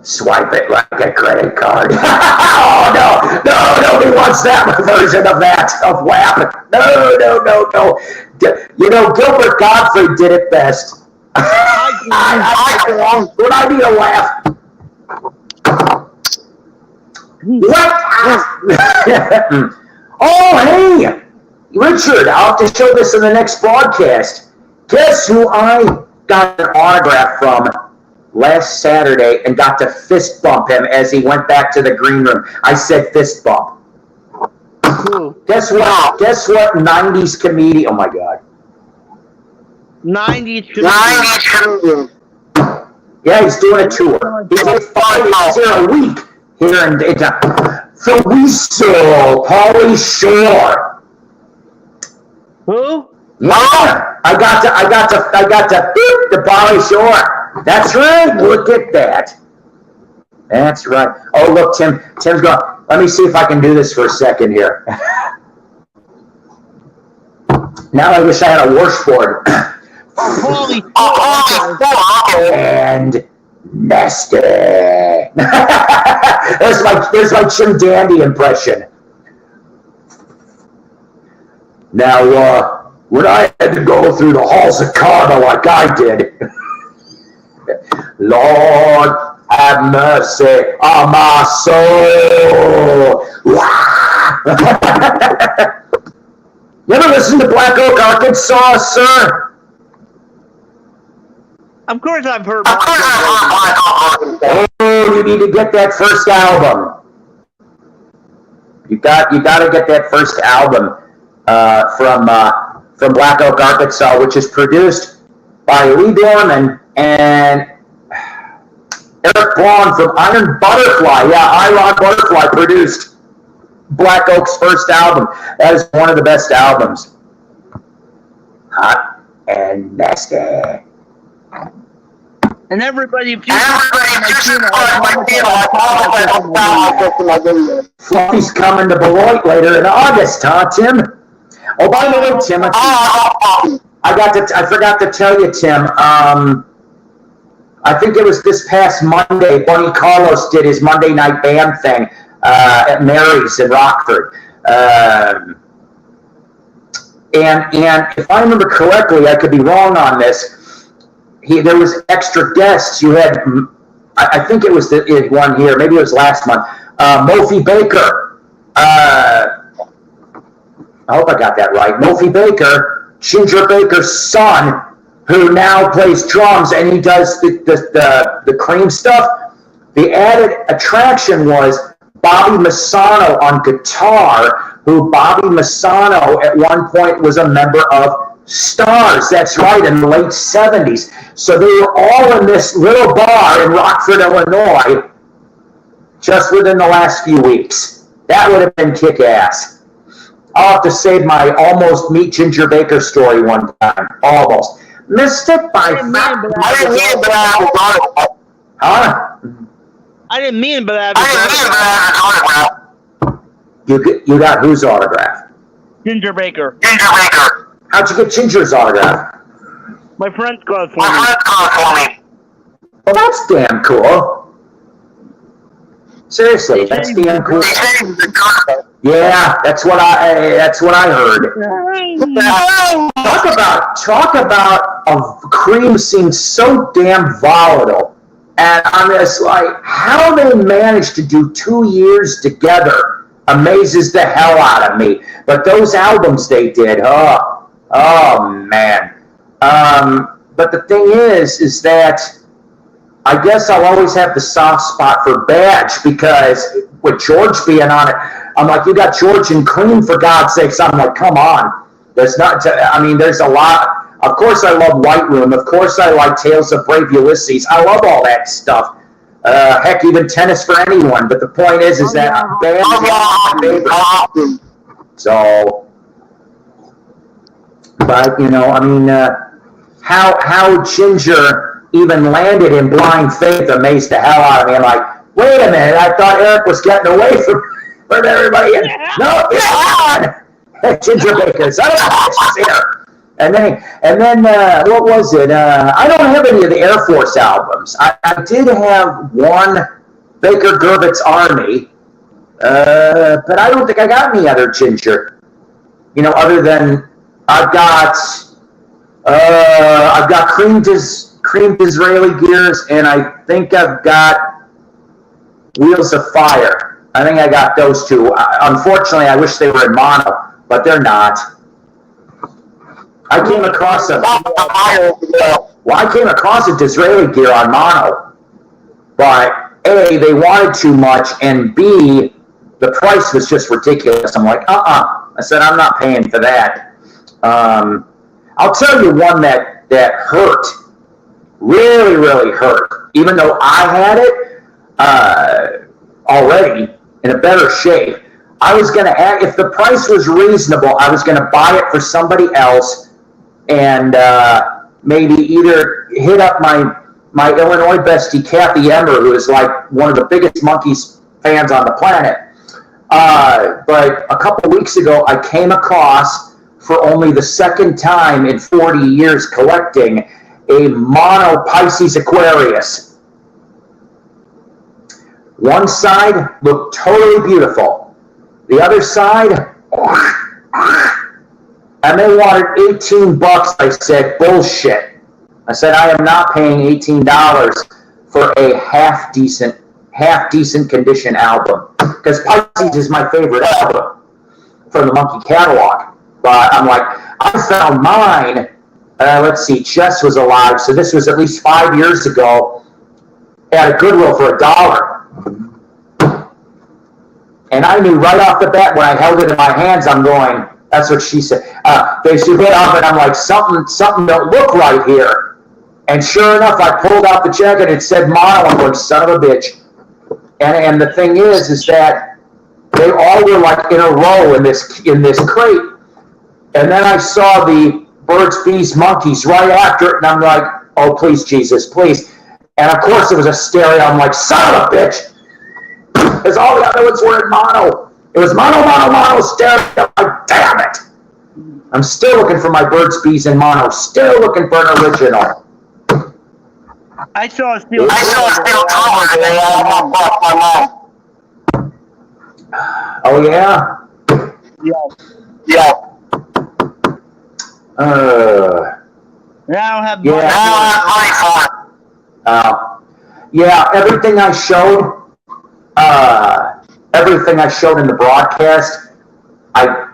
Swipe it like a credit card. Oh, no, nobody wants that version of that, of WAP. No. You know, Gilbert Gottfried did it best. When I need a laugh. What? Oh, hey, Richard, I'll have to show this in the next broadcast. Guess who I got an autograph from last Saturday and got to fist bump him as he went back to the green room? I said fist bump. Guess what? 90s comedian. Oh my God. 90s comedian. Yeah, he's doing a tour. He's like 5 days here a week here in the Weasel, Pauly Shore. Who? Yeah, I got to beep the Pauly Shore. That's right. Look at that. That's right. Oh, look, Tim's going. Let me see if I can do this for a second here. Now I wish I had a washboard. Holy and nasty. There's my Jim Dandy impression. Now, when I had to go through the halls of karma like I did, Lord have mercy on my soul. You ever listen to Black Oak, Arkansas, sir? Of course I've heard. Oh, you need to get that first album. You got to get that first album from Black Oak, Arkansas, which is produced by Lee Dorman and Eric Braun from Iron Butterfly. Yeah, Iron Butterfly produced Black Oak's first album. That is one of the best albums. Hot and nasty. And everybody, if you Fluffy's coming to Beloit later in August, huh, Tim? Oh, by the way, Tim, I forgot to tell you, Tim. I think it was this past Monday, Bonnie Carlos did his Monday night band thing at Mary's in Rockford. And if I remember correctly, I could be wrong on this. There was extra guests. You had, I think it was the one here, maybe it was last month. Mophie Baker. I hope I got that right. Mophie Baker, Ginger Baker's son, who now plays drums, and he does the Cream stuff. The added attraction was Bobby Massano on guitar, who Bobby Massano at one point was a member of Stars. That's right, in the late 70s. So they were all in this little bar in Rockford, Illinois, just within the last few weeks. That would have been kick-ass. I'll have to save my almost meet Ginger Baker story one time. Almost. Missed it by... Huh? I didn't mean, but You got whose autograph? Ginger Baker. How'd you get Ginger's autograph? My friend's got it for me. Well, that's damn cool. Seriously, that's damn cool. Yeah, that's what I heard. Talk about a Cream scene so damn volatile. And I'm just like, how they managed to do 2 years together amazes the hell out of me. But those albums they did, oh man. But the thing is that I guess I'll always have the soft spot for Badge, because with George being on it, I'm like, you got George and Cream, for God's sakes. I'm like, come on. There's not, I mean, there's a lot. Of course I love White Room. Of course I like Tales of Brave Ulysses. I love all that stuff. Heck, even Tennis for Anyone. But the point is that bands are my favorite. So, but, you know, I mean, how Ginger even landed in Blind Faith amazed the hell out of me. I'm like, wait a minute, I thought Eric was getting away from everybody. No, he's on! Ginger Baker, son of a bitch, is here. And then what was it? I don't have any of the Air Force albums. I did have one, Baker Gervitz Army, but I don't think I got any other Ginger. You know, other than I've got creamed Israeli Gears, and I think I've got Wheels of Fire. I think I got those two. Unfortunately, I wish they were in mono, but they're not. I came across a Disraeli gear on mono, but A, they wanted too much, and B, the price was just ridiculous. I'm like, I said, I'm not paying for that. I'll tell you one that hurt, really, really hurt, even though I had it already in a better shape. I was going to, if the price was reasonable, I was going to buy it for somebody else and maybe either hit up my Illinois bestie, Kathy Emmer, who is like one of the biggest Monkees fans on the planet. But a couple weeks ago, I came across, for only the second time in 40 years collecting, a mono Pisces Aquarius. One side looked totally beautiful. The other side, and they wanted $18. I said, bullshit. I said, I am not paying $18 for a half decent condition album. Because Pisces is my favorite album from the Monkey catalog. But I'm like, I found mine, let's see, Jess was alive, so this was at least 5 years ago, at a Goodwill for $1. And I knew right off the bat when I held it in my hands, I'm going, that's what she said. They should hit off, and I'm like, something don't look right here. And sure enough, I pulled out the jacket, it said mono, I'm going, son of a bitch. And the thing is that they all were like in a row in this crate. And then I saw the Birds, Bees, Monkeys right after it, and I'm like, oh, please, Jesus, please. And of course, it was a stereo. I'm like, son of a bitch. Because all the other ones were in mono. It was mono, stereo. I'm like, damn it. I'm still looking for my Birds, Bees, and mono. Still looking for an original. I saw a steel cover and they all off my mom. Oh, yeah? Yeah. I don't have money. Yeah, everything I showed in the broadcast, I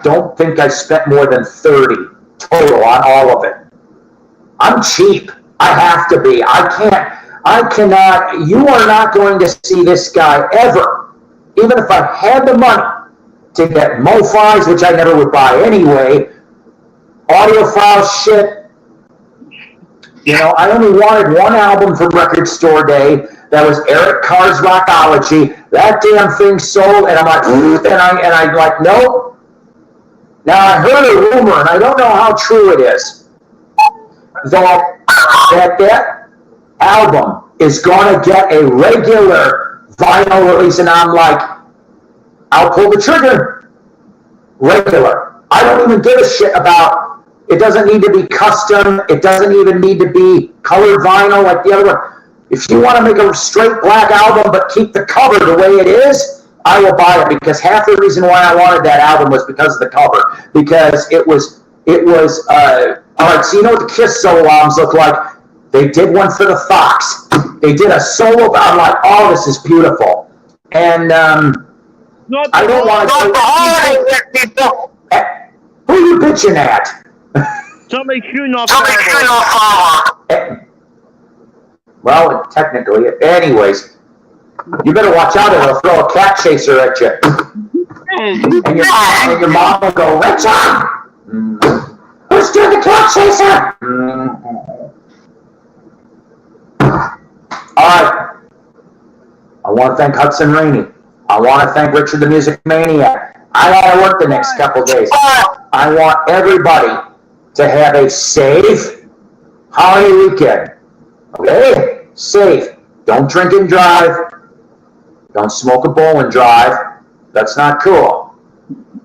don't think I spent more than $30 total on all of it. I'm cheap. I have to be. I cannot, you are not going to see this guy ever, even if I had the money to get MoFis, which I never would buy anyway, audiophile shit. You know, I only wanted one album from Record Store Day. That was Eric Carr's Rockology. That damn thing sold, and I'm like, and I'm like, nope. Now I heard a rumor, and I don't know how true it is, that album is going to get a regular vinyl release, and I'm like, I'll pull the trigger. Regular. I don't even give a shit about. It doesn't need to be custom. It doesn't even need to be colored vinyl like the other one. If you want to make a straight black album but keep the cover the way it is, I will buy it, because half the reason why I wanted that album was because of the cover. Because it was all right, so you know what the Kiss solo albums look like? They did one for the Fox. They did a solo. I'm like, oh, this is beautiful. And I don't want to. Who are you bitching at? Somebody shooting off. Well, technically, anyways, you better watch out, or they'll throw a cat chaser at you. And your mom will go, Richard! Who's doing the clock chaser? Alright. I want to thank Hudson Rainey. I want to thank Richard the Music Maniac. I gotta work the next couple days. I want everybody to have a safe holiday weekend. Okay? Safe. Don't drink and drive. Don't smoke a bowl and drive. That's not cool.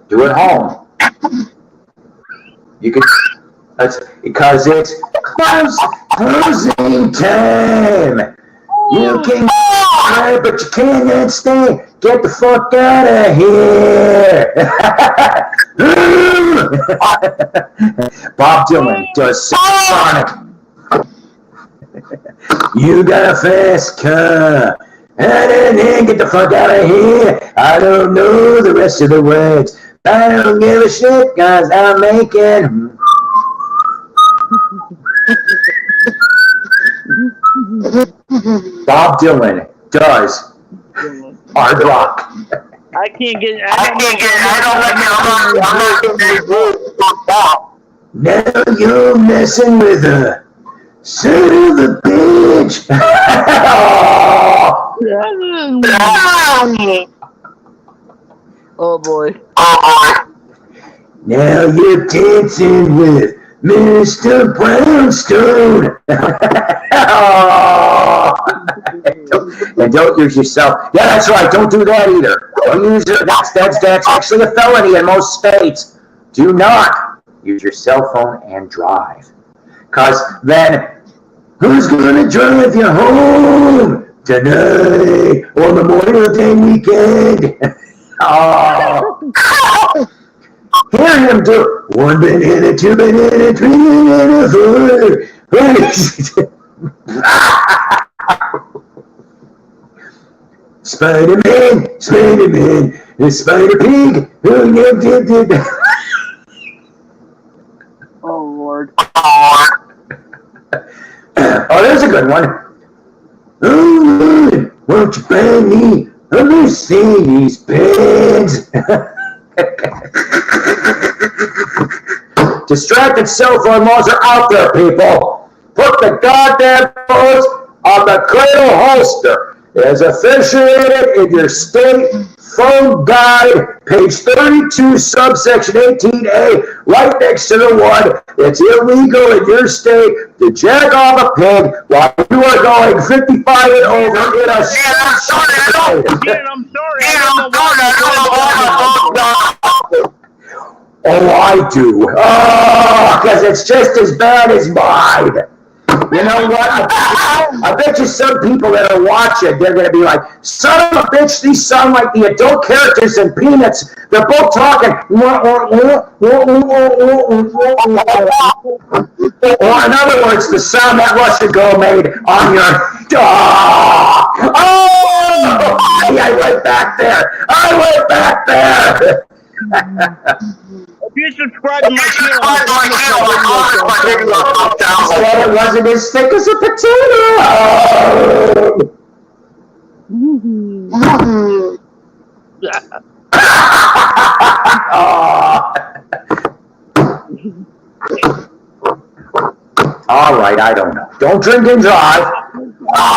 Do it home. You can. That's because it's closing time. You can stay, but you cannot stay. Get the fuck out of here. Bob Dylan does Sonic. You got a fast car. Get the fuck out of here. I don't know the rest of the words. I don't give a shit because I'm making. Bob Dylan does hard rock. I can't get. Now you're messing with her. Son of a bitch. Oh boy. Now you're dancing with Mr. Brownstone. And don't use yourself. Yeah, that's right. Don't do that either. Don't use it. That's actually a felony in most states. Do not use your cell phone and drive. Because then, who's going to drive you home tonight on Memorial Day weekend? Oh. Hear him do 1 banana, 2 banana, 3 banana, 4. Spider-Man, the Spider-Pig. Oh Lord. Oh, there's a good one. Oh Lord, won't you buy me a Mercedes Benz? Distracted cell phone laws are out there, people. Put the goddamn phones on the cradle holster. As officiated in your state phone guide, page 32, subsection 18A, right next to the one. It's illegal in your state to jack off a pig while you are going 55 and over in a Oh, I do. Oh, because it's just as bad as mine. You know what? I bet you some people that are watching, they're going to be like, son of a bitch, these sound like the adult characters in Peanuts. They're both talking. Or in other words, the sound that Russian girl made on your dog. Oh! I went back there. If you subscribe to my channel, it wasn't as thick as a potato. All right, I don't know. Don't drink and drive.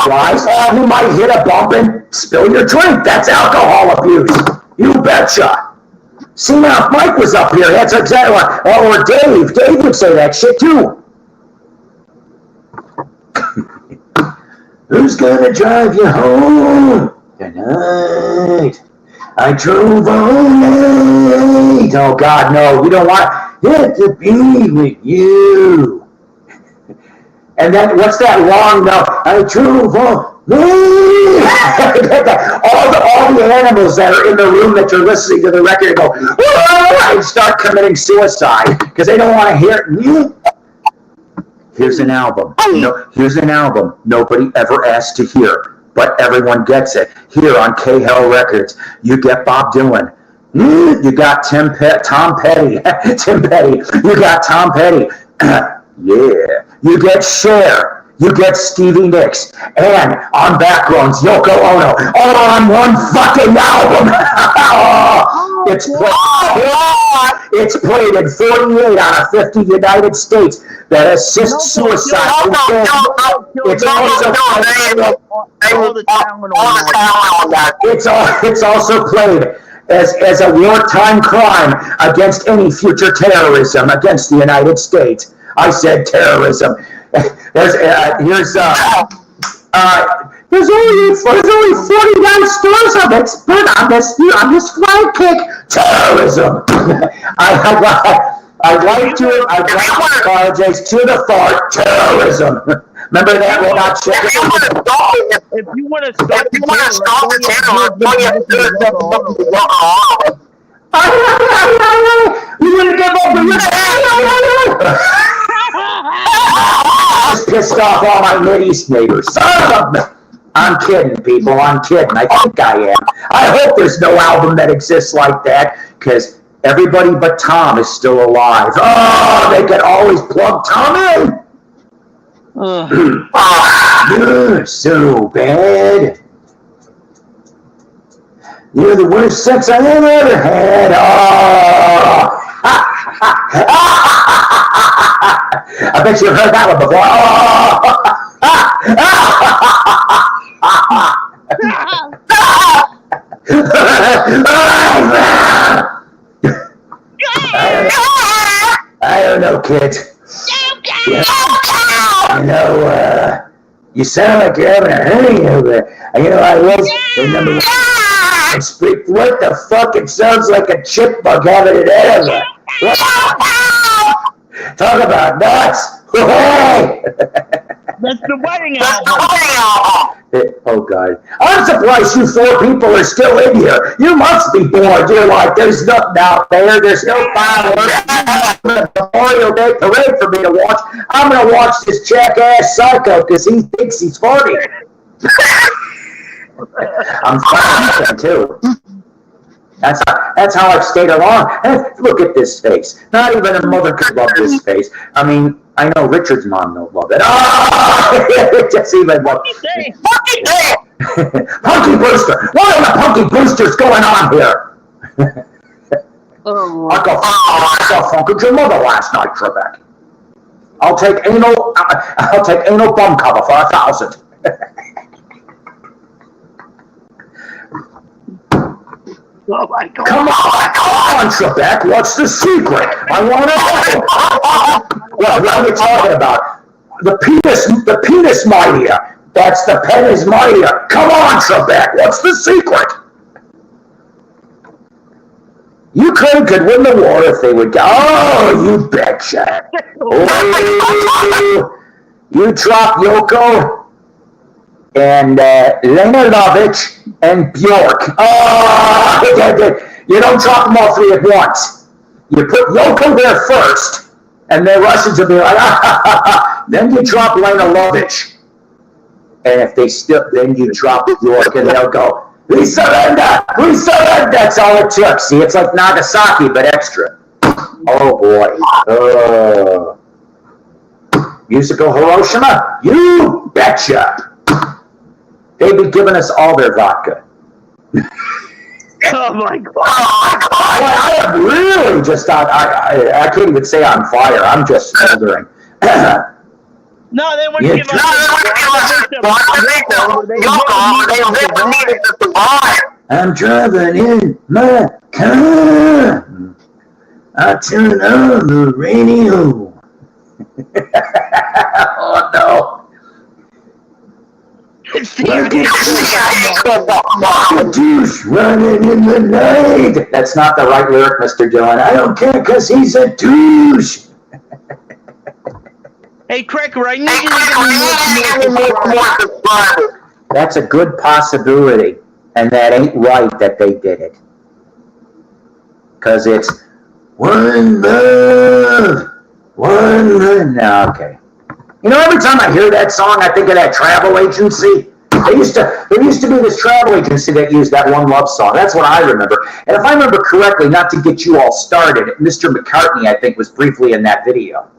Guys, you might hit a bump and spill your drink. That's alcohol abuse. You betcha. See, now, if Mike was up here, that's exactly what, or Dave. Dave would say that shit, too. Who's gonna drive you home tonight? I drove all night. Oh, God, no. You don't want it to be with you. And then, what's that long note? I drove all all the animals that are in the room that you're listening to the record go, and start committing suicide because they don't want to hear it. Here's an album. Here's an album nobody ever asked to hear, but everyone gets it. Here on K-Hell Records, you get Bob Dylan. You got Tom Petty. Tim Petty. You got Tom Petty. Yeah. You get Cher. You get Stevie Nicks, and on backgrounds, Yoko Ono, all on one fucking album. It's played in 48 out of 50 United States that assists suicide. It's also played as a wartime crime against any future terrorism against the United States. I said terrorism. There's only 49 stores of it, but on this flight kick, terrorism. I'd like to apologize to the fart, terrorism. Remember that robot chicken? If you want to start the terror, you want to give up I just pissed off all my Mideast neighbors. I'm kidding, people. I'm kidding. I think I am. I hope there's no album that exists like that, because everybody but Tom is still alive. Oh, they could always plug Tom in. You're so bad. You're the worst sex I've ever had. Oh. I bet you've heard that one before. I don't know, kids. You know, you sound like you're having a hernia over there. You know, I was the number one. What the fuck? It sounds like a chipmunk having an asthma. Talk about nuts. That's the wedding album. Oh, God. I'm surprised you 4 people are still in here. You must be bored. You're like, there's nothing out there. There's no fireworks. Memorial Day parade for me to watch. I'm going to watch this jackass Psycho because he thinks he's funny. I'm funny, too. That's how I've stayed along. Look at this face. Not even a mother could love this face. I mean, I know Richard's mom don't love it. Oh! Just even what? Punky Brewster! What are the Punky Brewsters going on here? I got funk at your mother last night, Trebek. I'll take anal bum cover for 1,000. Oh my God. Come on, Trebek. What's the secret? I want to know. Well, what are we talking about? The penis mightier. That's the penis mightier. Come on, Trebek. What's the secret? Ukraine could win the war if they would go. Oh, you betcha. Oh, you drop Yoko and Lena Lovitch and Bjork. Oh, you don't drop them all 3 at once. You put Yoko there first, and the Russians will be like, then you drop Lena Lovitch. And if they still, then you drop Bjork, and they'll go, we surrender! We surrender! That's all it took. See, it's like Nagasaki, but extra. Oh, boy. Musical Hiroshima? You betcha! They'd be giving us all their vodka. Oh my God! I am really just on. I can't even say on fire. I'm just smoldering. No, they wouldn't give us. I'm driving in my car. I turn on the radio. Oh no. Douche running in the night. That's not the right lyric, Mr. Dillon. I don't care because he's a douche. Hey, Cracker, I need you to get me. That's a good possibility, and that ain't right that they did it. Because it's one love, one love. No, okay. You know, every time I hear that song, I think of that travel agency. There used to be this travel agency that used that One Love song. That's what I remember. And if I remember correctly, not to get you all started, Mr. McCartney, I think, was briefly in that video.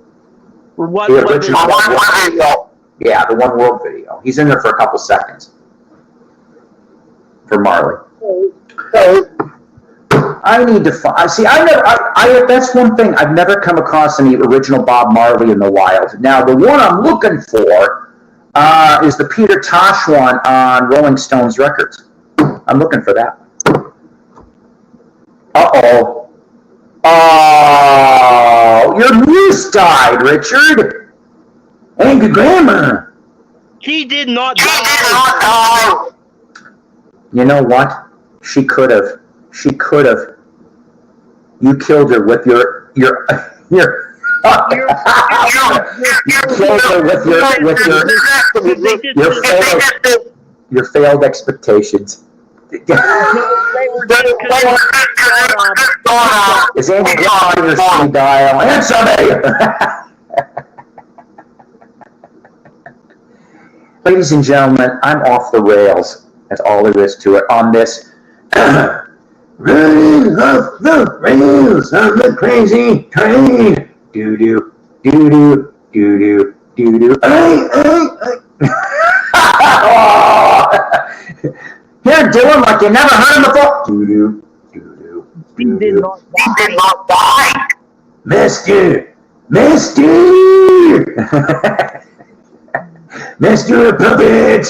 What video? Yeah, the One World video. He's in there for a couple seconds. For Marley. I need to find. See, that's one thing. I've never come across any original Bob Marley in the wild. Now, the one I'm looking for is the Peter Tosh one on Rolling Stones Records. I'm looking for that. Uh-oh. Oh, your muse died, Richard. Angry Grandma. She did not die. You know what? She could have. She could have. You killed her with your you killed her with your failed expectations. Is Andy on your speed dial? Answer me! Ladies and gentlemen, I'm off the rails. That's all there is to it on this. Running off the rails on the crazy train. Doo-doo, doo-doo, doo-doo, doo-doo. You're doing like you never heard him before. Doo-doo, doo-doo, doo-doo. He did not die. Mister. Mr. Puppet.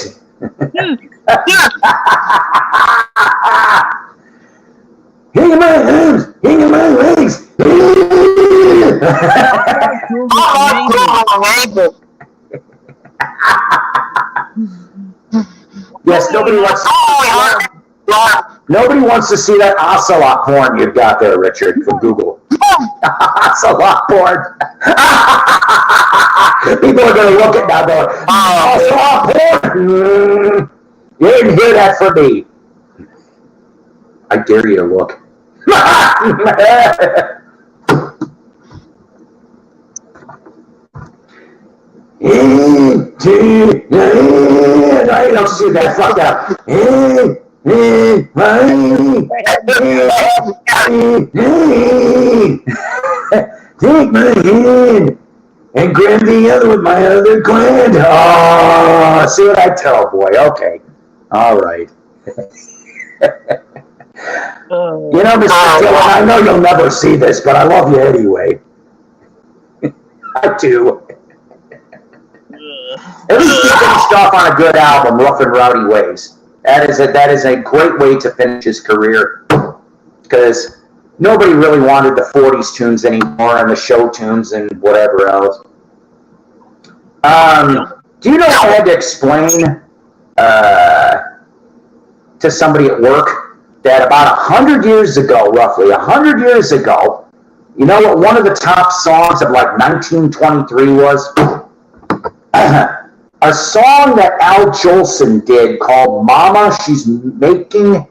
Hang my arms, hang my legs. Yes, nobody wants to see that ocelot porn you've got there, Richard, from Google. Ocelot porn. People are going to look at that going, ocelot porn. You didn't hear that from me. I dare you to look. I don't see that. Fuck that. Take my hand and grab the other with my other gland. Oh, see what I tell, boy. Okay. All right. You know, Mr. Dillon, I know you'll never see this, but I love you anyway. I do. At least you finished off on a good album, Rough and Rowdy Ways. That is a great way to finish his career, because nobody really wanted the 40s tunes anymore and the show tunes and whatever else. Do you know I had to explain to somebody at work that about 100 years ago, roughly 100 years ago, you know what one of the top songs of like 1923 was? A song that Al Jolson did called Mama, She's Making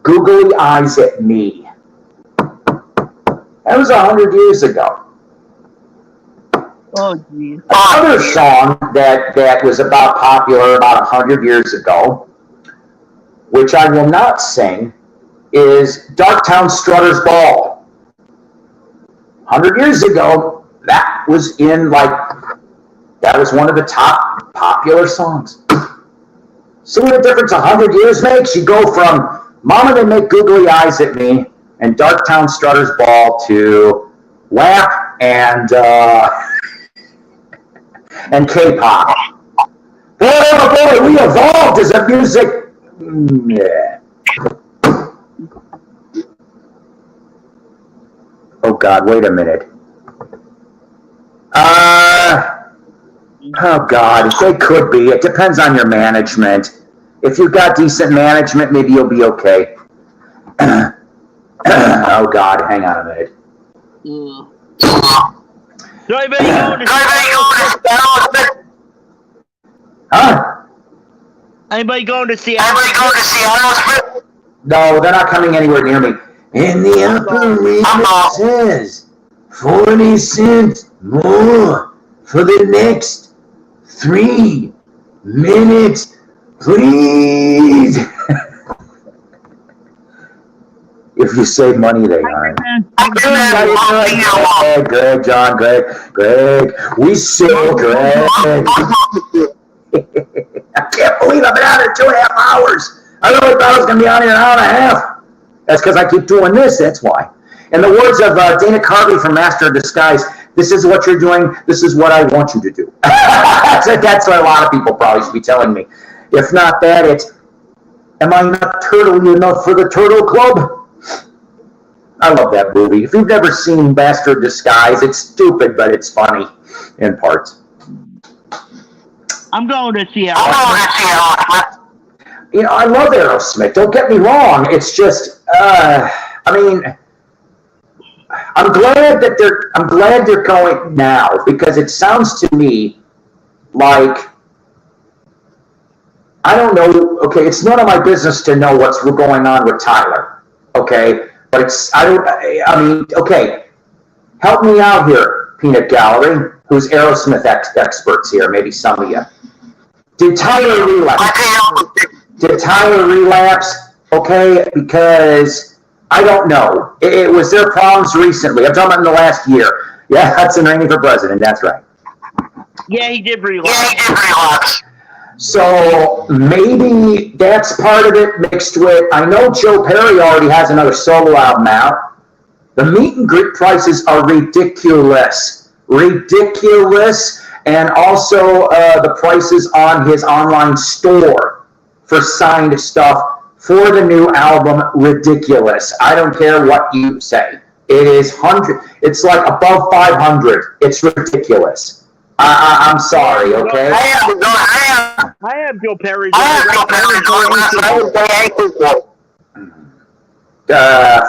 Googly Eyes at Me. That was 100 years ago. Oh, geez. Another song that was about popular about 100 years ago, which I will not sing, is Darktown Strutter's Ball. 100 years ago, that was one of the top popular songs. See what a difference 100 years makes? You go from Mama, They Make Googly Eyes at Me and Darktown Strutter's Ball to WAP and K-pop. Boy, we evolved as a music. Yeah. Oh God, wait a minute. Oh God, they could be. It depends on your management. If you've got decent management, maybe you'll be okay. Oh God, hang on a minute. Huh? Anybody going to see? No, they're not coming anywhere near me. And the operator says 40 cents more for the next 3 minutes, please. If you save money, they aren't. Greg, John, Greg. We still, Greg. I can't believe I've been out here 2.5 hours. I really thought I was going to be out here an hour and a half. That's because I keep doing this, that's why. In the words of Dana Carvey from Master of Disguise, this is what you're doing, this is what I want you to do. That's what a lot of people probably should be telling me. If not that, it's, am I not turtly enough for the Turtle Club? I love that movie. If you've never seen Master of Disguise, it's stupid, but it's funny in parts. I'm going to see it. You know, I love Aerosmith. Don't get me wrong. It's just, I mean, I'm glad they're going now, because it sounds to me like, I don't know. Okay, it's none of my business to know what's going on with Tyler. Okay. But okay, help me out here, Peanut Gallery, who's Aerosmith experts here, maybe some of you. Did Tyler relapse? Okay, because I don't know. It was their problems recently. I'm talking about in the last year. Yeah, Hudson Rainey for president, that's right. Yeah, he did relapse. So maybe that's part of it mixed with, I know Joe Perry already has another solo album out. The meet and greet prices are ridiculous. Ridiculous. And also the prices on his online store for signed stuff for the new album, ridiculous. I don't care what you say. It is it's like above 500. It's ridiculous. I'm sorry, okay? I have Joe Perry's.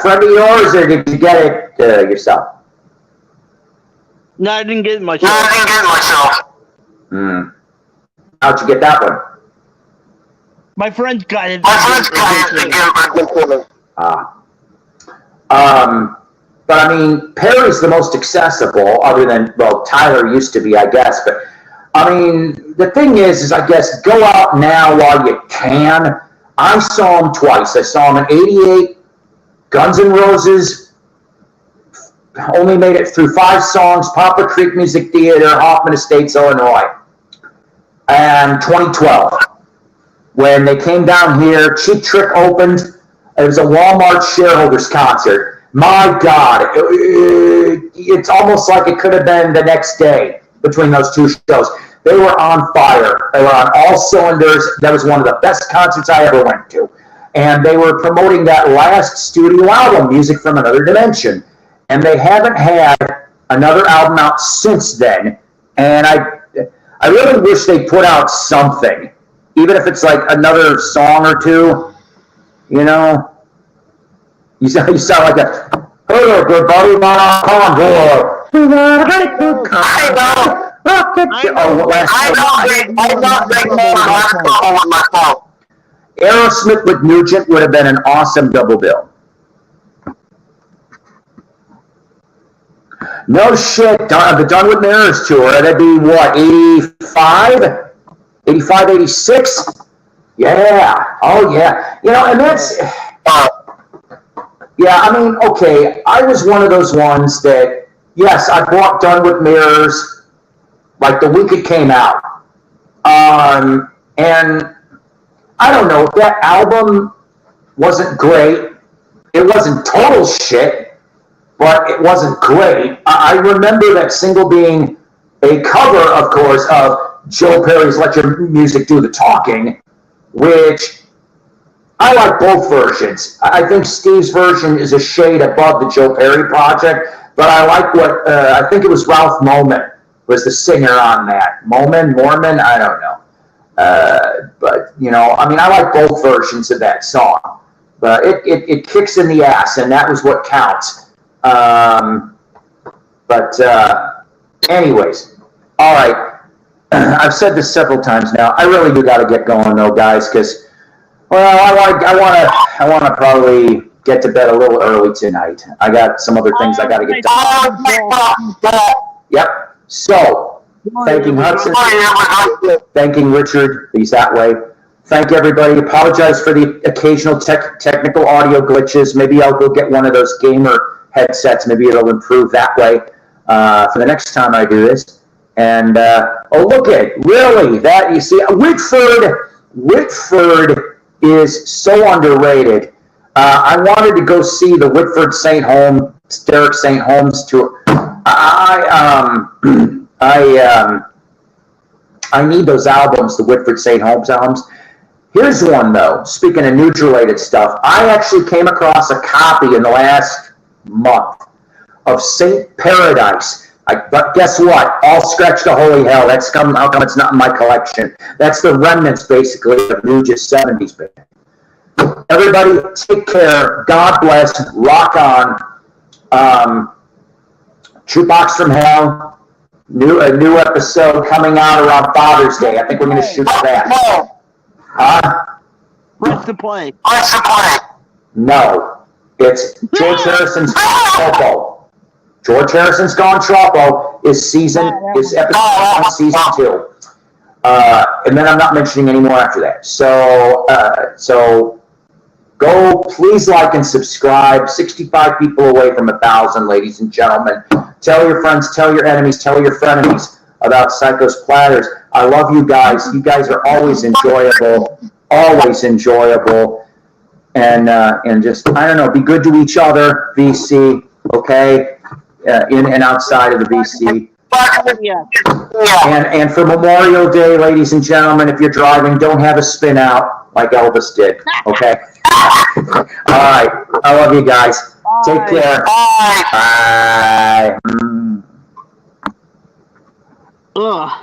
Friend of yours, or did you get it yourself? No, I didn't get it myself. How'd you get that one? My friends got it. But I mean, Perry's the most accessible, other than, well, Tyler used to be, I guess. But I mean, the thing is I guess, go out now while you can. I saw him twice. I saw him in '88, Guns N' Roses, only made it through 5 songs, Poplar Creek Music Theater, Hoffman Estates, Illinois. And 2012, when they came down here, Cheap Trick opened. It was a Walmart shareholders concert. My God, it's almost like it could have been the next day between those two shows. They were on fire. They were on all cylinders. That was one of the best concerts I ever went to. And they were promoting that last studio album, Music from Another Dimension. And they haven't had another album out since then. And I really wish they put out something, even if it's like another song or two, you know. You sound like a, hey, good buddy, my convoy. We got a great good convoy. Aerosmith with Nugent would have been an awesome double bill. No shit, the Done With Mirrors tour, that'd be what, 85? 85, 86? Yeah, oh yeah. You know, and that's... yeah, I mean, okay, I was one of those ones that, yes, I bought Done With Mirrors like the week it came out. And I don't know, that album wasn't great. It wasn't total shit, but it wasn't great. I remember that single being a cover, of course, of Joe Perry's Let Your Music Do the Talking, which... I like both versions. I think Steve's version is a shade above the Joe Perry project, but I like what, I think it was Ralph Moman was the singer on that. Mormon, I don't know. But, you know, I mean, I like both versions of that song. But it kicks in the ass, and that was what counts. Anyways, all right. I've said this several times now. I really do got to get going, though, guys, because... Well, I want to probably get to bed a little early tonight. I got some other things I got to get done. Yep. So, thanking Hudson, thanking Richard, he's that way. Thank everybody. Apologize for the occasional technical audio glitches. Maybe I'll go get one of those gamer headsets. Maybe it'll improve that way for the next time I do this. And, oh, look at, really, that, you see, Whitford is so underrated. I wanted to go see the Whitford St. Holmes, Derek St. Holmes tour. I need those albums, the Whitford St. Holmes albums. Here's one though, speaking of nude-related stuff. I actually came across a copy in the last month of Saint Paradise. But guess what? All Scratch to Holy Hell. How come it's not in my collection? That's the remnants, basically, of Nuge's 70s band. Everybody, take care. God bless. Rock on. Shootbox from Hell. A new episode coming out around Father's Day. I think we're going to shoot that. Press the play. No. It's George Harrison's Tropo. George Harrison's Gone Tropo is episode 1, season 2. And then I'm not mentioning any more after that. So go, please like and subscribe. 65 people away from 1,000, ladies and gentlemen. Tell your friends, tell your enemies, tell your frenemies about Psykos Platters. I love you guys. You guys are always enjoyable. And just, I don't know, be good to each other, VC, okay? In and outside of the VC. And for Memorial Day, ladies and gentlemen, if you're driving, don't have a spin out like Elvis did, okay? All right. I love you guys. Take care. Bye. Ugh.